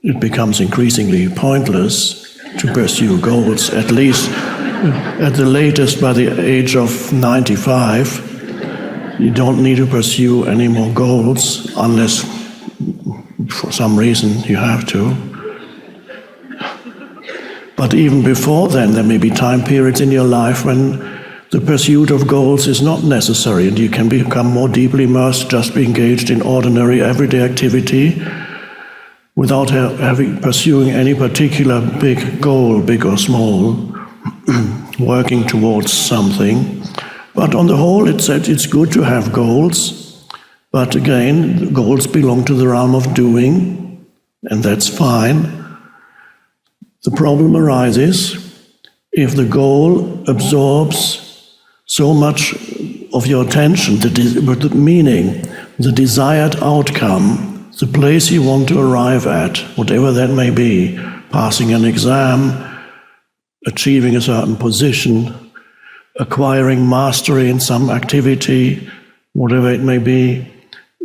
it becomes increasingly pointless to pursue goals, at least at the latest by the age of 95. You don't need to pursue any more goals unless for some reason you have to. But even before then, there may be time periods in your life when the pursuit of goals is not necessary, and you can become more deeply immersed, just be engaged in ordinary everyday activity without pursuing any particular big goal, big or small, working towards something. But on the whole, it's good to have goals, but again, goals belong to the realm of doing, and that's fine. The problem arises if the goal absorbs so much of your attention, the meaning, the desired outcome, the place you want to arrive at, whatever that may be, passing an exam, achieving a certain position, acquiring mastery in some activity, whatever it may be,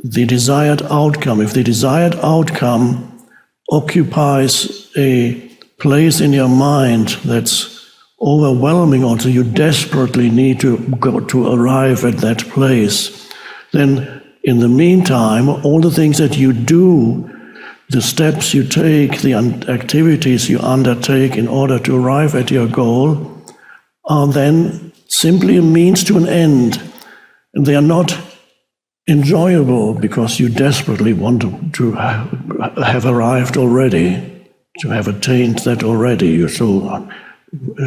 the desired outcome. If the desired outcome occupies a place in your mind that's overwhelming, or so you desperately need to go to arrive at that place, then in the meantime, all the things that you do, the steps you take, the activities you undertake in order to arrive at your goal are then simply a means to an end. And they are not enjoyable because you desperately want to have arrived already, to have attained that already.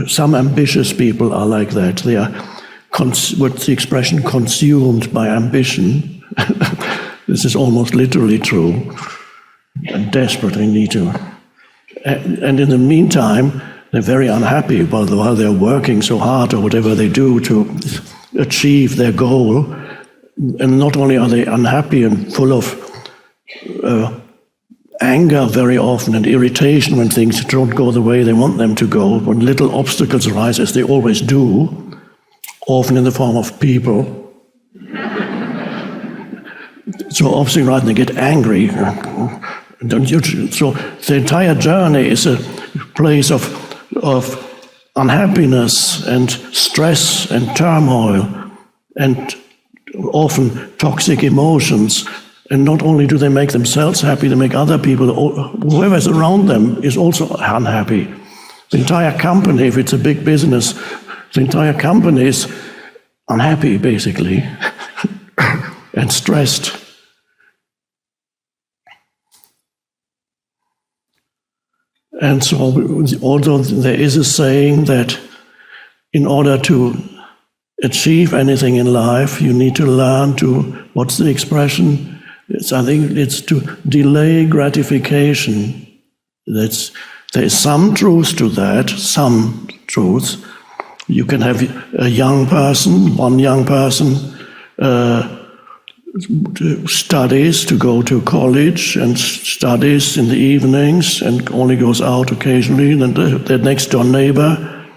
Some ambitious people are like that. They are, what's the expression, consumed by ambition. This is almost literally true. And desperately need to. And in the meantime, they're very unhappy while they're working so hard or whatever they do to achieve their goal. And not only are they unhappy and full of anger very often and irritation when things don't go the way they want them to go, when little obstacles arise, as they always do, often in the form of people. So obviously, rather than get angry, so the entire journey is a place of unhappiness and stress and turmoil and often toxic emotions. And not only do they make themselves happy, they make other people, whoever's around them, is also unhappy. The entire company, if it's a big business, the entire company is unhappy, basically, and stressed. And so, although there is a saying that in order to achieve anything in life, you need to learn to, what's the expression? I think it's to delay gratification. There is some truth to that, some truth. You can have one young person studies to go to college and studies in the evenings and only goes out occasionally. Then the next door neighbor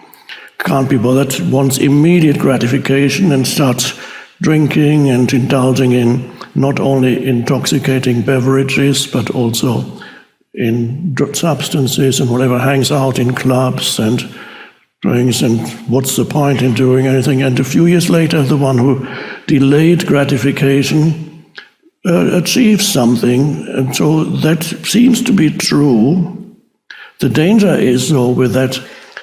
can't be bothered, wants immediate gratification and starts drinking and indulging in not only intoxicating beverages, but also in substances and whatever, hangs out in clubs and drinks, and what's the point in doing anything? And a few years later, the one who delayed gratification achieves something, and so that seems to be true. The danger is, though, with that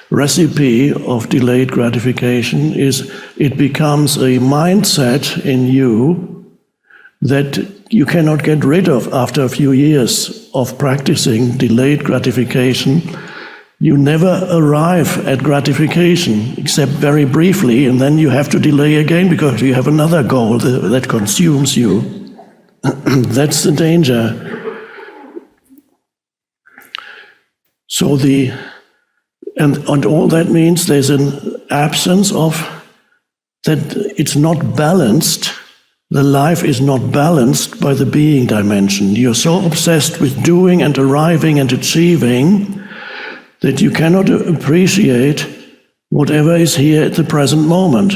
recipe of delayed gratification is it becomes a mindset in you that you cannot get rid of after a few years of practicing delayed gratification. You never arrive at gratification, except very briefly, and then you have to delay again because you have another goal that consumes you. That's the danger. So and all that means there's an absence of, that it's not balanced. The life is not balanced by the being dimension. You're so obsessed with doing and arriving and achieving that you cannot appreciate whatever is here at the present moment.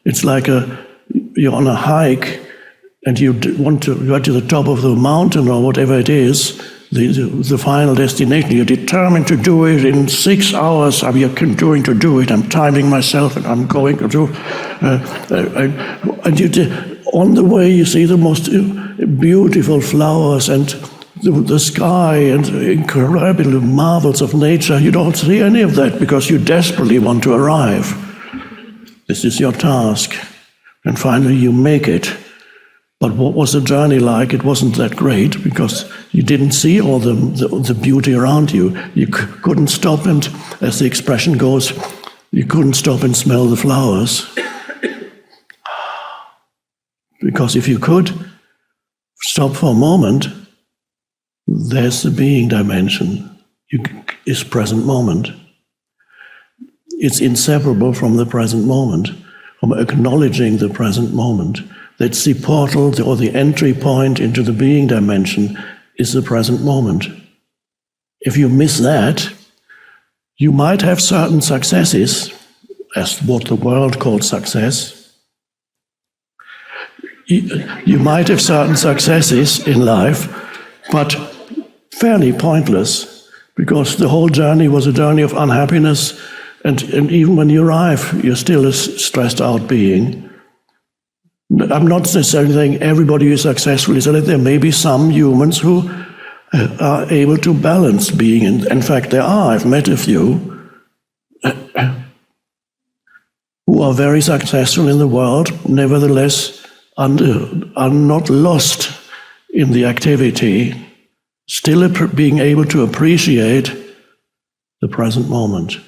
It's like you're on a hike and you want to go to the top of the mountain or whatever it is, the final destination. You're determined to do it in 6 hours. I'm going to do it. I'm timing myself and I'm going to do and on the way you see the most beautiful flowers and the sky and incredible marvels of nature. You don't see any of that because you desperately want to arrive. This is your task. And finally you make it. But what was the journey like? It wasn't that great because you didn't see all the beauty around you. You couldn't stop and, as the expression goes, you couldn't stop and smell the flowers. Because if you could stop for a moment, there's the being dimension. Is present moment. It's inseparable from the present moment, from acknowledging the present moment. That's the portal or the entry point into the being dimension is the present moment. If you miss that, you might have certain successes, as what the world calls success. You might have certain successes in life, but fairly pointless, because the whole journey was a journey of unhappiness, and even when you arrive, you're still a stressed out being. I'm not necessarily saying everybody who is successful is that. There may be some humans who are able to balance being, and in fact there are. I've met a few who are very successful in the world, nevertheless are not lost in the activity, still being able to appreciate the present moment.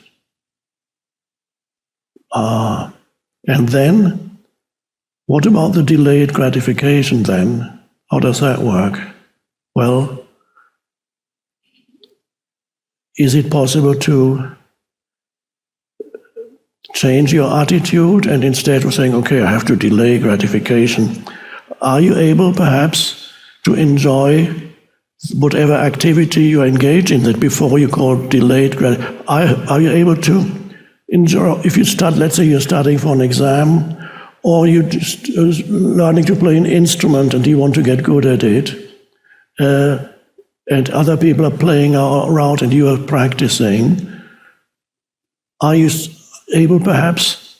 And then, what about the delayed gratification then? How does that work? Well, is it possible to change your attitude, and instead of saying, okay, I have to delay gratification, are you able perhaps to enjoy whatever activity you engage in that before you call delayed gratification? Are you able to enjoy, if you start, let's say you're studying for an exam, or you're just learning to play an instrument and you want to get good at it, and other people are playing around and you are practicing, are you able perhaps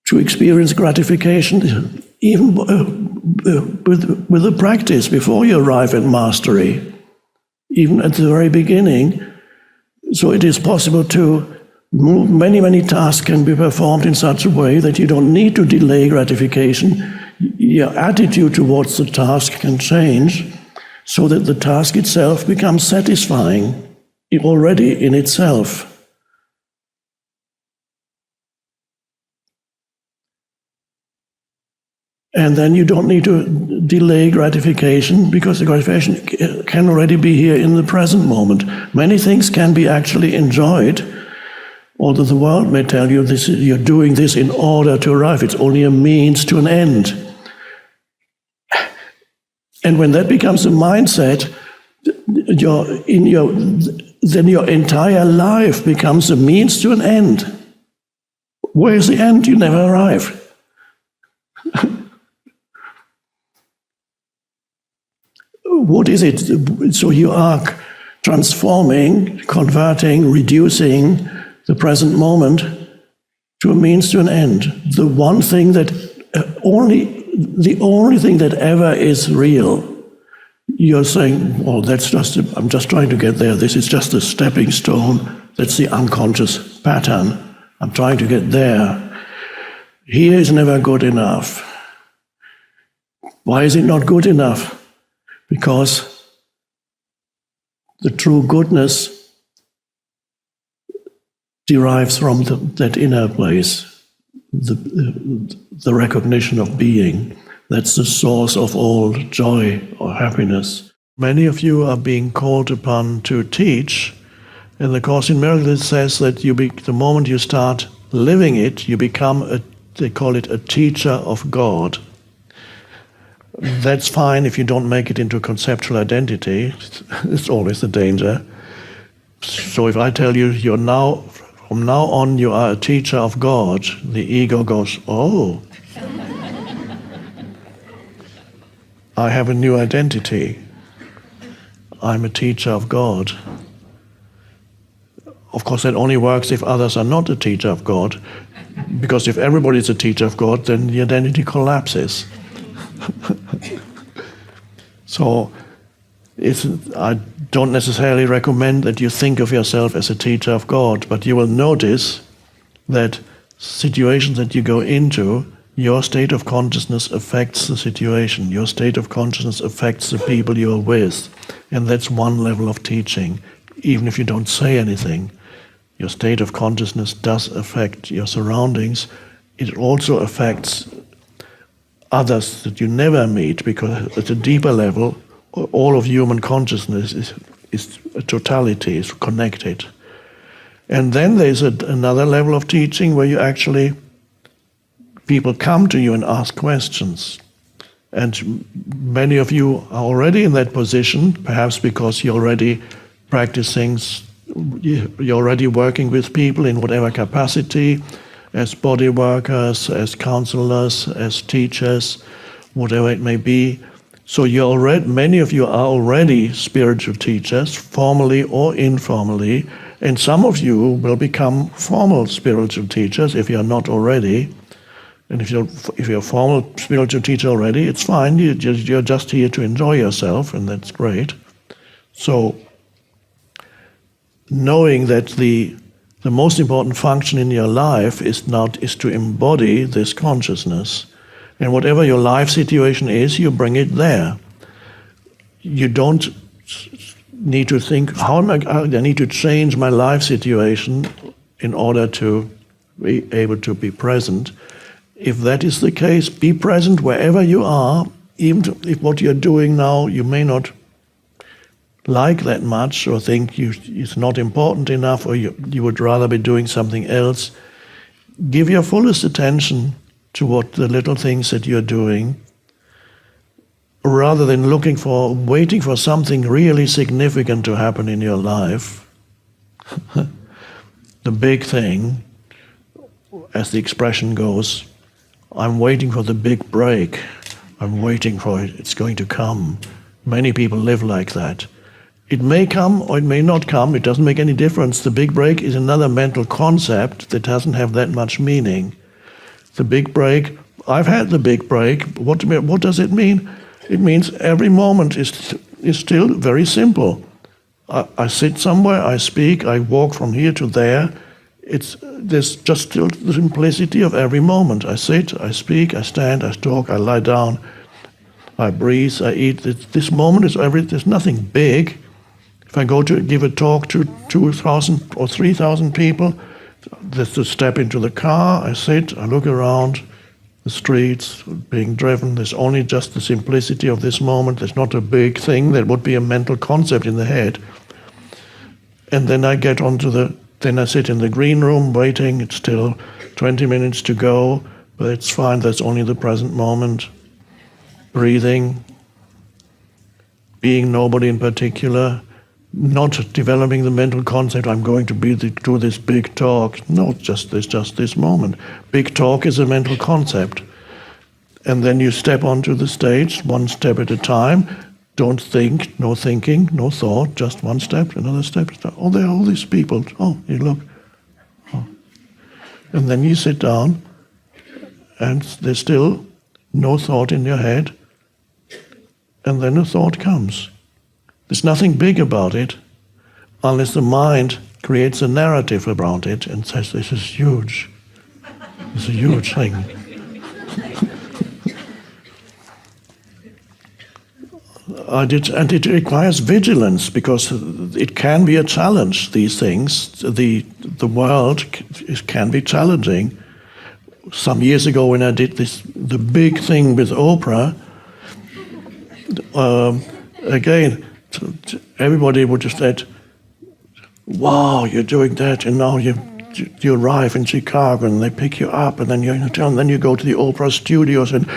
to experience gratification even with the practice before you arrive at mastery, even at the very beginning? So it is possible to move. Many tasks can be performed in such a way that you don't need to delay gratification. Your attitude towards the task can change so that the task itself becomes satisfying already in itself. And then you don't need to delay gratification, because the gratification can already be here in the present moment. Many things can be actually enjoyed, although the world may tell you this, you're doing this in order to arrive. It's only a means to an end. And when that becomes a mindset, then your entire life becomes a means to an end. Where's the end? You never arrive. what is it? So you are transforming, converting, reducing the present moment to a means to an end. The only thing that ever is real. You're saying, well, I'm just trying to get there. This is just a stepping stone. That's the unconscious pattern. I'm trying to get there. Here is never good enough. Why is it not good enough? Because the true goodness derives from that inner place, the recognition of being. That's the source of all joy or happiness. Many of you are being called upon to teach. In the Course in Miracles, it says that the moment you start living it, you become they call it a teacher of God. That's fine if you don't make it into conceptual identity. It's always the danger. So if I tell you, from now on, you are a teacher of God, the ego goes, oh, I have a new identity. I'm a teacher of God. Of course, that only works if others are not a teacher of God, because if everybody is a teacher of God, then the identity collapses. So I don't necessarily recommend that you think of yourself as a teacher of God, but you will notice that situations that you go into, your state of consciousness affects the situation. Your state of consciousness affects the people you are with. And that's one level of teaching. Even if you don't say anything, your state of consciousness does affect your surroundings. It also affects others that you never meet, because at a deeper level, all of human consciousness is a totality, is connected. And then there's another level of teaching where you actually, people come to you and ask questions. And many of you are already in that position, perhaps because you're already practicing, you're already working with people in whatever capacity, as body workers, as counselors, as teachers, whatever it may be. So many of you are already spiritual teachers, formally or informally, and some of you will become formal spiritual teachers if you're not already. And if you're a formal spiritual teacher already, it's fine. You're just here to enjoy yourself, and that's great. So, knowing that the most important function in your life is to embody this consciousness, and whatever your life situation is, you bring it there. You don't need to think, I need to change my life situation in order to be able to be present. If that is the case, be present wherever you are, even if what you're doing now you may not like that much, or think it's not important enough, or you would rather be doing something else. Give your fullest attention to what the little things that you're doing, rather than waiting for something really significant to happen in your life. The big thing, as the expression goes, I'm waiting for the big break. I'm waiting for it. It's going to come. Many people live like that. It may come or it may not come. It doesn't make any difference. The big break is another mental concept that doesn't have that much meaning. The big break, I've had the big break. What does it mean? It means every moment is still very simple. I sit somewhere, I speak, I walk from here to there. There's just still the simplicity of every moment. I sit, I speak, I stand, I talk, I lie down, I breathe, I eat. This moment there's nothing big. If I go to give a talk to 2,000 or 3,000 people, there's to step into the car, I sit, I look around the streets being driven. There's only just the simplicity of this moment. There's not a big thing. That would be a mental concept in the head. And then I get then I sit in the green room waiting. It's still 20 minutes to go, but it's fine. That's only the present moment. Breathing, being nobody in particular, not developing the mental concept, I'm going to do this big talk. No, just this moment. Big talk is a mental concept. And then you step onto the stage, one step at a time. Don't think, no thinking, no thought, just one step, another step. Oh, there are all these people. Oh, you look. Oh. And then you sit down, and there's still no thought in your head, and then a thought comes. There's nothing big about it, unless the mind creates a narrative around it and says, this is huge. It's a huge thing. And it requires vigilance, because it can be a challenge, these things. The world can be challenging. Some years ago when I did the big thing with Oprah, again, everybody would have said, wow, you're doing that, and now you arrive in Chicago and they pick you up, and then you go to the Oprah studios, and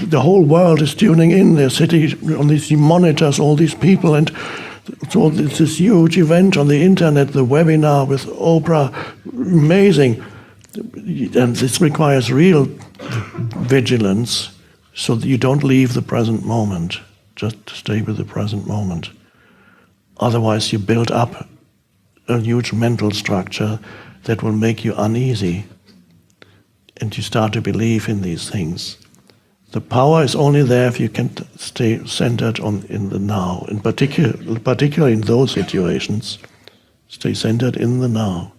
the whole world is tuning in. They're sitting on these monitors, all these people, and so it's this huge event on the internet, the webinar with Oprah, amazing. And this requires real vigilance, so that you don't leave the present moment. Just stay with the present moment. Otherwise, you build up a huge mental structure that will make you uneasy, and you start to believe in these things. The power is only there if you can stay centered in the now. In particularly in those situations, stay centered in the now.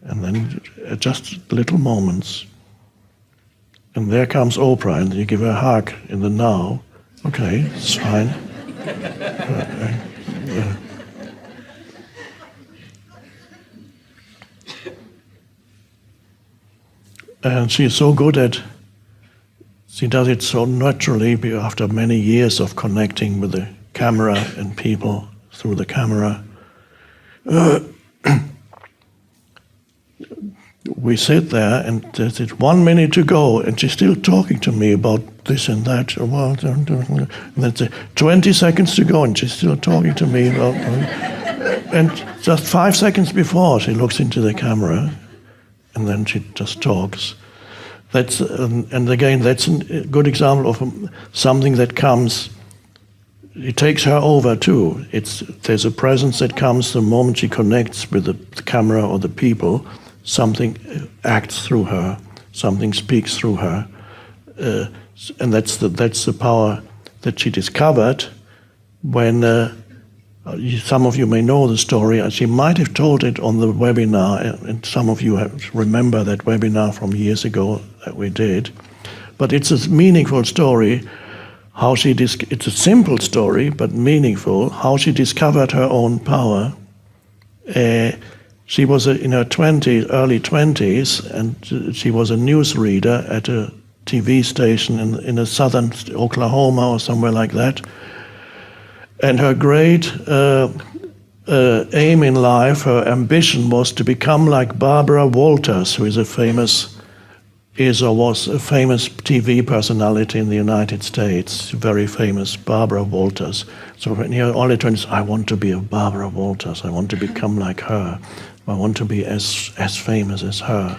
And then just little moments. And there comes Oprah, and you give her a hug in the now. Okay, it's fine. And she is so good at, she does it so naturally after many years of connecting with the camera and people through the camera. We sit there, and there's 1 minute to go, and she's still talking to me about this and that. And then 20 seconds to go, and she's still talking to me about. And just 5 seconds before, she looks into the camera, and then she just talks. That's and again, that's a good example of something that comes. It takes her over too. There's a presence that comes the moment she connects with the camera or the people. Something acts through her, something speaks through her, and that's the power that she discovered when some of you may know the story. And she might have told it on the webinar, and some of you remember that webinar from years ago that we did. But it's a meaningful story. It's a simple story, but meaningful. How she discovered her own power. She was in her early 20s, and she was a newsreader at a TV station in a southern Oklahoma or somewhere like that. And her great aim in life, her ambition, was to become like Barbara Walters, who was a famous TV personality in the United States, very famous, Barbara Walters. So in her early 20s, I want to be a Barbara Walters. I want to become like her. I want to be as famous as her.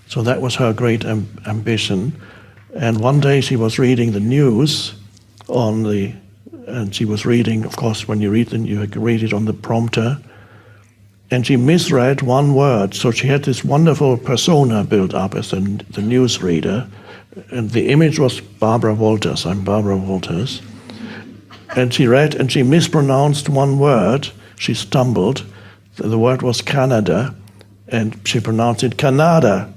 So that was her great ambition. And one day she was reading the news and she was reading, of course, when you read it on the prompter, and she misread one word. So she had this wonderful persona built up as the newsreader, and the image was Barbara Walters. I'm Barbara Walters. And she read, and she mispronounced one word. She stumbled. The word was Canada, and she pronounced it Canada.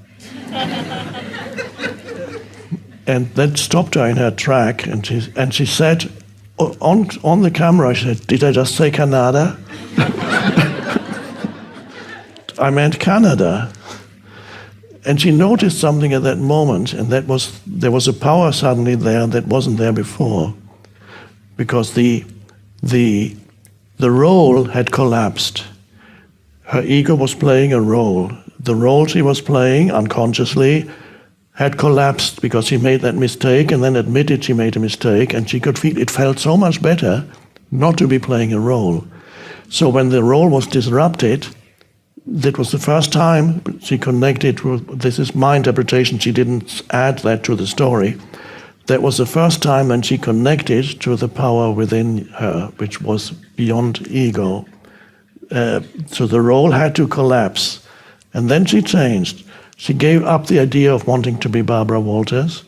And that stopped her in her track, and she said, on the camera, she said, "Did I just say Canada?" I meant Canada. And she noticed something at that moment, and there was a power suddenly there that wasn't there before, because the role had collapsed. Her ego was playing a role. The role she was playing unconsciously had collapsed because she made that mistake and then admitted she made a mistake, and she could feel it felt so much better not to be playing a role. So when the role was disrupted, that was the first time she connected with, this is my interpretation, she didn't add that to the story. that was the first time when she connected to the power within her, which was beyond ego. So the role had to collapse. And then she changed. She gave up the idea of wanting to be Barbara Walters,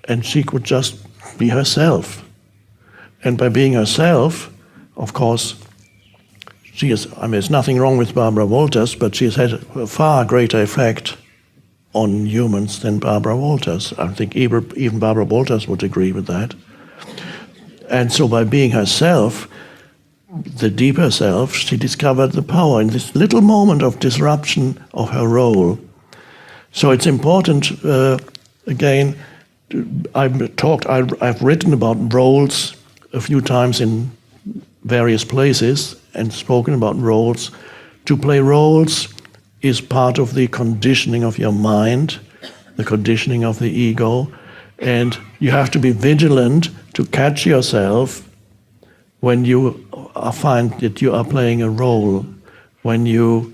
and she could just be herself. And by being herself, of course, she is, I mean, there's nothing wrong with Barbara Walters, but she has had a far greater effect on humans than Barbara Walters. I think even Barbara Walters would agree with that. And so by being herself, the deeper self, she discovered the power in this little moment of disruption of her role. So it's important, again, I've written about roles a few times in various places and spoken about roles. To play roles is part of the conditioning of your mind, the conditioning of the ego, and you have to be vigilant to catch yourself when you find that you are playing a role, when you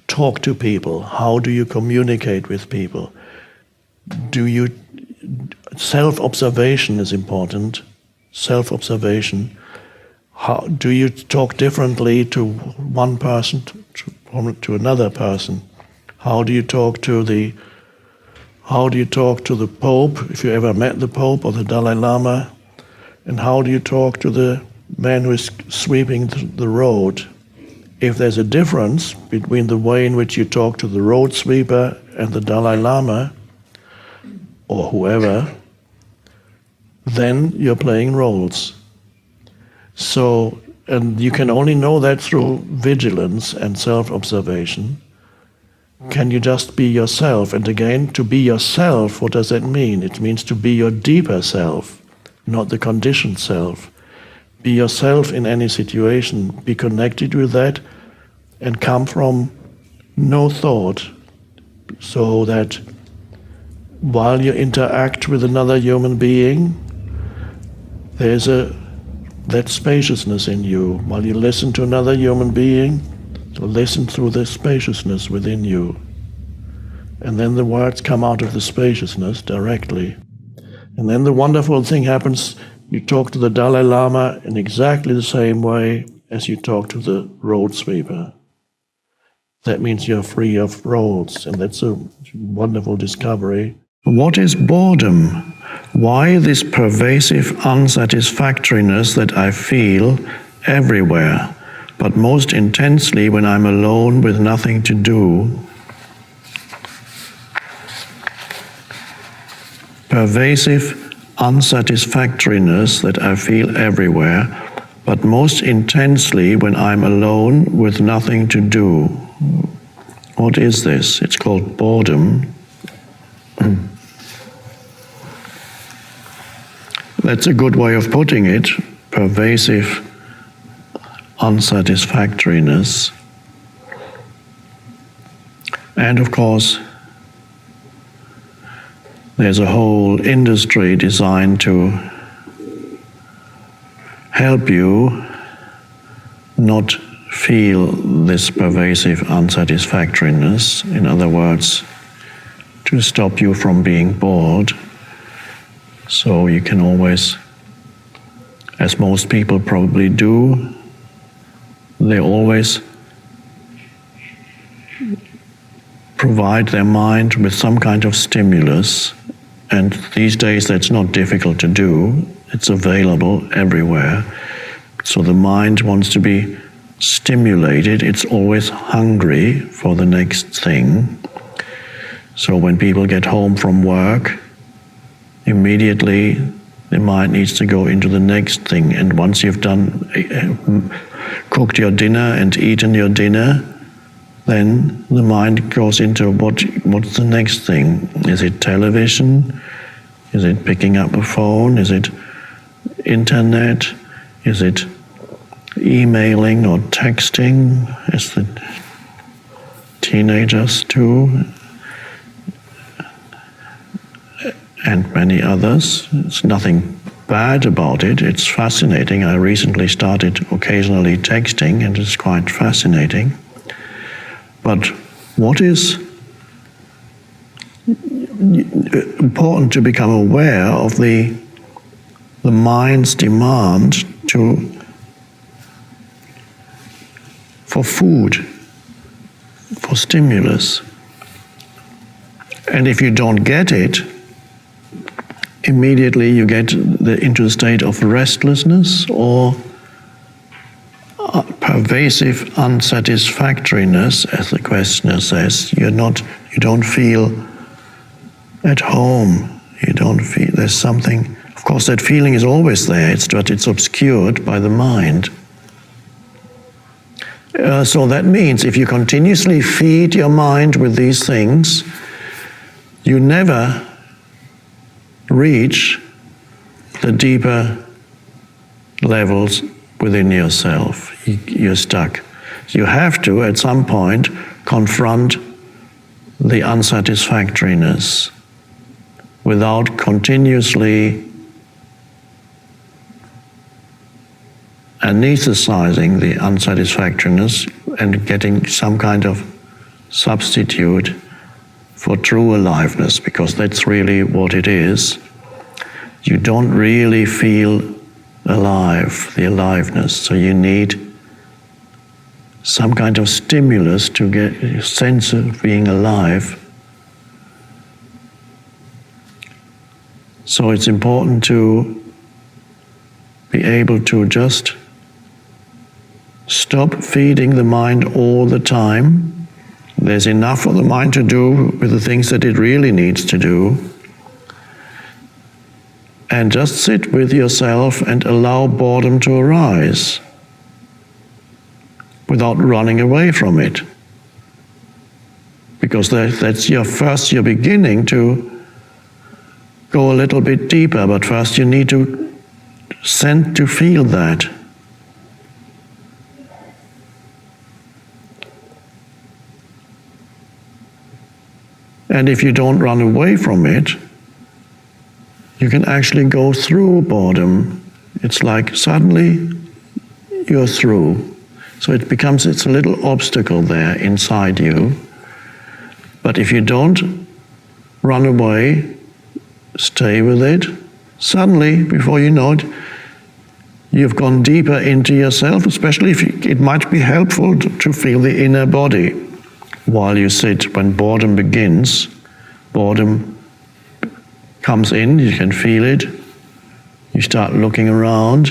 talk to people. How do you communicate with people? Self-observation is important. Self-observation. How do you talk differently to one person to another person? How do you talk to the Pope, if you ever met the Pope or the Dalai Lama? And how do you talk to the man who is sweeping the road? If there's a difference between the way in which you talk to the road sweeper and the Dalai Lama or whoever, then you're playing roles. So, and you can only know that through vigilance and self-observation. Can you just be yourself? And again, to be yourself, what does that mean? It means to be your deeper self, not the conditioned self. Be yourself in any situation. Be connected with that and come from no thought, so that while you interact with another human being, there's that spaciousness in you. While you listen to another human being, listen through the spaciousness within you. And then the words come out of the spaciousness directly. And then the wonderful thing happens, you talk to the Dalai Lama in exactly the same way as you talk to the road sweeper. That means you're free of roles, and that's a wonderful discovery. What is boredom? Why this pervasive unsatisfactoriness that I feel everywhere, but most intensely when I'm alone with nothing to do? Pervasive unsatisfactoriness that I feel everywhere, but most intensely when I'm alone with nothing to do. What is this? It's called boredom. That's a good way of putting it. Pervasive unsatisfactoriness. And of course, there's a whole industry designed to help you not feel this pervasive unsatisfactoriness. In other words, to stop you from being bored. So you can always, as most people probably do, they always provide their mind with some kind of stimulus. And these days that's not difficult to do. It's available everywhere. So the mind wants to be stimulated. It's always hungry for the next thing. So when people get home from work, immediately the mind needs to go into the next thing. And once you've cooked your dinner and eaten your dinner, then the mind goes into what's the next thing? Is it television? Is it picking up a phone? Is it internet? Is it emailing or texting? Is the teenagers too? And many others. It's nothing bad about it. It's fascinating. I recently started occasionally texting, and it's quite fascinating. But what is important to become aware of the mind's demand for food, for stimulus. And if you don't get it, immediately you get into a state of restlessness or pervasive unsatisfactoriness, as the questioner says. You don't feel at home. You don't feel there's something. Of course, that feeling is always there. It's obscured by the mind. So that means if you continuously feed your mind with these things, you never reach the deeper levels within yourself. You're stuck. You have to, at some point, confront the unsatisfactoriness without continuously anesthetizing the unsatisfactoriness and getting some kind of substitute for true aliveness, because that's really what it is. You don't really feel alive, the aliveness, so you need some kind of stimulus to get a sense of being alive. So it's important to be able to just stop feeding the mind all the time. There's enough for the mind to do with the things that it really needs to do. And just sit with yourself and allow boredom to arise without running away from it. Because that's you're beginning to go a little bit deeper, but first you need to feel that. And if you don't run away from it, you can actually go through boredom. It's like suddenly you're through. So it's a little obstacle there inside you. But if you don't run away, stay with it, suddenly, before you know it, you've gone deeper into yourself, especially if it might be helpful to feel the inner body while you sit. When boredom begins, boredom comes in, you can feel it. You start looking around.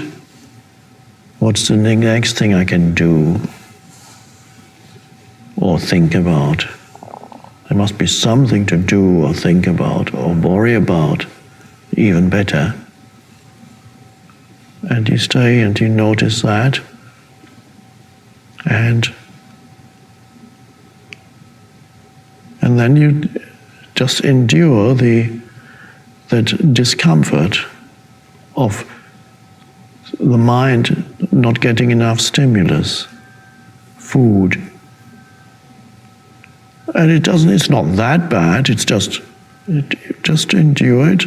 What's the next thing I can do or think about? There must be something to do or think about or worry about, even better. And you stay and you notice that. And then you just endure that discomfort of the mind not getting enough stimulus, food. And it's not that bad, just endure it.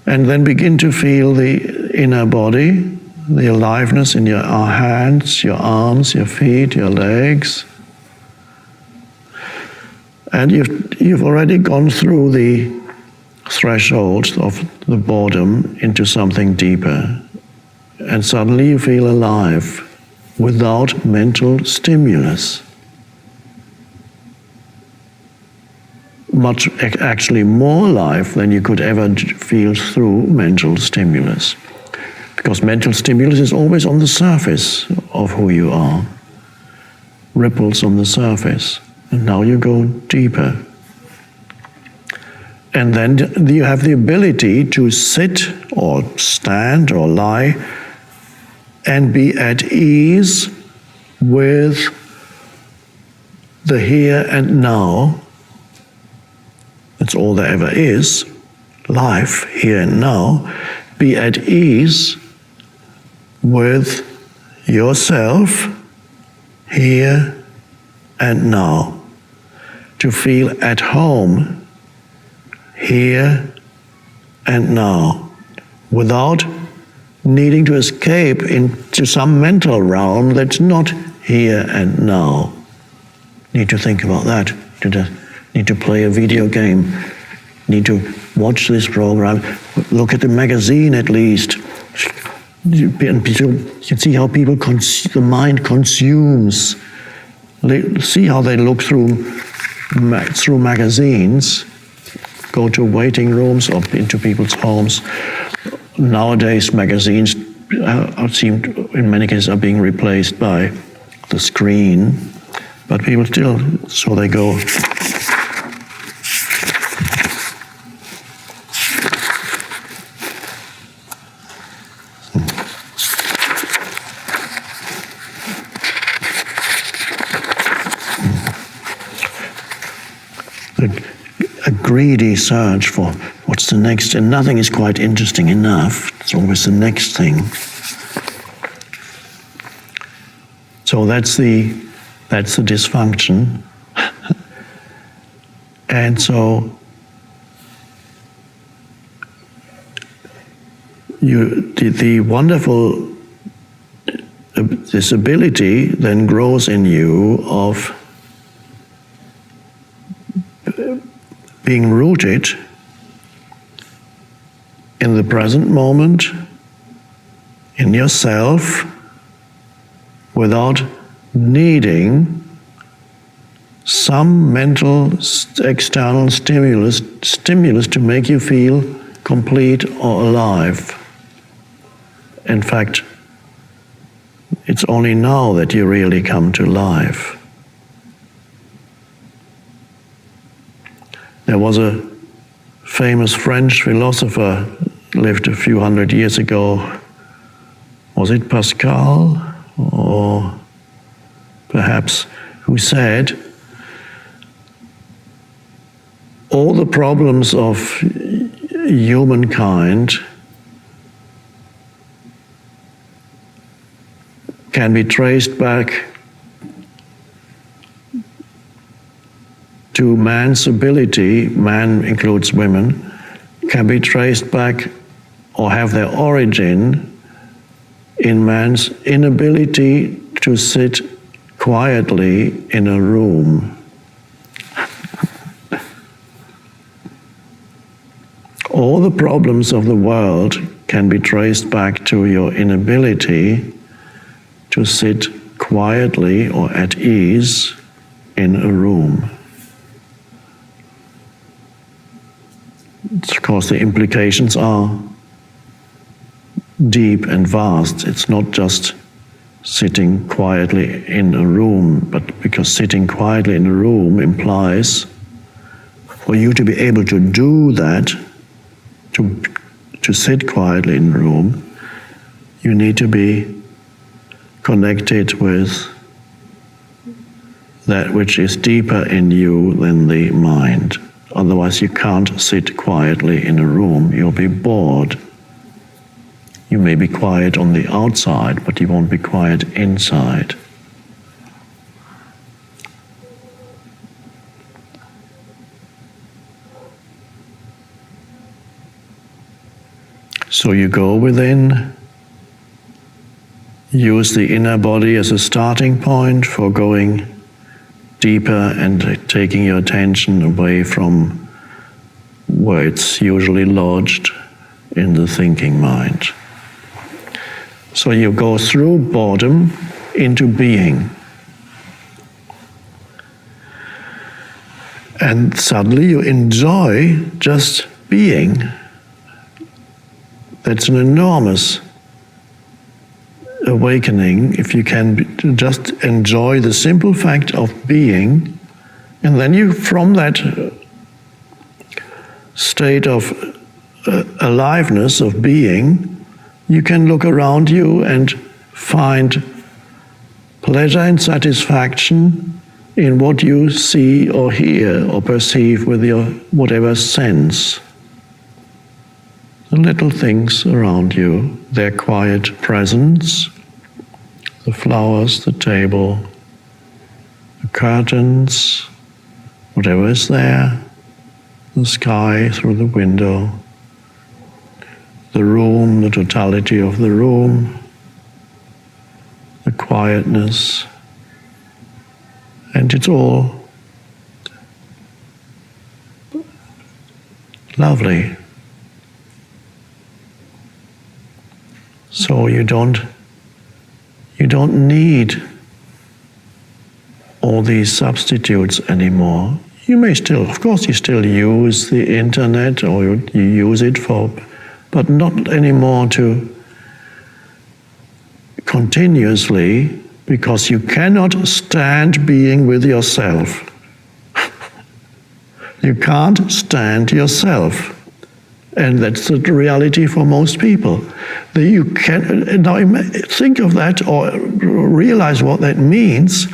And then begin to feel the inner body, the aliveness in your hands, your arms, your feet, your legs. And you've already gone through the threshold of the boredom into something deeper. And suddenly you feel alive without mental stimulus. Much actually more alive than you could ever feel through mental stimulus. Because mental stimulus is always on the surface of who you are. Ripples on the surface. And now you go deeper. And then you have the ability to sit or stand or lie and be at ease with the here and now. That's all there ever is, life, here and now. Be at ease with yourself, here and now. To feel at home, here and now, without needing to escape into some mental realm that's not here and now. Need to think about that, to need to play a video game, need to watch this program, look at the magazine at least. And you can see how people, the mind consumes. See how they look through magazines, go to waiting rooms or into people's homes. Nowadays, magazines seem to, in many cases, are being replaced by the screen, but people still, so they go. A greedy search for what's the next, and nothing is quite interesting enough. It's always the next thing. So that's the dysfunction. And so the wonderful this ability then grows in you of being rooted in the present moment, in yourself, without needing some mental external stimulus to make you feel complete or alive. In fact, it's only now that you really come to life. There was a famous French philosopher, lived a few hundred years ago. Was it Pascal? Or perhaps, who said, all the problems of humankind can be traced back to man's ability, man includes women, can be traced back or have their origin in man's inability to sit quietly in a room. All the problems of the world can be traced back to your inability to sit quietly or at ease in a room. Of course, the implications are deep and vast. It's not just sitting quietly in a room, but because sitting quietly in a room implies for you to be able to do that, to sit quietly in a room, you need to be connected with that which is deeper in you than the mind. Otherwise, you can't sit quietly in a room. You'll be bored. You may be quiet on the outside, but you won't be quiet inside. So you go within, use the inner body as a starting point for going deeper and taking your attention away from where it's usually lodged in the thinking mind. So you go through boredom into being. And suddenly you enjoy just being. That's an enormous awakening if you can just enjoy the simple fact of being, and then you, from that state of aliveness of being, you can look around you and find pleasure and satisfaction in what you see or hear or perceive with your whatever sense. The little things around you, their quiet presence, the flowers, the table, the curtains, whatever is there, the sky through the window, the room, the totality of the room, the quietness, and it's all Lovely. So you don't need all these substitutes anymore. You may still, of course, you still use the internet, or you use it for, but not anymore to continuously, because you cannot stand being with yourself. You can't stand yourself. And that's the reality for most people. You can, now think of that, or realize what that means,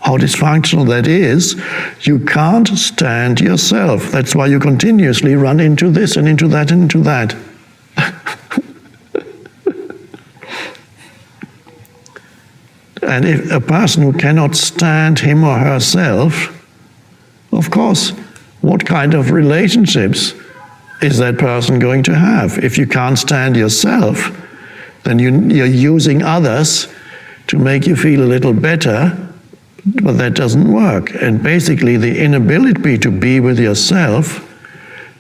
how dysfunctional that is. You can't stand yourself. That's why you continuously run into this and into that and into that. And if a person who cannot stand him or herself, of course, what kind of relationships is that person going to have? If you can't stand yourself, then you're using others to make you feel a little better, but that doesn't work. And basically the inability to be with yourself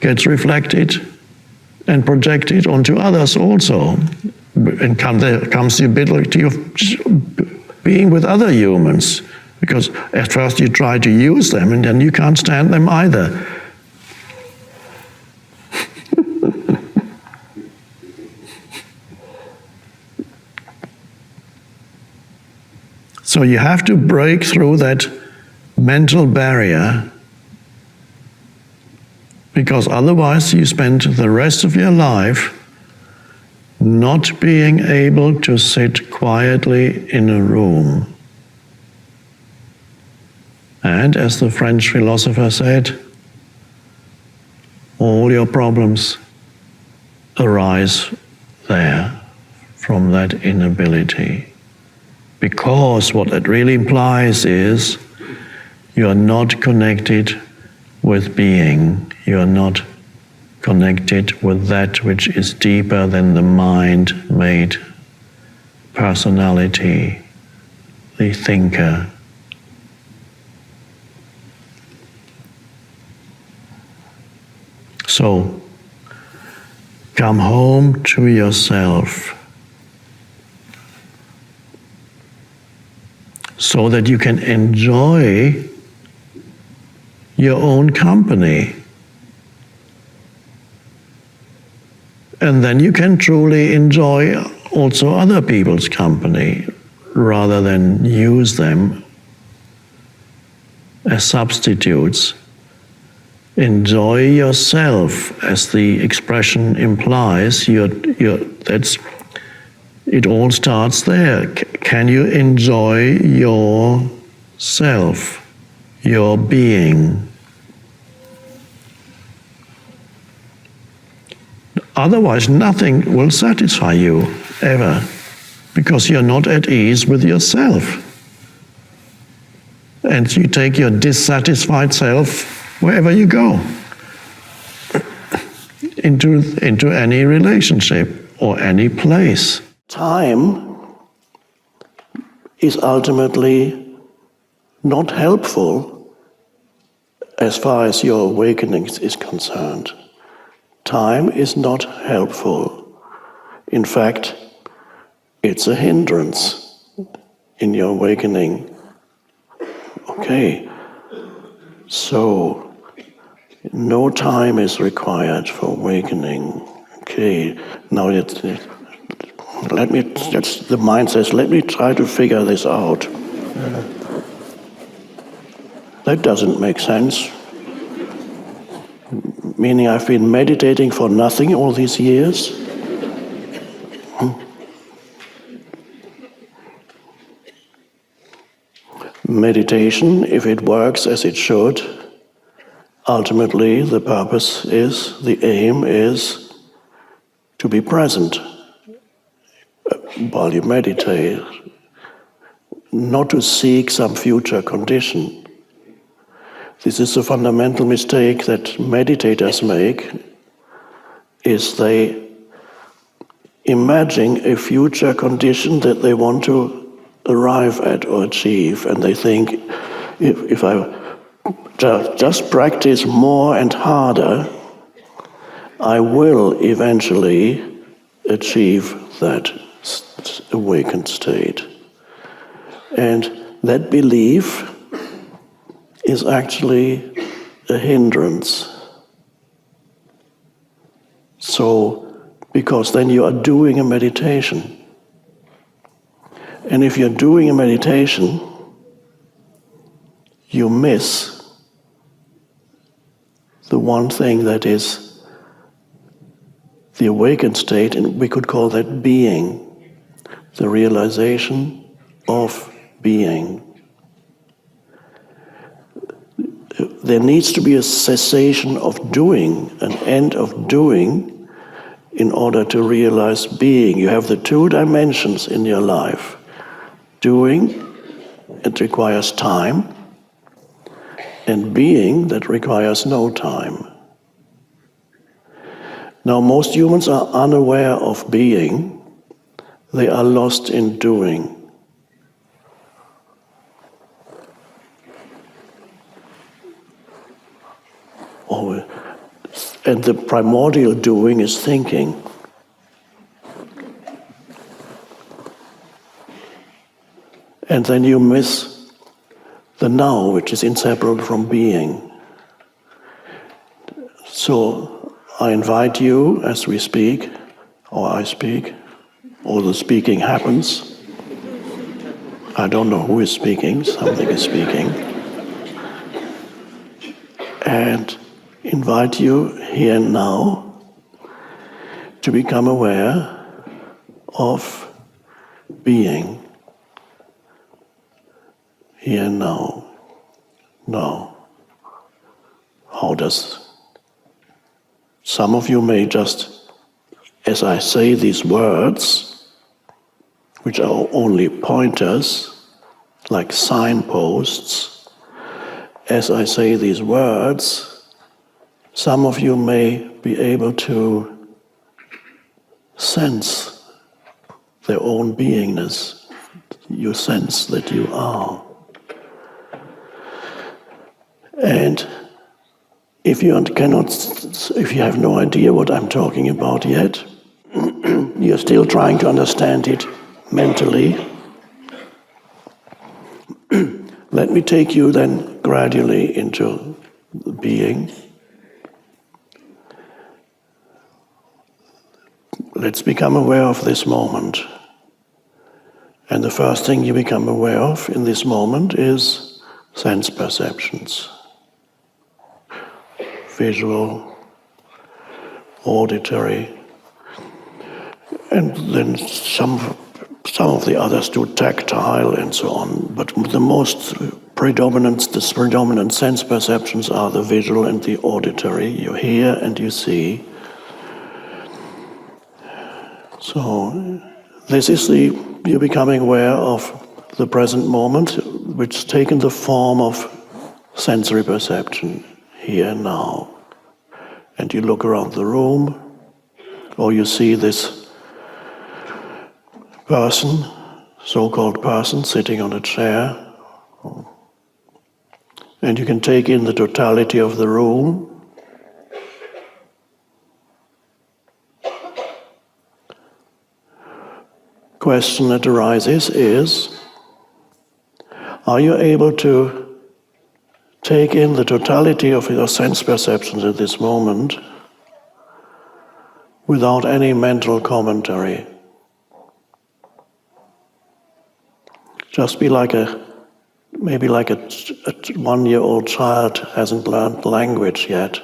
gets reflected and projected onto others also. And there comes the ability of being with other humans, because at first you try to use them and then you can't stand them either. So you have to break through that mental barrier, because otherwise you spend the rest of your life not being able to sit quietly in a room. And as the French philosopher said, all your problems arise there from that inability. Because what it really implies is you are not connected with being. You are not connected with that which is deeper than the mind-made personality, the thinker. So, come home to yourself so that you can enjoy your own company. And then you can truly enjoy also other people's company, rather than use them as substitutes. Enjoy yourself, as the expression implies. It all starts there. Can you enjoy yourself, your being? Otherwise, nothing will satisfy you, ever, because you're not at ease with yourself. And you take your dissatisfied self wherever you go, into any relationship or any place. Time is ultimately not helpful as far as your awakening is concerned. Time is not helpful. In fact, it's a hindrance in your awakening. Okay, so no time is required for awakening. Okay, now the mind says, let me try to figure this out. That doesn't make sense. Meaning I've been meditating for nothing all these years. Meditation, if it works as it should, ultimately the purpose is, the aim is to be present while you meditate, not to seek some future condition. This is a fundamental mistake that meditators make, is they imagine a future condition that they want to arrive at or achieve, and they think, if I just practice more and harder, I will eventually achieve that awakened state. And that belief is actually a hindrance. So, because then you are doing a meditation. And if you're doing a meditation, you miss the one thing that is the awakened state, and we could call that being, the realization of being. There needs to be a cessation of doing, an end of doing, in order to realize being. You have the two dimensions in your life. Doing, it requires time, and being, that requires no time. Now, most humans are unaware of being. They are lost in doing. And the primordial doing is thinking. And then you miss the now, which is inseparable from being. So I invite you, as we speak, or I speak, or the speaking happens. I don't know who is speaking, something is speaking. And invite you here and now to become aware of being here and now. Now, how does... Some of you may just, as I say these words, which are only pointers, like signposts, as I say these words, some of you may be able to sense their own beingness. You sense that you are. And if you have no idea what I'm talking about yet, you're still trying to understand it mentally, let me take you then gradually into the being. Let's become aware of this moment. And the first thing you become aware of in this moment is sense perceptions. Visual, auditory, and then some of the others do tactile and so on. But the predominant sense perceptions are the visual and the auditory. You hear and you see. So this is you're becoming aware of the present moment, which has taken the form of sensory perception, here and now. And you look around the room, or you see this person, so-called person, sitting on a chair. And you can take in the totality of the room. Question that arises is, are you able to take in the totality of your sense perceptions at this moment without any mental commentary? Just be maybe like a 1-year-old child hasn't learned language yet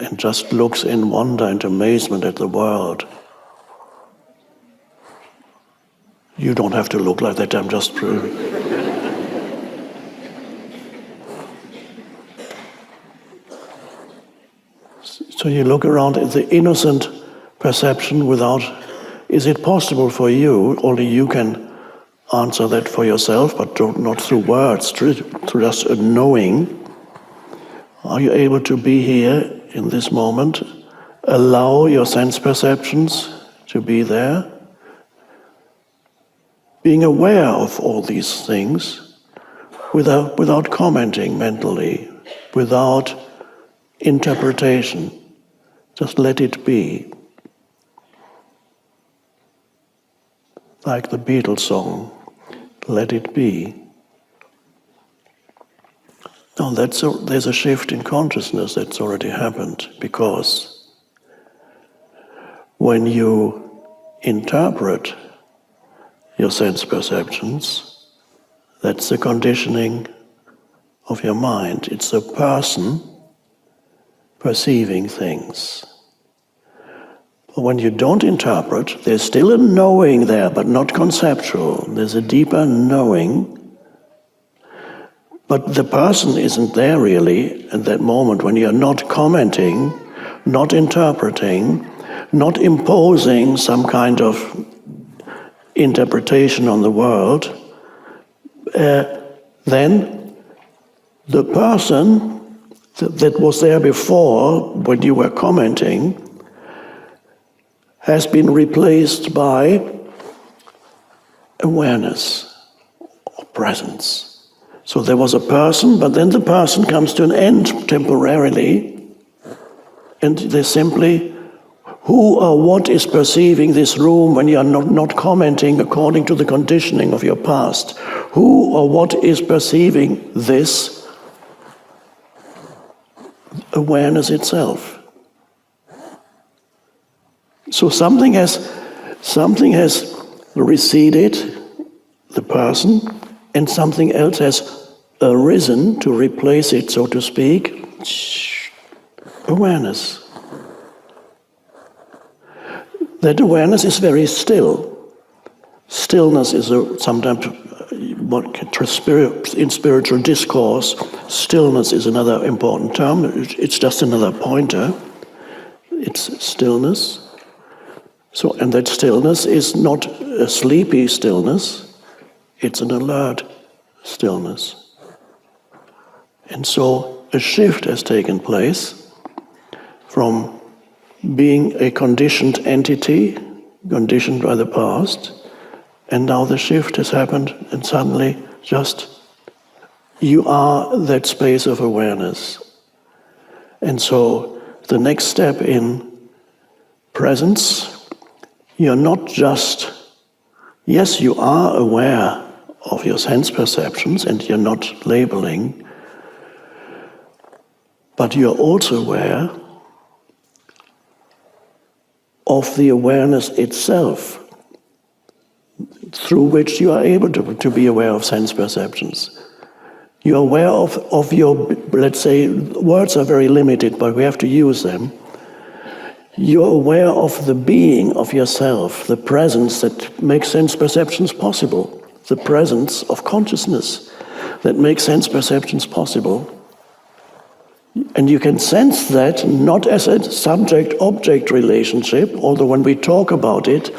and just looks in wonder and amazement at the world. You don't have to look like that, I'm just proving. So you look around at the innocent perception without, is it possible for you, only you can answer that for yourself, but not through words, through just a knowing. Are you able to be here in this moment, allow your sense perceptions to be there, being aware of all these things without commenting mentally, without interpretation, Just let it be. Like the Beatles song, Let It Be. Now there's a shift in consciousness that's already happened, because when you interpret your sense perceptions, that's the conditioning of your mind. It's a person perceiving things. But when you don't interpret, there's still a knowing there, but not conceptual. There's a deeper knowing. But the person isn't there really at that moment when you're not commenting, not interpreting, not imposing some kind of interpretation on the world. Then the person that was there before when you were commenting has been replaced by awareness or presence. So there was a person, but then the person comes to an end temporarily, and there's simply who or what is perceiving this room when you are not commenting according to the conditioning of your past. Who or what is perceiving this? Awareness itself. So something has receded, the person, and something else has arisen to replace it, so to speak. Awareness. That awareness is very still. Stillness is sometimes in spiritual discourse. Stillness is another important term. It's just another pointer. It's stillness. So, and that stillness is not a sleepy stillness. It's an alert stillness. And so a shift has taken place from being a conditioned entity, conditioned by the past, and now the shift has happened, and suddenly just you are that space of awareness. And so the next step in presence, you're not just, yes, you are aware of your sense perceptions and you're not labeling, but you're also aware of the awareness itself, through which you are able to be aware of sense perceptions. You're aware of your, let's say, words are very limited, but we have to use them. You're aware of the being of yourself, the presence that makes sense perceptions possible. The presence of consciousness that makes sense perceptions possible. And you can sense that not as a subject-object relationship, although when we talk about it,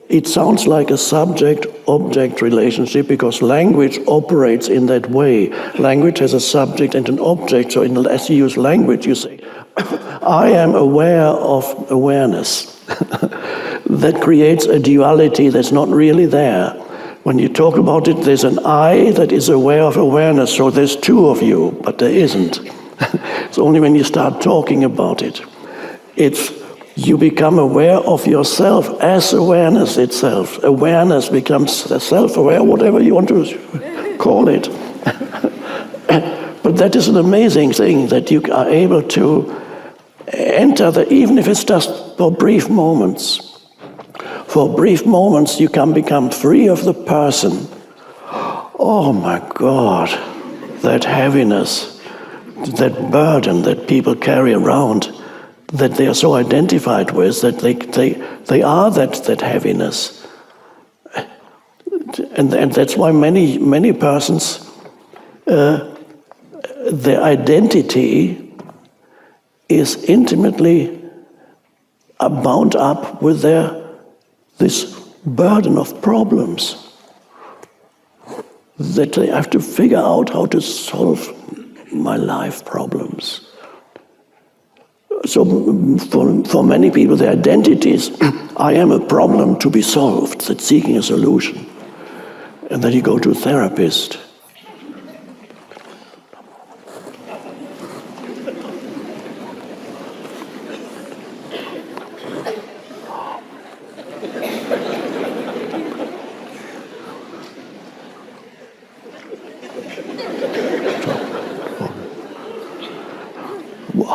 it sounds like a subject-object relationship because language operates in that way. Language has a subject and an object, so as you use language, you say, I am aware of awareness. That creates a duality that's not really there. When you talk about it, there's an I that is aware of awareness, so there's two of you, but there isn't. It's only when you start talking about it. You become aware of yourself as awareness itself. Awareness becomes self-aware, whatever you want to call it. But that is an amazing thing, that you are able to enter even if it's just for brief moments. For brief moments, you can become free of the person. Oh my God, that heaviness, that burden that people carry around, that they are so identified with, that they are that heaviness. And that's why many persons, their identity is intimately bound up with this burden of problems that they have to figure out how to solve my life problems. So for many people, their identity is, I am a problem to be solved, that's seeking a solution. And then you go to a therapist.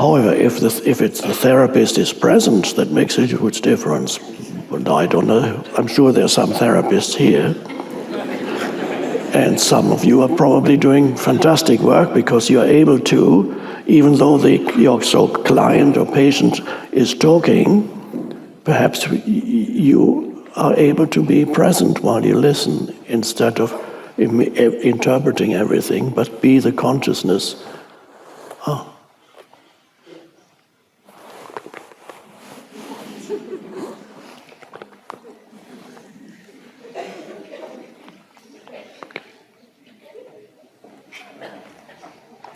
However, if it's the therapist is present, that makes a huge difference. But I don't know. I'm sure there are some therapists here. And some of you are probably doing fantastic work because you are able to, even though your client or patient is talking, perhaps you are able to be present while you listen instead of interpreting everything, but be the consciousness. Oh.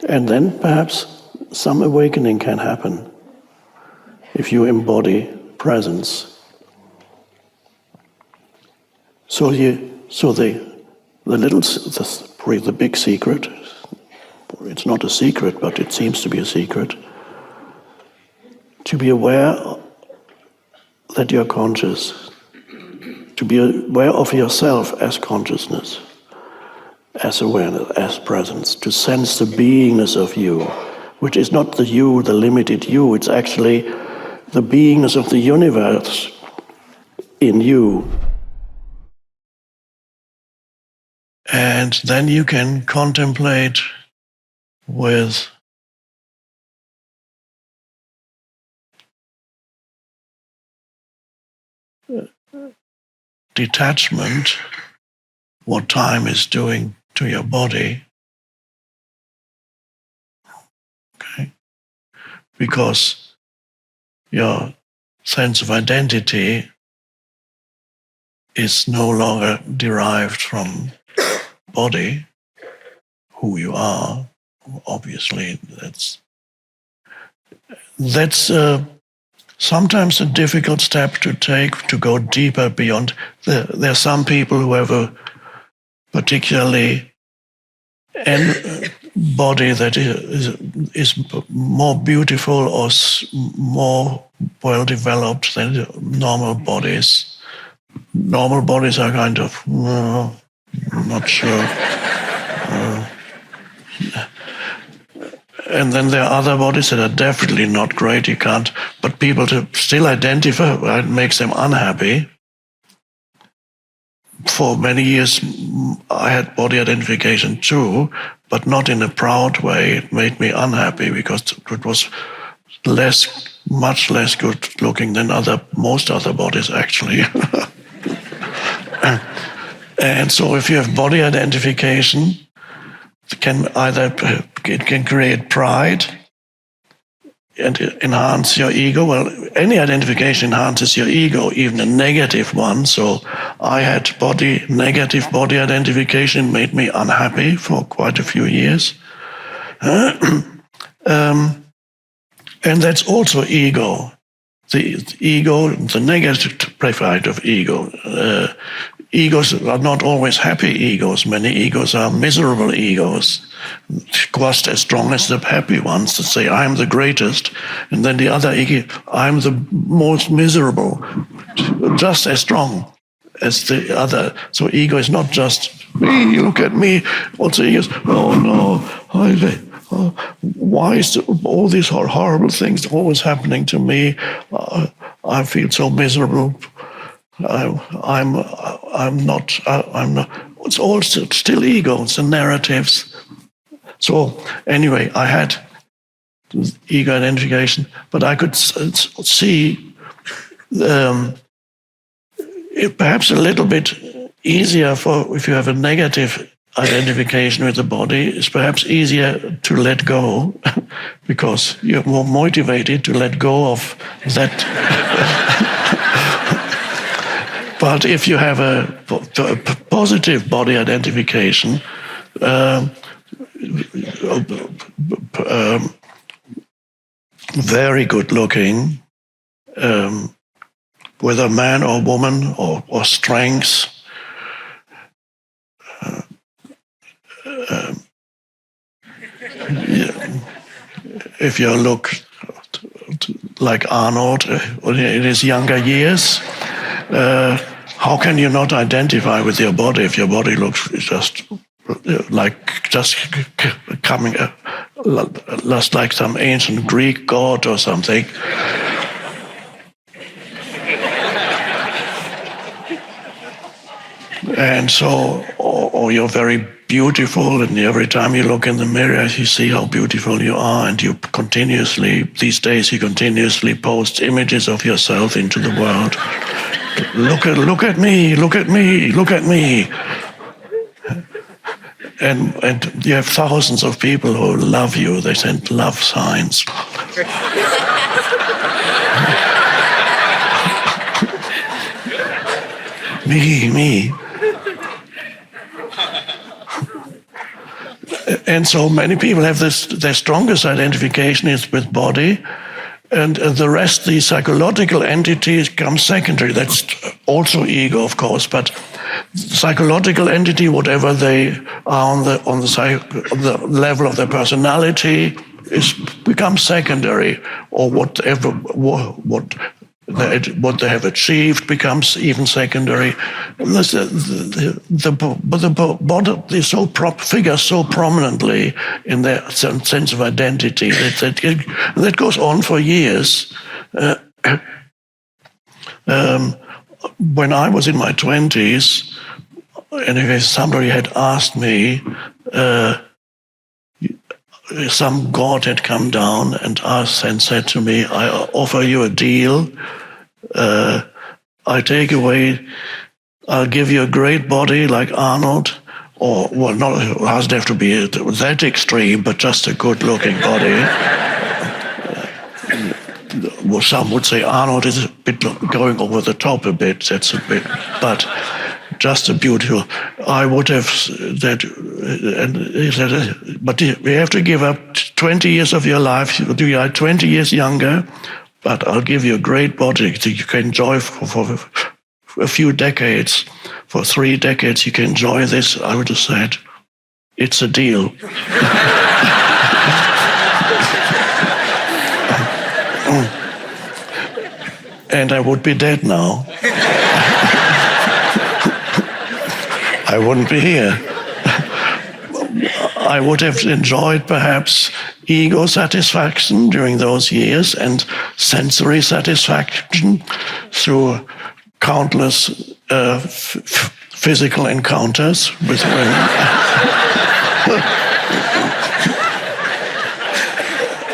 And then perhaps some awakening can happen if you embody presence. So the big secret, it's not a secret, but it seems to be a secret, to be aware that you're conscious, to be aware of yourself as consciousness, as awareness, as presence, to sense the beingness of you, which is not the you, the limited you, it's actually the beingness of the universe in you. And then you can contemplate with detachment what time is doing to your body. Okay? Because your sense of identity is no longer derived from body, who you are. Obviously, that's sometimes a difficult step to take, to go deeper beyond. There are some people who have a particularly body that is more beautiful or more well developed than normal bodies. Normal bodies are kind of, not sure. And then there are other bodies that are definitely not great. You can't, but people to still identify, it makes them unhappy. For many years, I had body identification too, but not in a proud way. It made me unhappy because it was much less good looking than most other bodies actually. And so if you have body identification, it can create pride and enhance your ego. Well, any identification enhances your ego, even a negative one. So I had negative body identification, made me unhappy for quite a few years. And that's also ego. The ego, the negative side of ego. Egos are not always happy egos. Many egos are miserable egos, just as strong as the happy ones that say, I'm the greatest. And then the other ego, I'm the most miserable, just as strong as the other. So ego is not just me, look at me. Also ego is, oh no, why is all these horrible things always happening to me? I feel so miserable. I'm not. It's all still ego. It's the narratives. So anyway, I had ego identification, but I could see it perhaps a little bit easier if you have a negative identification with the body. It's perhaps easier to let go because you're more motivated to let go of that. But if you have a positive body identification, very good looking, whether man or woman or strengths, if you look like Arnold in his younger years, how can you not identify with your body if your body looks just coming just like some ancient Greek god or something. And so, or you're very beautiful, and every time you look in the mirror, you see how beautiful you are, and these days you continuously post images of yourself into the world. Look at me, look at me, look at me. And you have thousands of people who love you. They send love signs. Me. And so many people have their strongest identification is with body, and the rest, the psychological entities, come secondary. That's also ego, of course, but psychological entity, whatever they are on the level of their personality, becomes secondary, or what they have achieved becomes even secondary. The body figures so prominently in their sense of identity that goes on for years. When I was in my 20s, anyway, somebody had asked me, some god had come down and asked and said to me, I offer you a deal. I'll give you a great body like Arnold, or, well, not, it doesn't have to be that extreme, but just a good-looking body. Well, some would say Arnold is a bit going over the top a bit, but just a beautiful. I would have that, and he said, but you have to give up 20 years of your life. You are 20 years younger, but I'll give you a great body that you can enjoy for a few decades. For 3 decades, you can enjoy this. I would have said, it's a deal. And I would be dead now. I wouldn't be here. I would have enjoyed perhaps ego satisfaction during those years and sensory satisfaction through countless physical encounters with women.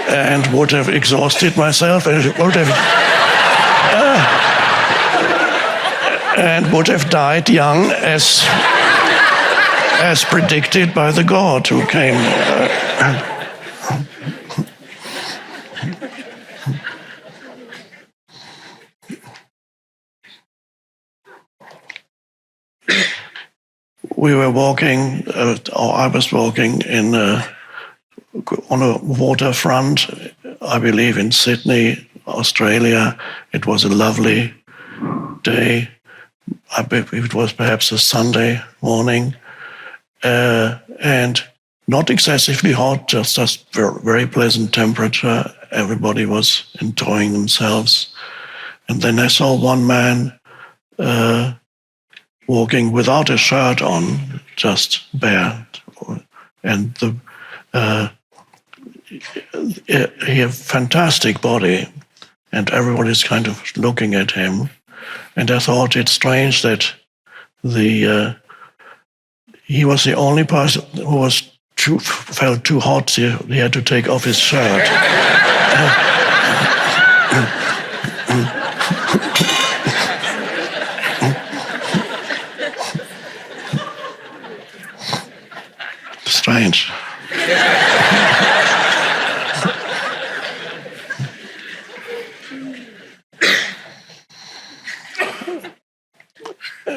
And would have exhausted myself and would have died young as predicted by the god who came. We were walking, or I was walking on a waterfront, I believe in Sydney, Australia. It was a lovely day. It was perhaps a Sunday morning, and not excessively hot, just very pleasant temperature. Everybody was enjoying themselves. And then I saw one man walking without a shirt on, just bare. And he had a fantastic body, and everybody's kind of looking at him. And I thought it's strange that he was the only person who felt too hot. He had to take off his shirt. Strange.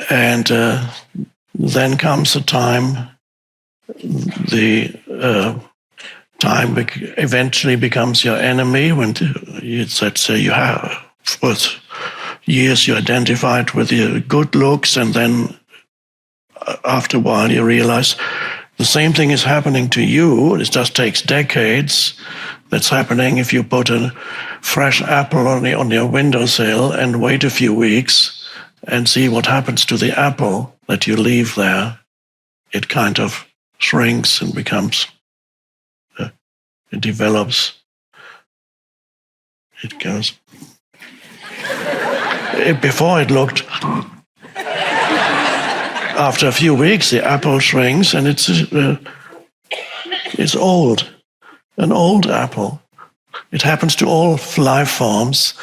And then comes a time, the time eventually becomes your enemy when let's say you have, for years you identified with your good looks, and then after a while you realize the same thing is happening to you. It just takes decades. That's happening if you put a fresh apple on your windowsill and wait a few weeks and see what happens to the apple that you leave there. It kind of shrinks and becomes, It develops. It goes. Before it looked, after a few weeks, the apple shrinks and it's old, an old apple. It happens to all life forms,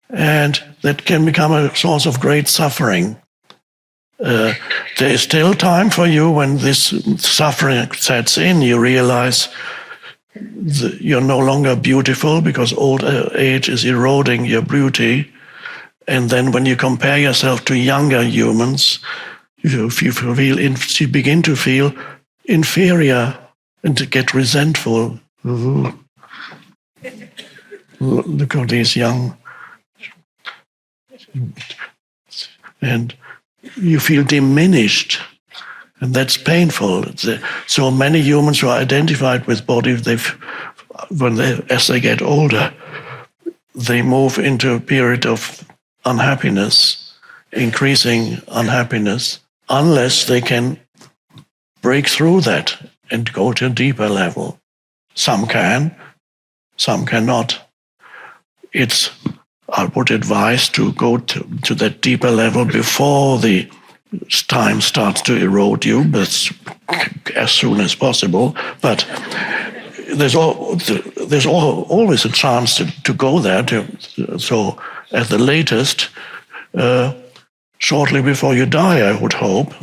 and that can become a source of great suffering. There is still time for you when this suffering sets in. You realize you're no longer beautiful because old age is eroding your beauty. And then when you compare yourself to younger humans, you begin to feel inferior and to get resentful. Look at these young. And you feel diminished. And that's painful. So many humans who are identified with body, as they get older, they move into a period of unhappiness, increasing unhappiness, unless they can break through that and go to a deeper level. Some can, some cannot. I would advise to go to that deeper level before the time starts to erode you, but as soon as possible. But there's always a chance to go there. So at the latest, shortly before you die, I would hope.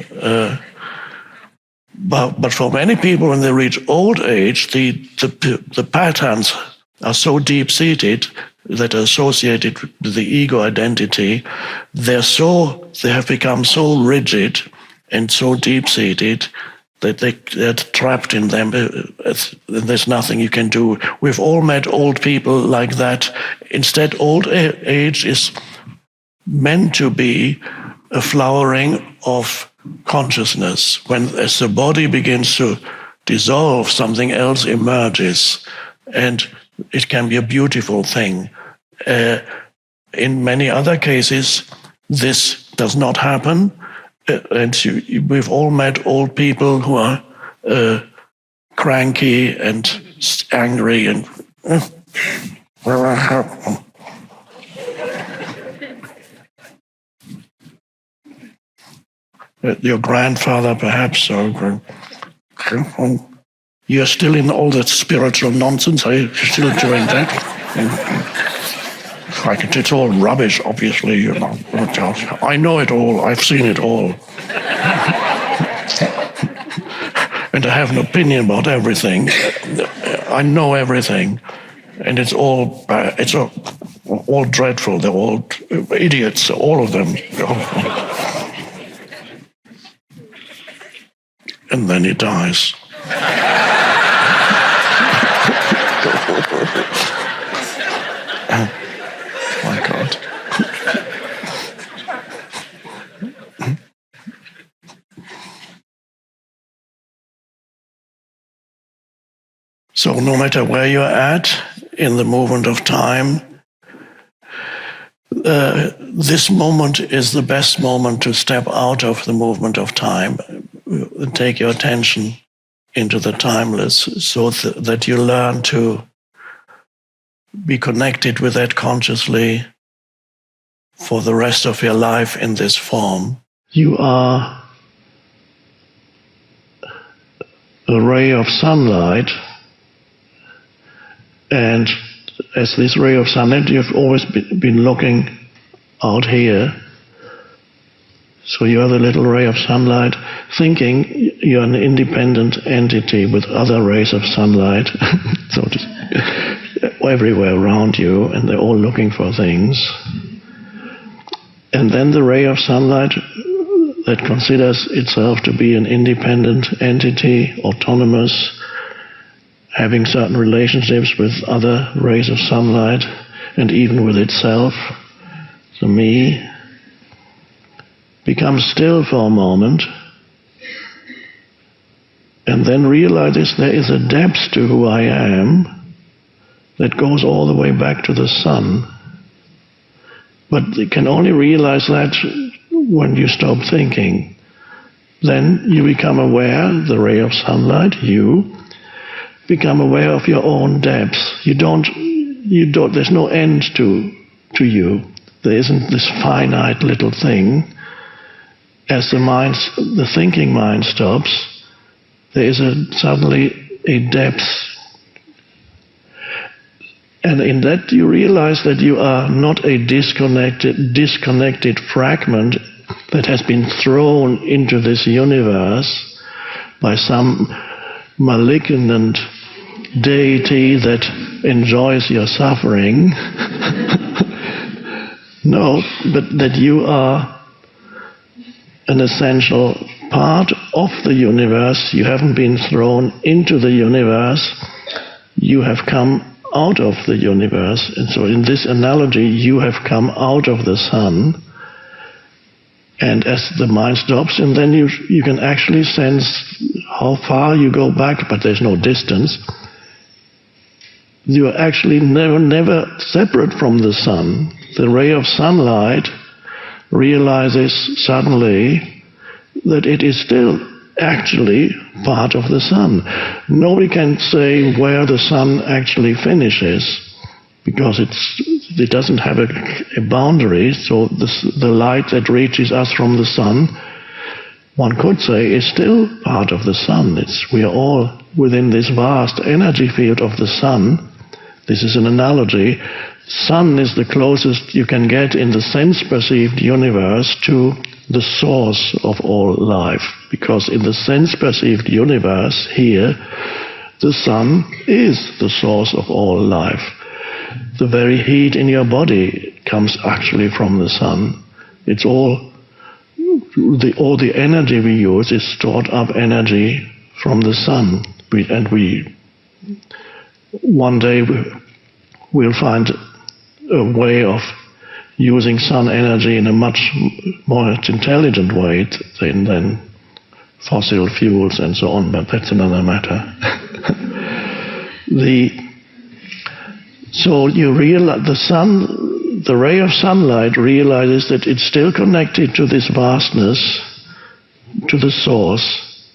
But for many people, when they reach old age, the patterns are so deep-seated that are associated with the ego identity. They have become so rigid and so deep-seated that they're trapped in them. There's nothing you can do. We've all met old people like that. Instead, old age is meant to be a flowering of consciousness. As the body begins to dissolve, something else emerges, and it can be a beautiful thing. In many other cases, this does not happen. And we've all met old people who are cranky and angry and your grandfather perhaps, or you're still in all that spiritual nonsense. Are you still doing that? It's all rubbish, obviously. You know. I know it all. I've seen it all. And I have an opinion about everything. I know everything. And it's all dreadful. They're all idiots, all of them. And then he dies. My God. So no matter where you're at in the movement of time, this moment is the best moment to step out of the movement of time and take your attention into the timeless, so that you learn to be connected with that consciously for the rest of your life in this form. You are a ray of sunlight, and as this ray of sunlight, you've always been looking out here. So you're the little ray of sunlight, thinking you're an independent entity with other rays of sunlight, so to speak, everywhere around you, and they're all looking for things. And then the ray of sunlight that considers itself to be an independent entity, autonomous, having certain relationships with other rays of sunlight, and even with itself, the me, becomes still for a moment, and then realizes there is a depth to who I am that goes all the way back to the sun. But you can only realize that when you stop thinking. Then you become aware, the ray of sunlight, you, become aware of your own depths. There's no end to you. There isn't this finite little thing. As the thinking mind stops, there is suddenly a depth. And in that you realize that you are not a disconnected fragment that has been thrown into this universe by some malignant deity that enjoys your suffering. No, but that you are an essential part of the universe. You haven't been thrown into the universe. You have come out of the universe. And so in this analogy, you have come out of the sun. And as the mind stops, and then you can actually sense how far you go back, but there's no distance. You are actually never separate from the sun. The ray of sunlight realizes suddenly that it is still actually part of the sun. Nobody can say where the sun actually finishes, because it doesn't have a boundary. So the light that reaches us from the sun, one could say, is still part of the sun. We are all within this vast energy field of the sun. This is an analogy. Sun is the closest you can get in the sense-perceived universe to the source of all life. Because in the sense-perceived universe here, the sun is the source of all life. The very heat in your body comes actually from the sun. It's all the energy we use is stored up energy from the sun. One day we'll find a way of using sun energy in a much more intelligent way than fossil fuels and so on, but that's another matter. So you realize the ray of sunlight realizes that it's still connected to this vastness, to the source,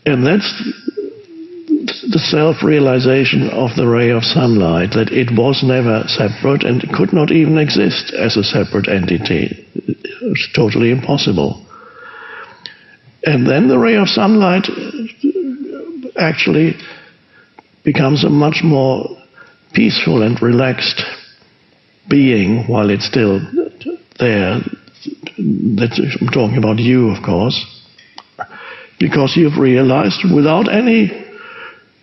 and that's the self-realization of the ray of sunlight, that it was never separate and could not even exist as a separate entity. It's totally impossible. And then the ray of sunlight actually becomes a much more peaceful and relaxed being while it's still there. I'm talking about you, of course, because you've realized without any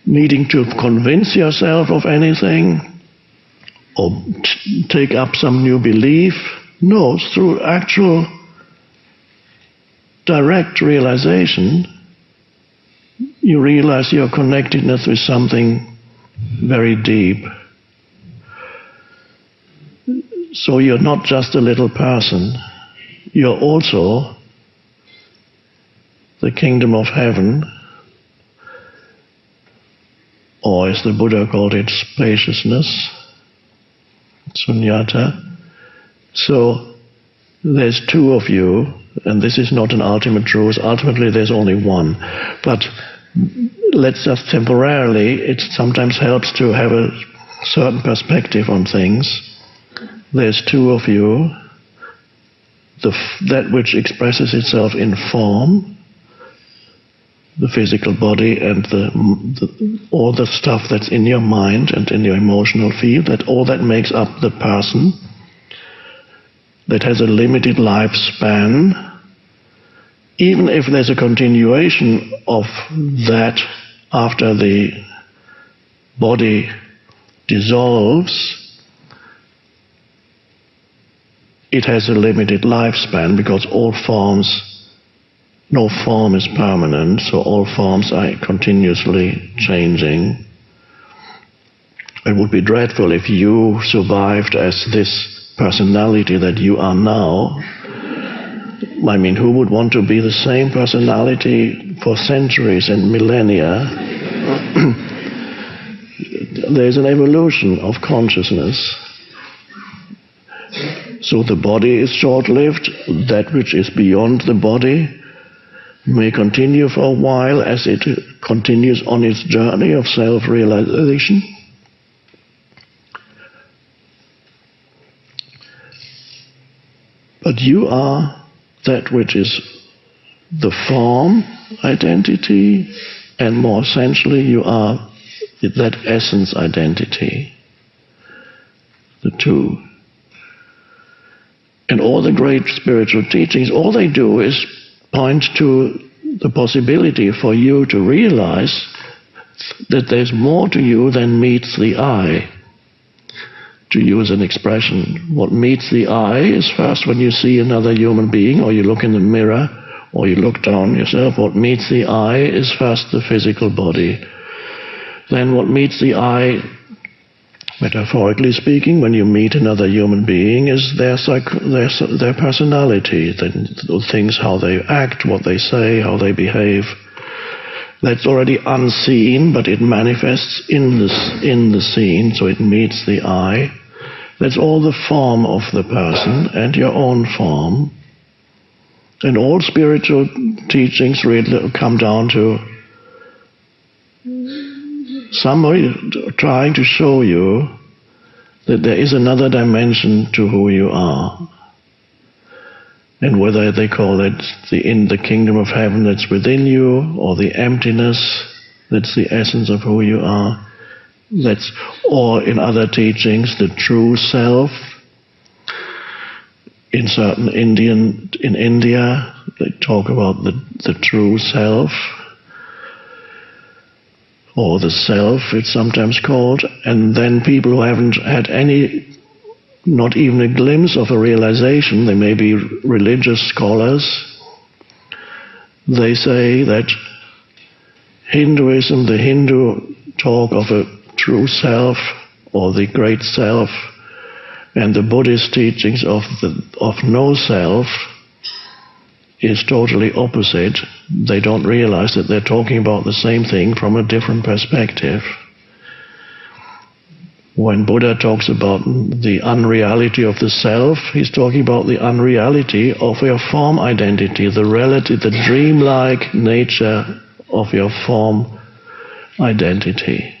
needing to convince yourself of anything or take up some new belief. No, through actual direct realization, you realize your connectedness with something very deep. So you're not just a little person, you're also the kingdom of heaven, or as the Buddha called it, spaciousness, sunyata. So there's two of you, and this is not an ultimate truth. Ultimately there's only one. But let's just temporarily, it sometimes helps to have a certain perspective on things. There's two of you, that which expresses itself in form, the physical body, and all the stuff that's in your mind and in your emotional field, that all that makes up the person, that has a limited lifespan. Even if there's a continuation of that after the body dissolves, it has a limited lifespan, because no form is permanent, so all forms are continuously changing. It would be dreadful if you survived as this personality that you are now. I mean, who would want to be the same personality for centuries and millennia? There's an evolution of consciousness. So the body is short-lived. That which is beyond the body may continue for a while as it continues on its journey of self-realization. But you are that which is the form identity, and more essentially you are that essence identity. The two. And all the great spiritual teachings, all they do is point to the possibility for you to realize that there's more to you than meets the eye. To use an expression, what meets the eye is first when you see another human being, or you look in the mirror, or you look down yourself. What meets the eye is first the physical body. Then what meets the eye, metaphorically speaking, when you meet another human being, is their personality, the things, how they act, what they say, how they behave. That's already unseen, but it manifests in the scene, so it meets the eye. That's all the form of the person and your own form. And all spiritual teachings really come down to somebody trying to show you that there is another dimension to who you are. And whether they call it in the kingdom of heaven that's within you, or the emptiness that's the essence of who you are, or in other teachings, the true self. In certain in India, they talk about the true self, or the self, it's sometimes called. And then people who haven't had not even a glimpse of a realization, they may be religious scholars, they say that Hinduism, the Hindu talk of a true self or the great self, and the Buddhist teachings of no self is totally opposite. They don't realize that they're talking about the same thing from a different perspective. When Buddha talks about the unreality of the self, he's talking about the unreality of your form identity, the dreamlike nature of your form identity.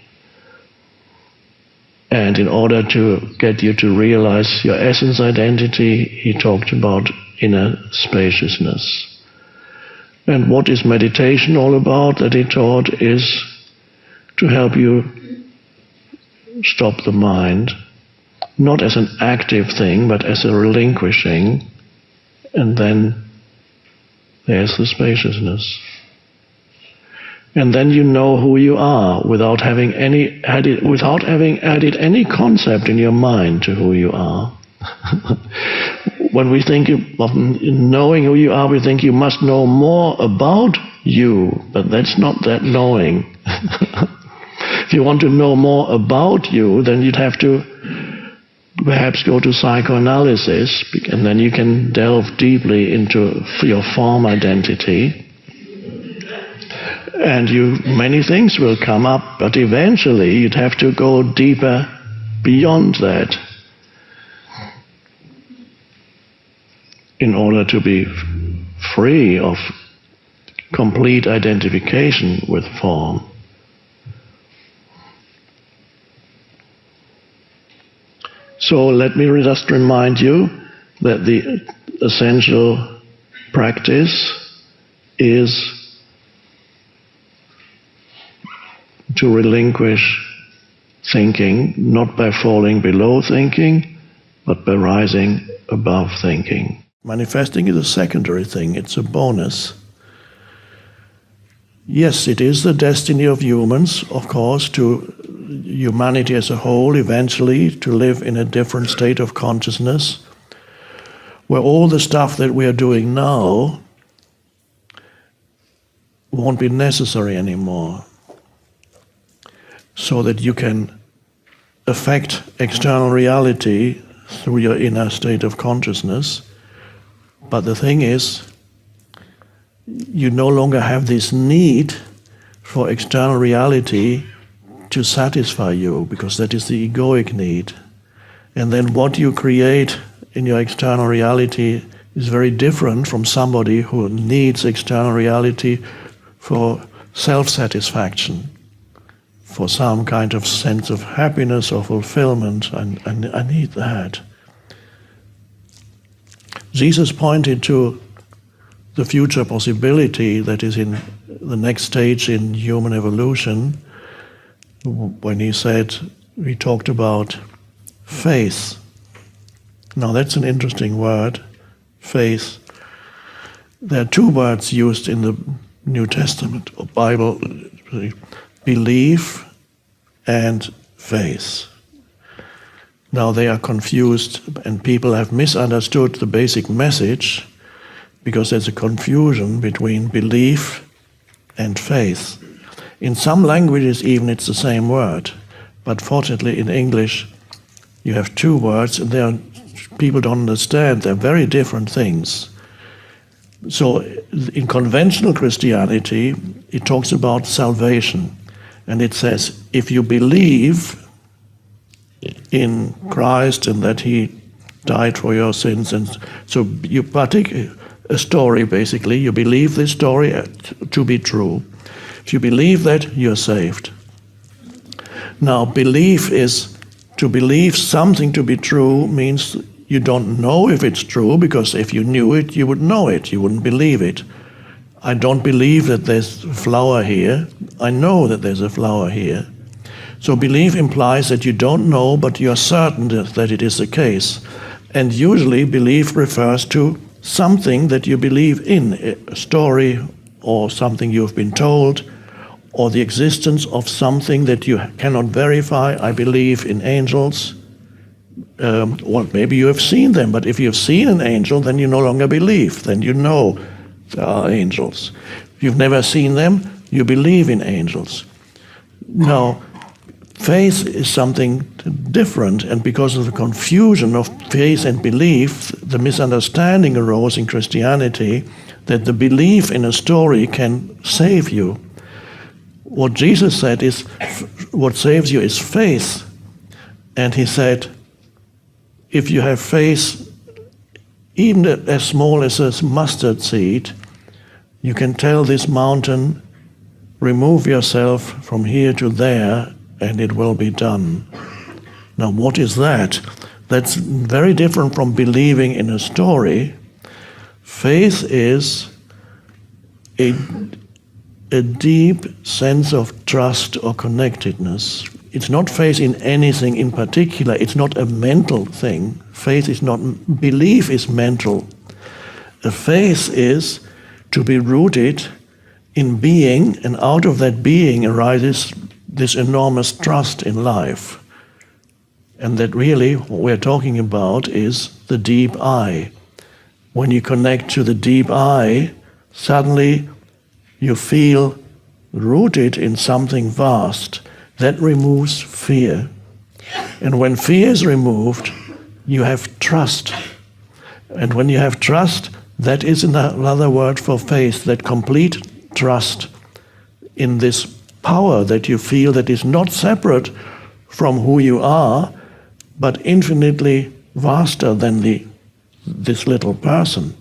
And in order to get you to realize your essence identity, he talked about inner spaciousness. And what is meditation all about that he taught is to help you stop the mind, not as an active thing, but as a relinquishing, and then there's the spaciousness. And then you know who you are without having added any concept in your mind to who you are. When we think of knowing who you are, we think you must know more about you, but that's not that knowing. If you want to know more about you, then you'd have to perhaps go to psychoanalysis, and then you can delve deeply into your form identity. And many things will come up, but eventually you'd have to go deeper beyond that in order to be free of complete identification with form. So let me just remind you that the essential practice is to relinquish thinking, not by falling below thinking, but by rising above thinking. Manifesting is a secondary thing, it's a bonus. Yes, it is the destiny of humans, of course, to humanity as a whole, eventually, to live in a different state of consciousness, where all the stuff that we are doing now won't be necessary anymore, so that you can affect external reality through your inner state of consciousness. But the thing is, you no longer have this need for external reality to satisfy you, because that is the egoic need. And then what you create in your external reality is very different from somebody who needs external reality for self-satisfaction, for some kind of sense of happiness or fulfillment. I need that. Jesus pointed to the future possibility that is in the next stage in human evolution when he talked about faith. Now that's an interesting word, faith. There are two words used in the New Testament or Bible, belief and faith. Now they are confused and people have misunderstood the basic message because there's a confusion between belief and faith. In some languages even it's the same word, but fortunately in English you have two words and people don't understand, they're very different things. So in conventional Christianity it talks about salvation and it says if you believe in Christ and that he died for your sins, and so you partake a story basically, you believe this story to be true. If you believe that, you're saved. Now belief is, to believe something to be true means you don't know if it's true, because if you knew it, you would know it, you wouldn't believe it. I don't believe that there's a flower here, I know that there's a flower here. So belief implies that you don't know, but you're certain that it is the case. And usually belief refers to something that you believe in, a story or something you've been told, or the existence of something that you cannot verify. I believe in angels. Well, maybe you have seen them, but if you've seen an angel, then you no longer believe, then you know there are angels. If you've never seen them, you believe in angels. Now, faith is something different, and because of the confusion of faith and belief, the misunderstanding arose in Christianity that the belief in a story can save you. What Jesus said is, what saves you is faith. And he said, if you have faith, even as small as a mustard seed, you can tell this mountain, remove yourself from here to there, and it will be done. Now, what is that? That's very different from believing in a story. Faith is a deep sense of trust or connectedness. It's not faith in anything in particular. It's not a mental thing. Faith is not, belief is mental. A faith is to be rooted in being, and out of that being arises this enormous trust in life. And that really what we're talking about is the deep I. When you connect to the deep I, suddenly you feel rooted in something vast. That removes fear. And when fear is removed, you have trust. And when you have trust, that is another word for faith, that complete trust in this power that you feel that is not separate from who you are, but infinitely vaster than this little person.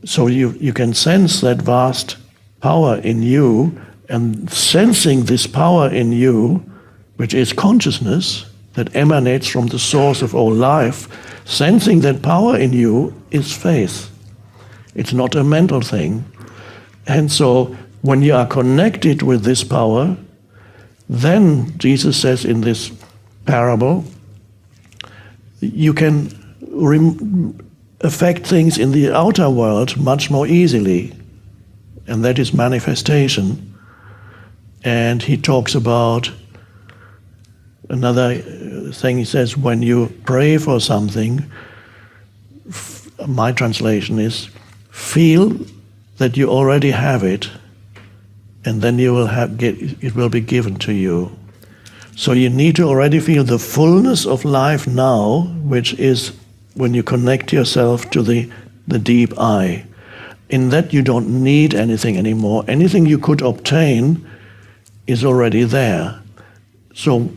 So you can sense that vast power in you, and sensing this power in you, which is consciousness that emanates from the source of all life, sensing that power in you is faith. It's not a mental thing. And so when you are connected with this power, then Jesus says in this parable, you can affect things in the outer world much more easily, and that is manifestation. And he talks about another thing. He says, when you pray for something, my translation is, feel that you already have it, and then you will it will be given to you. So you need to already feel the fullness of life now, which is when you connect yourself to the deep I. In that you don't need anything anymore. Anything you could obtain is already there. So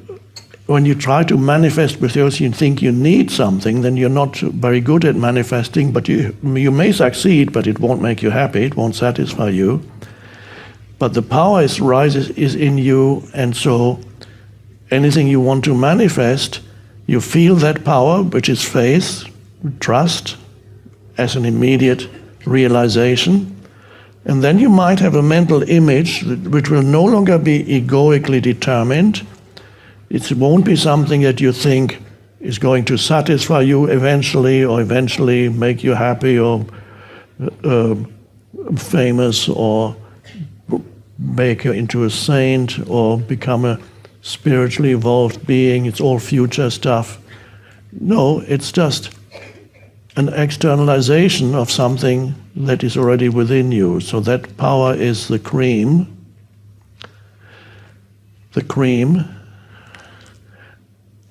when you try to manifest because you think you need something, then you're not very good at manifesting, but you may succeed, but it won't make you happy, it won't satisfy you. But the power is in you, and so anything you want to manifest, you feel that power, which is faith, trust, as an immediate realization. And then you might have a mental image which will no longer be egoically determined. It won't be something that you think is going to satisfy you eventually, or eventually make you happy or famous, or make you into a saint, or become a spiritually evolved being. It's all future stuff. No, it's just an externalization of something that is already within you. So that power is the cream.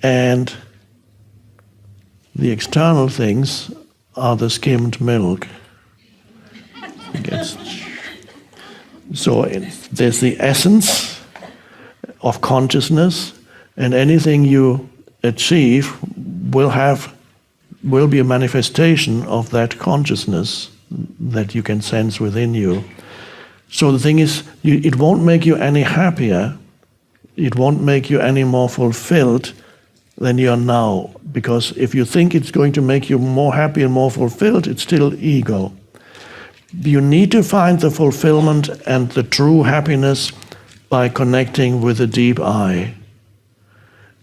And the external things are the skimmed milk. So there's the essence of consciousness, and anything you achieve will be a manifestation of that consciousness that you can sense within you. So the thing is, it won't make you any happier, it won't make you any more fulfilled than you are now. Because if you think it's going to make you more happy and more fulfilled, it's still ego. You need to find the fulfillment and the true happiness by connecting with the deep I.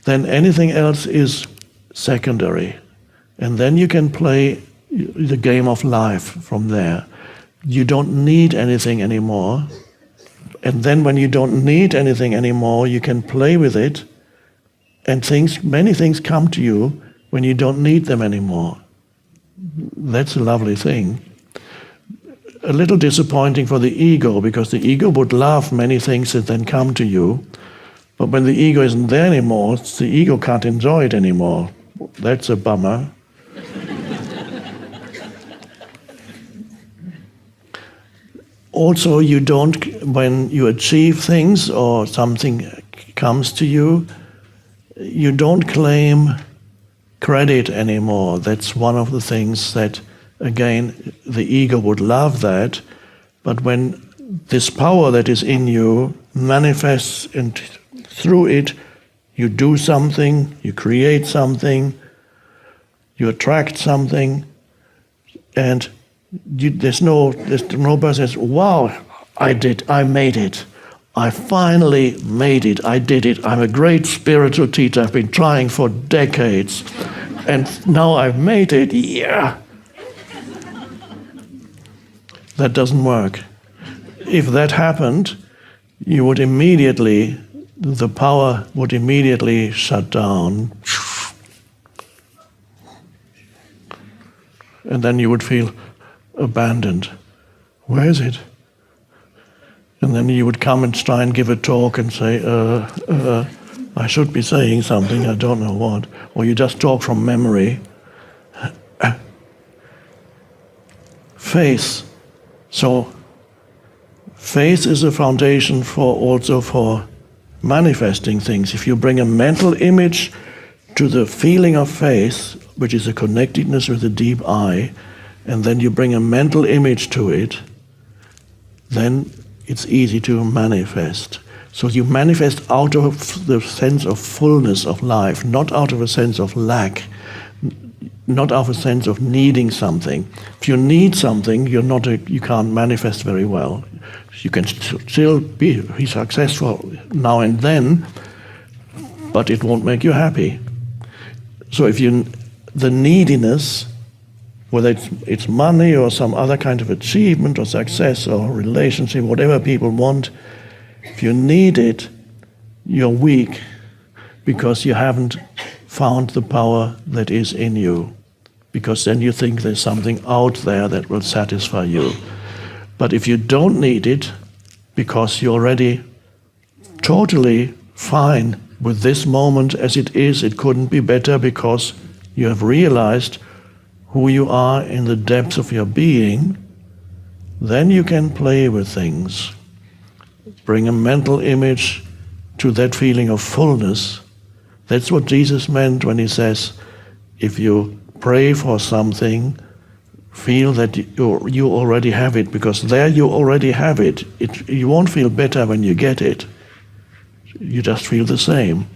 Then anything else is secondary. And then you can play the game of life from there. You don't need anything anymore. And then when you don't need anything anymore, you can play with it, and many things come to you when you don't need them anymore. That's a lovely thing. A little disappointing for the ego, because the ego would love many things that then come to you. But when the ego isn't there anymore, the ego can't enjoy it anymore. That's a bummer. Also, you don't, when you achieve things or something comes to you, you don't claim credit anymore. That's one of the things that, again, the ego would love that. But when this power that is in you manifests, and through it you do something, you create something, you attract something, and there's no person says, wow, I made it. I finally made it. I did it. I'm a great spiritual teacher. I've been trying for decades. And now I've made it. Yeah. That doesn't work. If that happened, the power would immediately shut down. And then you would feel abandoned. Where is it? And then you would come and try and give a talk and say, I should be saying something, I don't know what. Or you just talk from memory. Faith. So, faith is a foundation also for manifesting things. If you bring a mental image to the feeling of faith, which is a connectedness with the deep I, and then you bring a mental image to it, then it's easy to manifest. So you manifest out of the sense of fullness of life, not out of a sense of lack, not out of a sense of needing something. If you need something, you can't manifest very well. You can still be successful now and then, but it won't make you happy. So the neediness, whether it's money or some other kind of achievement or success or relationship, whatever people want, if you need it, you're weak because you haven't found the power that is in you. Because then you think there's something out there that will satisfy you. But if you don't need it, because you're already totally fine with this moment as it is, it couldn't be better because you have realized who you are in the depths of your being, then you can play with things. Bring a mental image to that feeling of fullness, That's what Jesus meant when he says, if you pray for something, feel that you already have it, because there you already have it. You won't feel better when you get it. You just feel the same.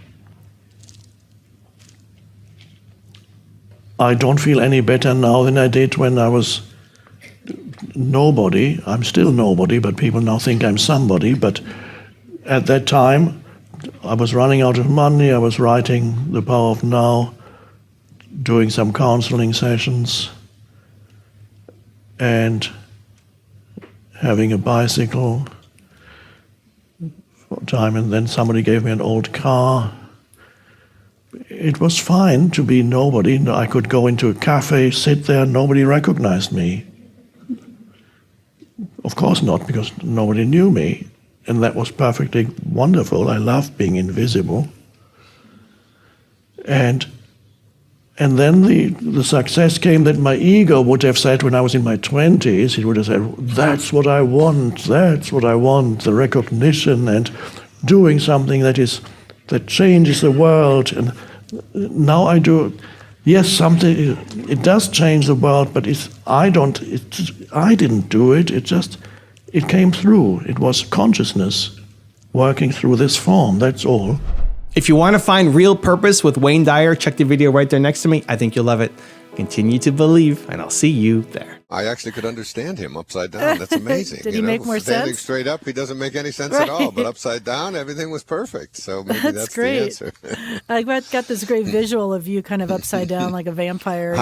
I don't feel any better now than I did when I was nobody. I'm still nobody, but people now think I'm somebody. But at that time, I was running out of money. I was writing The Power of Now, doing some counseling sessions, and having a bicycle for a time. And then somebody gave me an old car. It was fine to be nobody. I could go into a cafe, sit there, nobody recognized me. Of course not, because nobody knew me. And that was perfectly wonderful. I loved being invisible. And then the success came that my ego would have said when I was in my 20s, it would have said, that's what I want, the recognition and doing something that changes the world. And now I do, yes, something, it does change the world, but I didn't do it, it came through. It was consciousness working through this form, that's all. If you want to find real purpose with Wayne Dyer, check the video right there next to me. I think you'll love it. Continue to believe, and I'll see you there. I actually could understand him upside down. That's amazing. Did he make more Standing sense? straight up, he doesn't make any sense Right. at all. But upside down, everything was perfect. So maybe that's great. the answer. I got this great visual of you kind of upside down like a vampire,